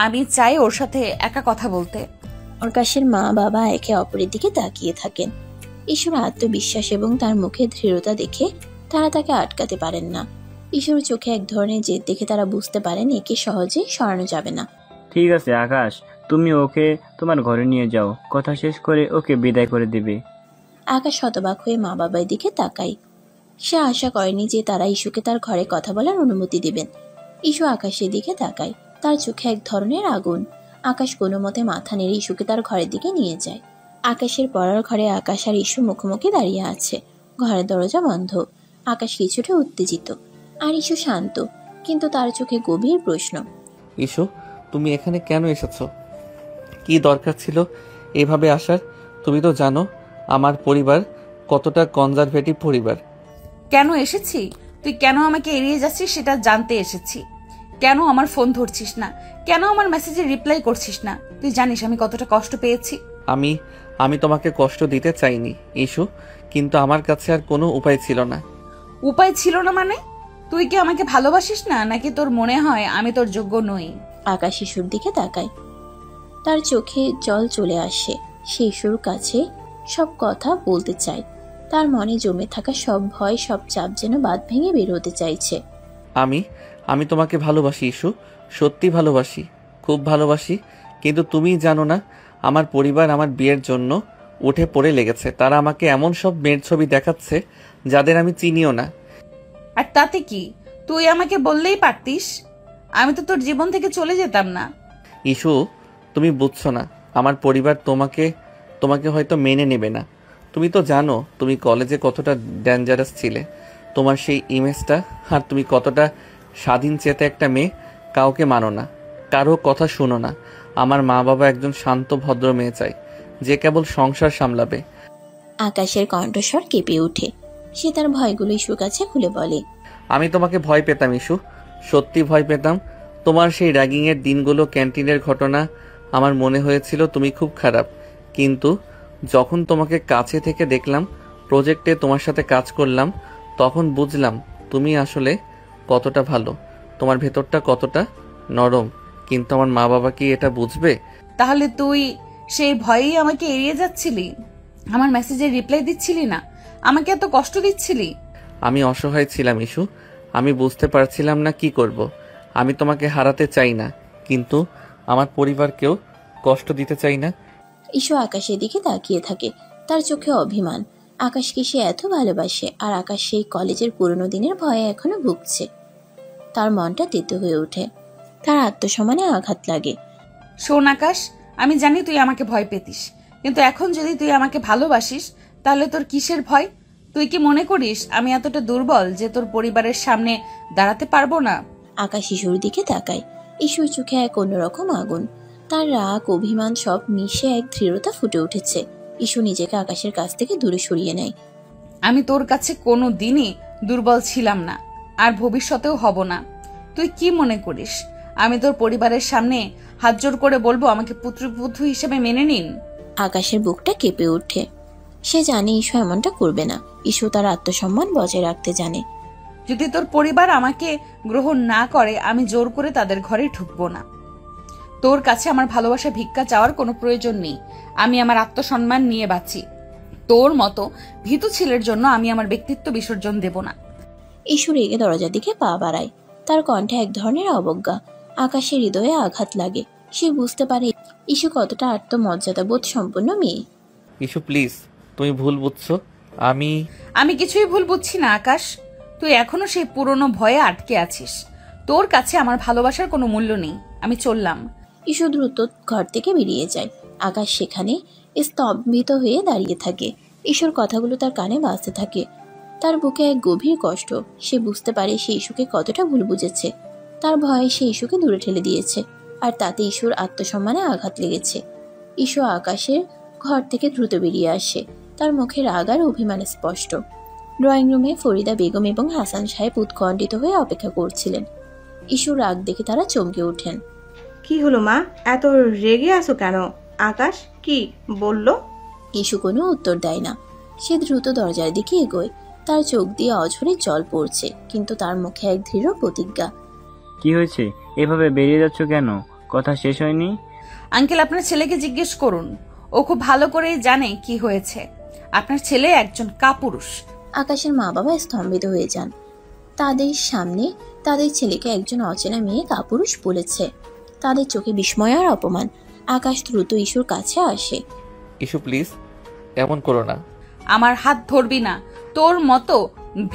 আমি চাই ওর সাথে একা কথা বলতে। আকাশের মা বাবা একে অপরের দিকে তাকিয়ে থাকেন। ইস্যুর আত্মবিশ্বাস এবং তার মুখে দৃঢ়তা দেখে তারা তাকে আটকাতে পারেন না। ইস্যুর চোখে এক ধরনের জেদ দেখে তারা বুঝতে পারেন একে সহজে সরানো যাবে না। ঠিক আছে আকাশ, তুমি ওকে তোমার ঘরে নিয়ে যাও। কথা শেষ করে ওকে বিদায় করে দিবে। আকাশ হতবাক হয়ে মা বাবার দিকে তাকায়। সে আশা করেনি যে তারা ইস্যুকে তার ঘরে কথা বলার অনুমতি দিবেন। ইস্যু আকাশের দিকে তাকায়। তার চোখে এক ধরনের আগুন। আকাশ কোনো মতে মাথা নেড়ে ইস্যুকে তার ঘরের দিকে নিয়ে যায়। আকাশের পড়ার ঘরে আকাশ আর ইস্যু মুখোমুখি দাঁড়িয়ে আছে। ঘরের দরজা বন্ধ। আকাশ কিছুটা উত্তেজিত, আর ইস্যু শান্ত, কিন্তু তার চোখে গভীর প্রশ্ন। ইস্যু, তুমি এখানে কেন এসেছো? কি দরকার ছিল এভাবে আসার? তুমি তো জানো আমার পরিবার কতটা কনজারভেটিভ পরিবার। কেন এসেছি? তুই কেন আমাকে এড়িয়ে যাচ্ছিস সেটা জানতে এসেছি। কেন আমার ফোন ধরছিস না? কেন আমার মেসেজে রিপ্লাই করছিস না? তুই জানিস আমি কতটা কষ্ট পেয়েছি। আমি তোমাকে কষ্ট দিতে চাইনি ইস্যু, কিন্তু আমার কাছে আর কোনো উপায় ছিল না। উপায় ছিল না মানে? তুই কি আমাকে ভালোবাসিস না, নাকি তোর মনে হয় আমি তোর যোগ্য নই? আকাশ ইস্যুর দিকে তাকায়। তার চোখে জল চলে আসে। সে ইস্যুর কাছে সব কথা বলতে চায়। তার মনে জমে থাকা সব ভয়, সব চাপ যেন বাঁধ ভেঙে বের হতে চাইছে। আমি তোমাকে ভালোবাসি ইস্যু, সত্যি ভালোবাসি, খুব ভালোবাসি। কিন্তু তুমি জানো না, আমার পরিবার আমার বিয়ের জন্য উঠে পড়ে লেগেছে। তারা আমাকে এমন সব মেয়ের ছবি দেখাচ্ছে যাদের আমি চিনিও না। আর তাতে কি? তুই আমাকে বললেই পারতিস, আমি তো তোর জীবন থেকে চলে যেতাম না। ইস্যু, তুমি বুঝছো না, আমার পরিবার তোমাকে হয়তো মেনে নেবে না। তুমি তো জানো তুমি কলেজে কতটা ডেঞ্জারাস ছিলে, তোমার সেই ইমেজটা, আর তুমি কতটা স্বাধীন চেতা একটা মেয়ে। কাউকে মানো না, কারো কথা শুনো না। আমার মা বাবা একজন শান্ত ভদ্র মেয়ে চাই, যে কেবল সংসার সামলাবে। আকাশের কণ্ঠস্বর কেঁপে ওঠে। সে তার ভয়গুলো ইস্যুর কাছে খুলে বলে, আমি তোমাকে ভয় পেতাম ইস্যু, সত্যি ভয় পেতাম। তোমার সেই র্যাগিংয়ের দিনগুলো, ক্যান্টিনের ঘটনা, আমার মনে হয়েছিল তুমি খুব খারাপ। কিন্তু যখন তোমাকে কাছে থেকে দেখলাম, প্রজেক্টে তোমার সাথে কাজ করলাম, তখন বুঝলাম তুমি আসলে কতটা ভালো, তোমার ভেতরটা কতটা নরম। কিন্তু আমার মা বাবা কি এটা বুঝবে? তাহলে তুই সেই ভয়েই আমাকে এড়িয়ে যাচ্ছিলি, আমার মেসেজের রিপ্লাই দিচ্ছিলি না, আমাকে এত কষ্ট দিচ্ছিলি? আমি অসহায় ছিলাম ইস্যু, আমি বুঝতে পারছিলাম না কি করব। আমি তোমাকে হারাতে চাই না, কিন্তু আমার পরিবারকেও কষ্ট দিতে চাই না। ইস্যু আকাশের দিকে তাকিয়ে থাকে। তার চোখে অভিমান। আকাশকে সে এত ভালোবাসে, আর আকাশ সেই কলেজের পুরনো দিনের ভয়ে এখনো ভুগছে। তার মনটা তেতো হয়ে ওঠে। তার আত্মসম্মানে আঘাত লাগে। শোন আকাশ, আমি জানি তুই আমাকে ভয় পেতিস, কিন্তু এখন যদি তুই আমাকে ভালোবাসিস, তাহলে তোর কিসের ভয়? তুই কি মনে করিস আমি এতটা দুর্বল যে তোর পরিবারের সামনে দাঁড়াতে পারবো না? আকাশ ইস্যুর দিকে তাকায়। ইস্যুর চোখে এক অন্যরকম আগুন। তার রাগ, অভিমান সব মিশে এক দৃঢ়তা ফুটে উঠেছে। ইস্যু নিজেকে আকাশের কাছ থেকে দূরে সরিয়ে নেয়। আমি তোর কাছে কোনো দিনই দুর্বল ছিলাম না, আর ভবিষ্যতেও হব না। তুই কি মনে করিস আমি তোর পরিবারের সামনে হাত জোর করে বলবো আমাকে পুত্রবধূ হিসেবে মেনে নিন? আকাশের বুকটা কেঁপে ওঠে। সে জানে ইস্যু এমনটা করবে না। ইস্যু তার আত্মসম্মান বজায় রাখতে জানে। যদি তোর পরিবার আমাকে গ্রহণ না করে, আমি জোর করে তাদের ঘরে ঢুকবো না। তোর কাছে আমার ভালোবাসা ভিক্ষা চাওয়ার কোনো প্রয়োজন নেই। আমি আমার আত্মসম্মান নিয়ে বাঁচি। তোর মতো ভীতু ছেলের জন্য আমি আমার ব্যক্তিত্ব বিসর্জন দেব না। ইস্যু রেগে দরজার দিকে পা বাড়ায়। তার কণ্ঠে এক ধরনের অবজ্ঞা। আকাশের হৃদয়ে আঘাত লাগে। সে বুঝতে পারে ইস্যু কতটা আত্মমর্যাদাবোধ সম্পন্ন মেয়ে। ইস্যু প্লিজ, তুমি ভুল বুঝছো। আমি কিছুই ভুল বুঝছি না আকাশ। তুই এখনো সেই পুরনো ভয়ে আটকে আছিস। তোর কাছে আমার ভালোবাসার কোনো মূল্য নেই। আমি চললাম। ইস্যু দ্রুত ঘর থেকে বেরিয়ে যায়। আকাশ সেখানে স্তম্ভিত হয়ে দাঁড়িয়ে থাকে। ইস্যুর কথাগুলো তার কানে বাজতে থাকে। তার বুকে এক গভীর কষ্ট। সে বুঝতে পারে সে ইস্যুকে কতটা ভুল বুঝেছে। তার ভয়ে সে ইস্যুকে দূরে ঠেলে দিয়েছে, আর তাতে ইস্যুর আত্মসম্মানে আঘাত লেগেছে। ইস্যু আকাশের ঘর থেকে দ্রুত বেরিয়ে আসে। তার মুখে রাগ আর অভিমান স্পষ্ট। ড্রয়িং রুমে ফরিদা বেগম এবং হাসান সাহেব উৎকণ্ঠিত হয়ে অপেক্ষা করছিলেন। ইস্যুর রাগ দেখে তারা চমকে ওঠেন। কি হলো মা, এত রেগে আছো কেন? আকাশ কি বলল? ইস্যু কোনো উত্তর দেয় না। সে দ্রুত দরজার দিকে এগোয়। তার চোখ দিয়ে অঝরে জল পড়ছে, কিন্তু তার মুখে এক দৃঢ় প্রতিজ্ঞা। কি হয়েছে? এভাবে বেরিয়ে যাচ্ছ কেন? কথা শেষ হয়নি? আঙ্কেল, আপনার ছেলেকে জিজ্ঞেস করুন। ও খুব ভালো করেই জানে কি হয়েছে। আপনার ছেলে একজন কাপুরুষ। আকাশের মা বাবা স্তম্ভিত হয়ে যান। তাদের সামনে তাদের ছেলেকে একজন অচেনা মেয়ে কাপুরুষ বলেছে। তাদের চোখে বিস্ময় আর অপমান। আকাশ দ্রুত ইস্যুর কাছে আসে। ইস্যু প্লিজ, এমন করো না। আমার হাত ধরবি না। তোর মতো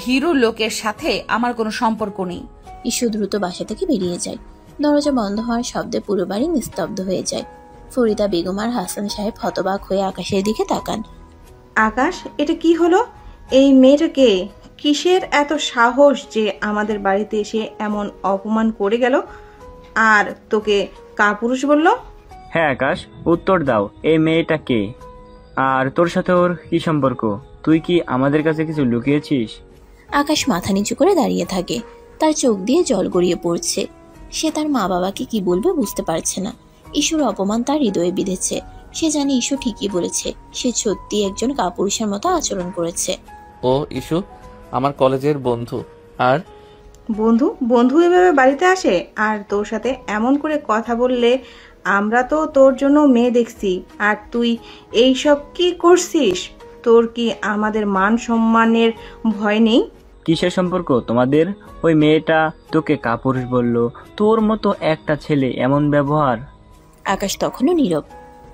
ভীরু লোকের সাথে আমার কোনো সম্পর্ক নেই। ইস্যু দ্রুত বাসা থেকে বেরিয়ে যায়। দরজা বন্ধ হওয়ার শব্দে পুরো বাড়ি নিস্তব্ধ হয়ে যায়। ফরিদা বেগম আর হাসান সাহেব হতবাক হয়ে আকাশের দিকে তাকান। আকাশ, এটা কি হলো? এই মেয়েটাকে কিসের এত সাহস যে আমাদের বাড়িতে এসে এমন অপমান করে গেল আর তোকে কাপুরুষ বলল? হ্যাঁ আকাশ, উত্তর দাও। এই মেয়েটা কে? আর তোর সাথে ওর কি সম্পর্ক? তুই কি আমাদের কাছে কিছু লুকিয়েছিস? আকাশ মাথা নিচু করে দাঁড়িয়ে থাকে। তার চোখ দিয়ে জল গড়িয়ে পড়ছে। সে তার মা বাবাকে কি বলবে বুঝতে পারছে না। ইস্যুর অপমান তার হৃদয়ে বিঁধেছে। সে জানে ইস্যু ঠিকই বলেছে। সে সত্যি একজন কাপুরুষের মতো আচরণ করেছে। ও ইস্যু আমার কলেজের বন্ধু। আর বন্ধু এভাবে বাড়িতে আসে আর তোর সাথে এমন করে কথা বললে? আমরা তো তোর জন্য মেয়ে দেখছি, আর তুই এইসব কি করছিস? তোর কি আমাদের মান সম্মানের ভয় নেই? কিসের সম্পর্ক তোমাদের? ওই মেয়েটা তোকে কাপুরুষ বলল? তোর মতো একটা ছেলে এমন ব্যবহার? আকাশ তখনও নীরব।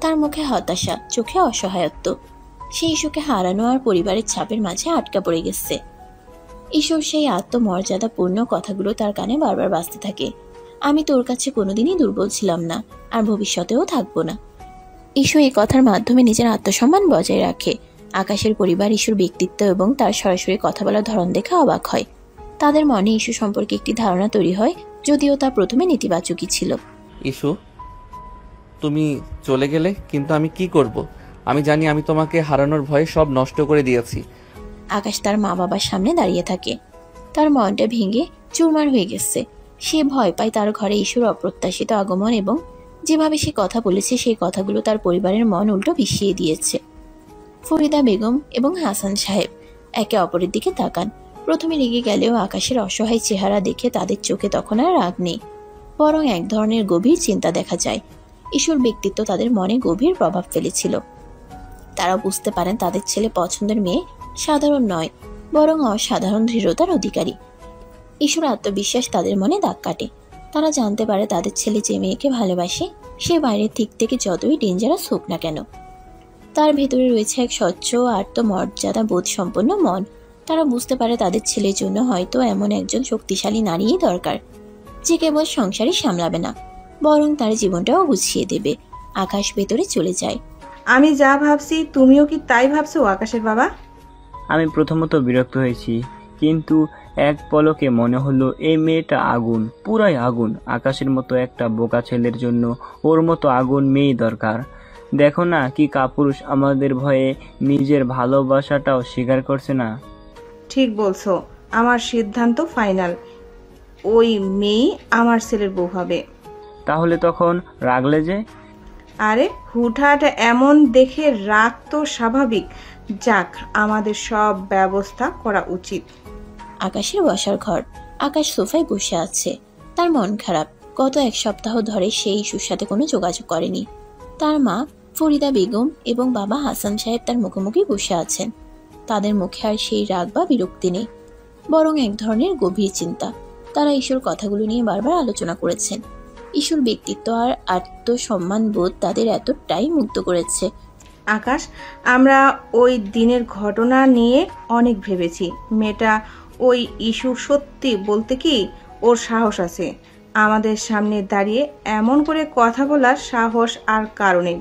তার মুখে হতাশা, চোখে অসহায়ত্ব। সে ইস্যুকে হারানো আর পরিবারের ছাপের মাঝে আটকা পড়ে গেছে। ইস্যুর সেই আত্মমর্যাদাপূর্ণ কথাগুলো তার কানে বারবার বাজতে থাকে। আমি তোর কাছে কোনোদিনই দুর্বল ছিলাম না, আর ভবিষ্যতেও থাকবো না। ইস্যু এই কথার মাধ্যমে নিজের আত্মসম্মান বজায় রাখে। আকাশের পরিবার ইস্যুর ব্যক্তিত্ব এবং তার সরাসরি কথা বলার ধরন দেখে অবাক হয়। তাদের মনে ইস্যু সম্পর্কে একটি ধারণা তৈরি হয়, যদিও তা প্রথমে নেতিবাচকই ছিল। ইস্যু, তুমি চলে গেলে কিন্তু আমি কি করব? আমি জানি আমি তোমাকে হারানোর ভয়ে সব নষ্ট করে দিয়েছি। আকাশ তার মা বাবার সামনে দাঁড়িয়ে থাকে। তার মনটা ভেঙে চুরমার হয়ে গেছে। সে ভয় পায় তার ঘরে ঈশ্বর অপ্রত্যাশিত আগমন এবং যেভাবে সে কথা বলেছে সেই কথাগুলো তার পরিবারের মন উল্টো বিষিয়ে দিয়েছে। ফরিদা বেগম এবং হাসান সাহেব একে অপরের দিকে তাকান। প্রথমে রেগে গেলেও আকাশের অসহায় চেহারা দেখে তাদের চোখে তখন আর রাগ নেই, বরং এক ধরনের গভীর চিন্তা দেখা যায়। ঈশ্বর ব্যক্তিত্ব তাদের মনে গভীর প্রভাব ফেলেছিল। তারা বুঝতে পারেন তাদের ছেলে পছন্দের মেয়ে সাধারণ নয়, বরং অসাধারণ দৃঢ়তার অধিকারী। ঈশ্বর আত্মবিশ্বাস তাদের মনে দাগ কাটে। তারা জানতে পারে তাদের ছেলে যে মেয়েকে ভালোবাসে সে বাইরের দিক থেকে যতই ডেঞ্জারাস হোক না কেন, তার ভেতরে রয়েছে এক স্বচ্ছ আত্মমর্যাদা বোধ সম্পন্ন মন। তারা বুঝতে পারে তাদের ছেলের জন্য হয়তো এমন একজন শক্তিশালী নারীই দরকার, যে কেবল সংসারই সামলাবে না, বরং তার জীবনটাও গুছিয়ে দেবে। আকাশ ভেতরে চলে যায়। আমি যা ভাবছি তুমিও কি তাই ভাবছো আকাশের বাবা? আমি প্রথমত বিরক্ত হয়েছি, কিন্তু এক পলকে মনে হলো এই মেয়েটা আগুন, পুরাই আগুন। আকাশের মতো একটা বোকা ছেলের জন্য ওর মতো আগুন মেয়েই দরকার। দেখো না কি কাপুরুষ, আমাদের ভয়ে নিজের ভালোবাসাটাও স্বীকার করছে না। ঠিক বলছো, আমার সিদ্ধান্ত ফাইনাল, ওই মেয়ে আমার ছেলের বউ হবে। তাহলে তখন রাগলে যে? আরে হুটহাট এমন দেখে রাগ তো স্বাভাবিক। যাক, আমাদের সব ব্যবস্থা করা উচিত। আকাশের বসার ঘর। আকাশ সোফায় বসে আছে। তার মন খারাপ। গত এক সপ্তাহ ধরে সে ইস্যুর সাথে কোনো যোগাযোগ করেনি। তার মা ফরিদা বেগম এবং বাবা হাসান সাহেব তার মুখোমুখি বসে আছেন। তাদের মুখে আর সেই রাগ বা বিরক্তি নেই, বরং এক ধরনের গভীর চিন্তা। তারা ঈশ্বর কথাগুলো নিয়ে বারবার আলোচনা করেছেন। ঈশ্বর ব্যক্তিত্ব আর আত্মসম্মান বোধ তাদের এতটাই মুগ্ধ করেছে। আকাশ, আমরা ওই দিনের ঘটনা নিয়ে অনেক ভেবেছি। মেয়েটা ওই ইস্যু সত্যি বলতে কি ওর সাহস আছে। আমাদের সামনে দাঁড়িয়ে এমন করে কথা বলার সাহস আর কারণে।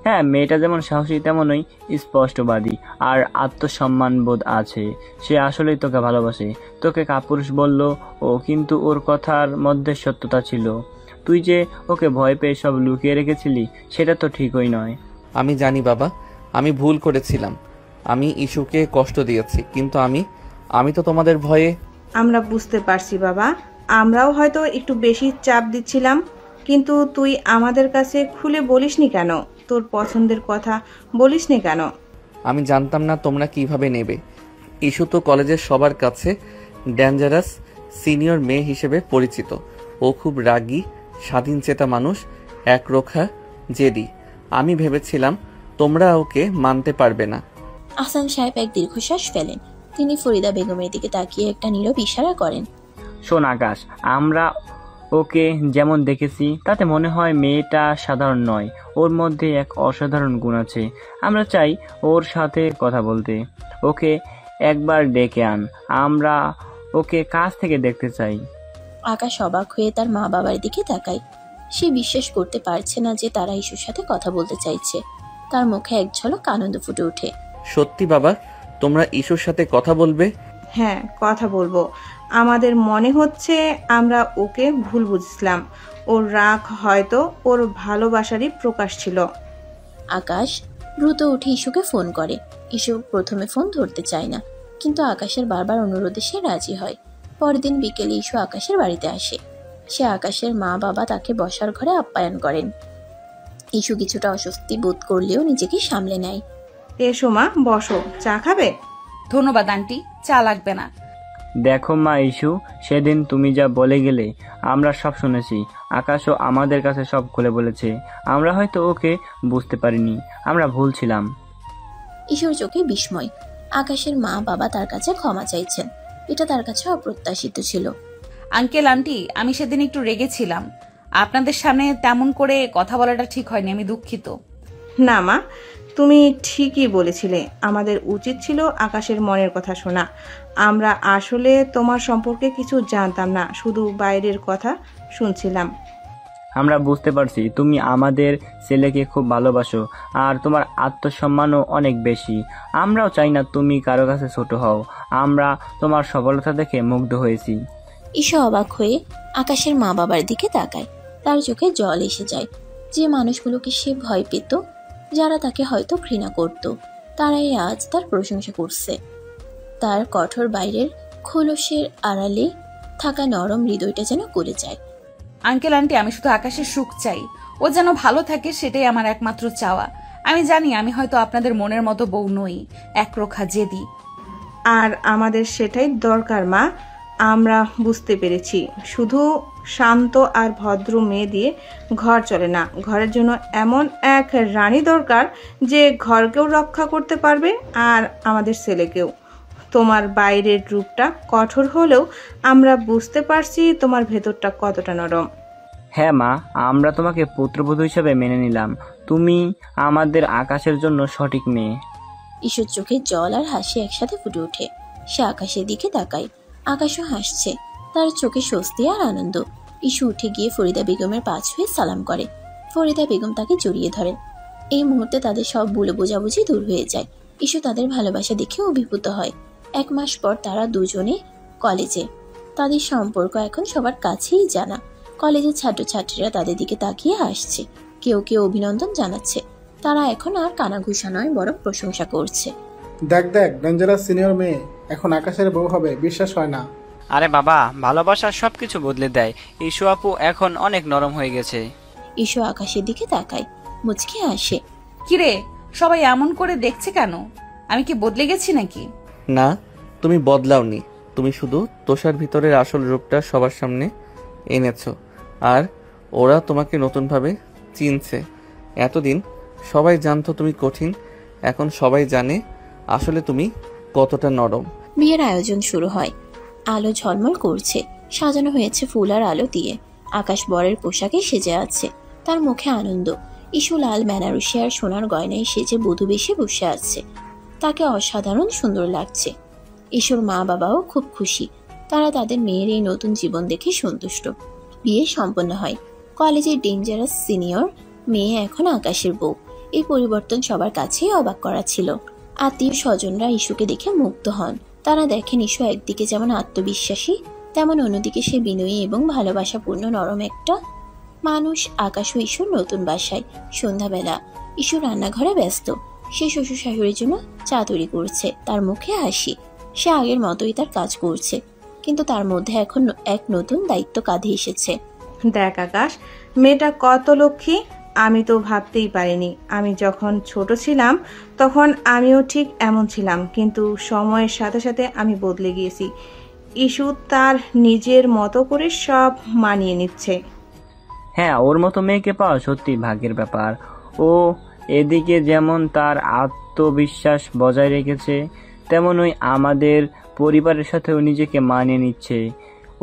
হ্যাঁ, মেয়েটা যেমন সাহসী তেমনই স্পষ্টবাদী আর আত্মসম্মান বোধ আছে। সে আসলেই তোকে ভালোবাসে। তোকে কাপুরুষ বলল ও, কিন্তু ওর কথার মধ্যে সত্যতা ছিল। তুই যে ওকে ভয় পেয়ে সব লুকিয়ে রেখেছিলি সেটা তো ঠিকই নয়। আমি জানি বাবা, আমি ভুল করেছিলাম। আমি ইস্যুকে কষ্ট দিয়েছি, কিন্তু আমি তো তোমাদের ভয়ে। আমরা বুঝতে পারছি বাবা, আমরাও হয়তো একটু বেশি চাপ দিচ্ছিলাম, কিন্তু তুই আমাদের কাছে খুলে বলিসনি কেন? তোর পছন্দের কথা বলিসনি কেন? আমি জানতাম না তোমরা কিভাবে নেবে। ইস্যু তো কলেজের সবার কাছে ডেঞ্জারাস সিনিয়র মেয়ে হিসেবে পরিচিত। ও খুব রাগী, স্বাধীনচেতা মানুষ, একরোখা, জেদি। আমি ভেবেছিলাম তোমরা ওকে মানতে পারবে না। আহসান সাহেব এক দীর্ঘশ্বাস ফেলেন। তিনি ফরিদা বেগমের দিকে তাকিয়ে একটা নীরব ইশারা করেন। শোন আকাশ, আমরা ওকে যেমন দেখেছি তাতে মনে হয় মেয়েটা সাধারণ নয়, ওর মধ্যে এক অসাধারণ গুণ আছে। আমরা চাই ওর সাথে কথা বলতে। ওকে একবার ডেকে আন, আমরা ওকে কাছ থেকে দেখতে চাই। আকাশ অবাক হয়ে তার মা বাবার দিকে তাকায়। সে বিশ্বাস করতে পারছে না যে তারা ইস্যুর সাথে কথা বলতে চাইছে। তার মুখে এক ঝলক আনন্দ ফুটে ওঠে। সত্যি বাবা, তোমরা ইস্যুর সাথে কথা বলবে? হ্যাঁ, কথা বলবো। আমাদের মনে হচ্ছে আমরা ওকে ভুল বুঝছিলাম। ওর রাগ হয়তো ওর ভালোবাসারই প্রকাশ ছিল। আকাশ দ্রুত উঠে ইস্যুকে ফোন করে। ইস্যু প্রথমে ফোন ধরতে চায় না, কিন্তু আকাশের বারবার অনুরোধে সে রাজি হয়। পরদিন বিকেলে ইস্যু আকাশের বাড়িতে আসে। সে আকাশের মা বাবা তাকে বসার ঘরে আপ্যায়ন করেন। ইস্যু কিছুটা অস্বস্তি বোধ করলেও নিজেকে সামলে নেয়। এসো মা, বসো, চা খাবে? ধন্যবাদ আন্টি, চা লাগবে না। দেখো মা ইস্যু, সেদিন তুমি যা বলে গেলে আমরা সব শুনেছি। আকাশও আমাদের কাছে সব খুলে বলেছে। আমরা হয়তো ওকে বুঝতে পারিনি, আমরা ভুল ছিলাম। ইস্যুর চোখে বিস্ময়। আকাশের মা বাবা তার কাছে ক্ষমা চাইছেন। এটা তার কাছে অপ্রত্যাশিত ছিল। আঙ্কেল আন্টি, আমি সেদিন একটু রেগেছিলাম। আপনাদের সামনে তেমন করে কথা বলাটা ঠিক হয়নি, আমি দুঃখিত। না মা, তুমি ঠিকই বলেছিলে। আমাদের উচিত ছিল আকাশের মনের কথা শোনা। আমরা আসলে তোমার সম্পর্কে কিছু জানতাম না, শুধু বাইরের কথা শুনছিলাম। আমরা বুঝতে পারছি তুমি আমাদের ছেলেকে খুব ভালোবাসো আর তোমার আত্মসম্মানও অনেক বেশি। আমরাও চাই না তুমি কারো কাছে ছোট হও। আমরা তোমার সফলতা দেখে মুগ্ধ হয়েছি। ঈশা অবাক হয়ে আকাশের মা বাবার দিকে তাকায়। তার চোখে জল এসে যায়। যে মানুষগুলোকে সে ভয় পেত যারা তাকে হয়তো ঘৃণা করত, তারাই আজ তার প্রশংসা করছে। তার কঠোর বাইরের খোলসের আড়ালে থাকা নরম হৃদয়টা যেন গলে যায়। আঙ্কেল আন্টি, আমি শুধু আকাশের সুখ চাই, ও যেন ভালো থাকে, সেটাই আমার একমাত্র চাওয়া। আমি জানি আমি হয়তো আপনাদের মনের মতো বউ নই, একরোখা জেদি। আর আমাদের সেটাই দরকার মা, আমরা বুঝতে পেরেছি। শুধু শান্ত আর ভদ্র মেয়ে দিয়ে ঘর চলে না, ঘরের জন্য এমন এক রানী দরকার যে ঘরকেও রক্ষা করতে পারবে আর আমাদের ছেলেকেও। তোমার বাইরের রূপটা কঠোর হলেও আমরা বুঝতে পারছি তোমার ভেতরটা কতটা নরম। হ্যাঁ মা, আমরা তোমাকে পুত্রবধূ হিসেবে মেনে নিলাম। তুমি আমাদের আকাশের জন্য সঠিক মেয়ে। ঈশুর চোখে জল আর হাসি একসাথে ফুটে ওঠে। সে আকাশের দিকে তাকায়, আকাশও হাসছে, তার চোখে স্বস্তি আর আনন্দ। ঈশু উঠে গিয়ে ফরিদা বেগমের পা ছুঁয়ে সালাম করে। ফরিদা বেগম তাকে জড়িয়ে ধরেন। এই মুহূর্তে তাদের সব ভুল বোঝাবুঝি দূর হয়ে যায়। ঈশু তাদের ভালোবাসা দেখে অভিভূত হয়। 1 মাস পর তারা দুজনে কলেজে। তাদের সম্পর্ক এখন সবার কাছেই জানা। কলেজের ছাত্রছাত্রীরা তাদের দিকে তাকিয়ে হাসছে, কেউ কেউ অভিনন্দন জানাচ্ছে। তারা এখন আর কানাঘুষা নয়, বরং প্রশংসা করছে। দেখ দেখ, ডেঞ্জারাস সিনিয়র মেয়ে এখন আকাশের বউ হবে, বিশ্বাস হয় না। আরে বাবা, ভালোবাসা সবকিছু বদলে দেয়। ঈশু আপু এখন অনেক নরম হয়ে গেছে। ঈশু আকাশের দিকে তাকায়, মুচকি হাসে। কিরে, সবাই এমন করে দেখছে কেন? আমি কি বদলে গেছি নাকি? না, তুমি বদলাওনি। তুমি শুধু তোষার ভিতরের আসল রূপটা সবার সামনে এনেছো, আর ওরা তোমাকে নতুনভাবে চিনছে। এতদিন সবাই জানতো তুমি কঠিন, এখন সবাই জানে আসলে তুমি কতটা নরম। বিয়ের আয়োজন শুরু হয়। আলো ঝলমল করছে, সাজানো হয়েছে ফুল আর আলো দিয়ে। আকাশ বরের পোশাকে সেজে আছে, তার মুখে আনন্দ। ঈশু লাল বেনারসি আর সোনার গয়নায় সেজে বধূ বেশে বসে আছে, তাকে অসাধারণ সুন্দর লাগছে। ঈশুর মা বাবাও খুব খুশি, তারা তাদের মেয়ের এই নতুন জীবন দেখে সন্তুষ্ট। বিয়ে সম্পন্ন হয়। কলেজের ডেঞ্জারাস সিনিয়র মেয়ে এখন আকাশের বউ। এই পরিবর্তন সবার কাছেই অবাক করা ছিল। আত্মীয় স্বজনরা ঈশুকে দেখে মুগ্ধ হন। তারা দেখেন ঈশু একদিকে যেমন আত্মবিশ্বাসী, তেমন অন্যদিকে সে বিনয়ী এবং ভালোবাসাপূর্ণ নরম একটা মানুষ। আকাশ ও ঈশুর নতুন বাসায়। সন্ধ্যাবেলা ঈশু রান্নাঘরে ব্যস্ত। সে শ্বশুর শাশুড়ির জন্য চা তৈরি করছে, তার মুখে হাসি। সে আগের মতোই তার কাজ করছে, কিন্তু তার মধ্যে এখন এক নতুন দায়িত্ব কাঁধে এসেছে। দেখ আকাশ, মেয়েটা কত লক্ষ্মী, আমি তো ভাবতেই পারিনি। আমি যখন ছোট ছিলাম তখন আমিও ঠিক এমন ছিলাম, কিন্তু সময়ের সাথে সাথে আমি বদলে গিয়েছি। ঈশু তার নিজের মতো করে সব মানিয়ে নিচ্ছে। হ্যাঁ, ওর মতো মেয়েকে পাওয়া সত্যি ভাগ্যের ব্যাপার। ও এদিকে যেমন তার আত্মবিশ্বাস বজায় রেখেছে, তেমনই আমাদের পরিবারের সাথেও নিজেকে মানিয়ে নিচ্ছে।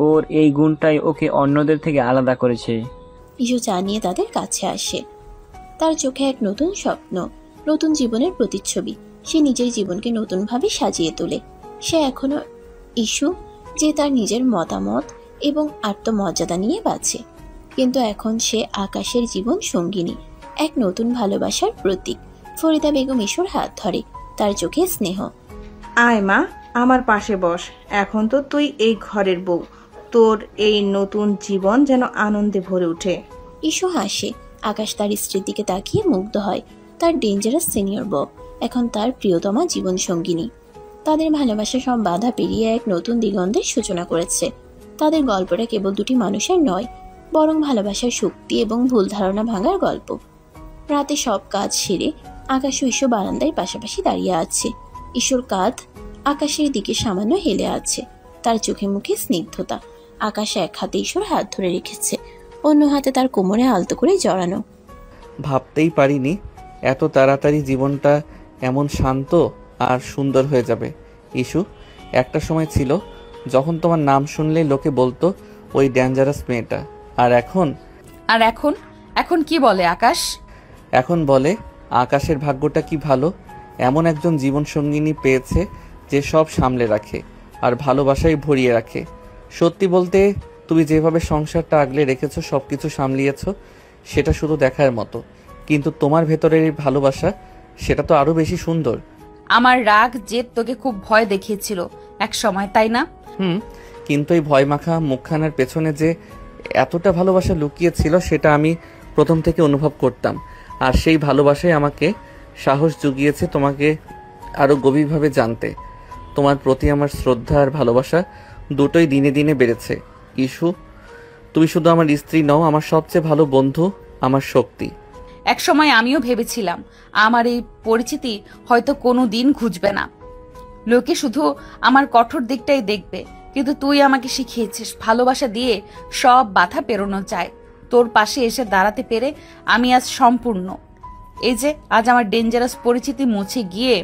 ওর এই গুণটাই ওকে অন্যদের থেকে আলাদা করেছে। ঈশু চা নিয়ে তাদের কাছে আসে। তার চোখে এক নতুন স্বপ্ন, নতুন জীবনের প্রতিচ্ছবি। সে নিজের জীবনকে নতুনভাবে সাজিয়ে তোলে। সে এখনো ঈশু, যে তার নিজের মতামত এবং আত্মমর্যাদা নিয়ে বাঁচে, কিন্তু এখন সে আকাশের জীবন সঙ্গিনী, এক নতুন ভালোবাসার প্রতীক। ফরিদা বেগম ঈশুর হাত ধরে, তার চোখে স্নেহ। আয় মা, আমার পাশে বস। এখন তো তুই এই ঘরের বউ, তোর এই নতুন জীবন যেন আনন্দে ভরে ওঠে। ঈশু হাসে। আকাশ তার স্ত্রীর দিকে তাকিয়ে মুগ্ধ হয়। তার ডেঞ্জারাস সিনিয়র বউ এখন তার প্রিয়তমা জীবন সঙ্গিনী। তাদের ভালোবাসা সব বাধা পেরিয়ে এক নতুন দিগন্তের সূচনা করেছে। তাদের গল্পটা কেবল দুটি মানুষের নয়, বরং ভালোবাসার শক্তি এবং ভুল ধারণা ভাঙার গল্প। রাতে সব কাজ সেরে আকাশ ও ঈশু বারান্দায় পাশাপাশি দাঁড়িয়ে আছে। ঈশুর কাঁধ আকাশের দিকে সামান্য হেলে আছে, তার চোখে মুখে স্নিগ্ধতা। আকাশ এক হাতে ঈশুর হাত ধরে রেখেছে, অন্য হাতে তার কোমরে আলতো করে জড়ানো। ভাবতেই পারিনি এত তাড়াতাড়ি জীবনটা এমন শান্ত আর সুন্দর হয়ে যাবে। ঈশু, একটা সময় ছিল যখন তোমার নাম শুনলেই লোকে বলতো ওই ডেঞ্জারাস মেয়েটা, আর এখন এখন কি বলে আকাশ? এখন বলে আকাশের ভাগ্যটা কি ভালো, এমন একজন জীবন সঙ্গিনী পেয়েছে যে সব সামলে রাখে আর ভালোবাসায় ভরিয়ে রাখে। সত্যি বলতে তুমি যেভাবে সংসারটা আগলে রেখেছো, সবকিছু সামলিয়েছো, সেটা শুধু দেখার মতো, কিন্তু তোমার ভেতরের এই ভালোবাসা, সেটা তো আরো বেশি সুন্দর। আমার রাগ জেদ তোকে খুব ভয় দেখিয়েছিল এক সময়, তাই না? কিন্তু এই ভয় মাখা মুখখানার পেছনে যে এতটা ভালোবাসা লুকিয়ে ছিল, সেটা আমি প্রথম থেকে অনুভব করতাম। আর সেই ভালোবাসাই আমাকে সাহস জুগিয়েছে তোমাকে আরও গভীরভাবে জানতে। তোমার প্রতি আমার শ্রদ্ধা আর ভালোবাসা দুটোই দিনে দিনে বেড়েছে। ইস্যু, তুমি শুধু আমার স্ত্রী নও, আমার সবচেয়ে ভালো বন্ধু, আমার শক্তি। একসময় আমিও ভেবেছিলাম আমার এই পরিচিতি হয়তো কোনো দিন খুঁজবে না, লোকে শুধু আমার কঠোর দিকটাই দেখবে। কিন্তু তুই আমাকে শিখিয়েছিস ভালোবাসা দিয়ে সব বাধা পেরোনো যায়। তোর পাশে এসে দাঁড়াতে পেরে আমি আজ সম্পূর্ণ। এই যে আজ আমার ডেঞ্জারাস পরিচিতি মুছে গিয়ে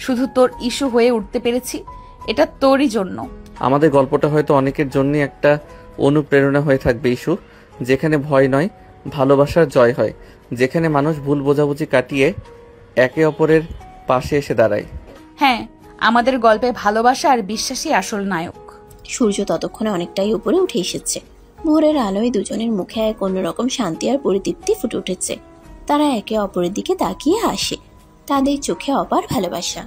শুধু তোর ইস্যু হয়ে উঠতে পেরেছি, এটা তোরই জন্য। আমাদের গল্পটা হয়তো অনেকের জন্য একটা অনুপ্রেরণা হয়ে থাকবে ইস্যু, যেখানে ভয় নয় ভালোবাসার জয় হয়, যেখানে মানুষ ভুল বোঝাবুঝি কাটিয়ে একে অপরের পাশে এসে দাঁড়ায়। হ্যাঁ, আমাদের গল্পে ভালোবাসা আর বিশ্বাসই আসল নায়ক। সূর্য ততক্ষণে অনেকটাই উপরে উঠে এসেছে। ভোরের আলোয় দুজনের মুখে এক অন্যরকম শান্তি আর পরিতৃপ্তি ফুটে উঠেছে। তারা একে অপরের দিকে তাকিয়ে হাসে, তাদের চোখে অপার ভালোবাসা।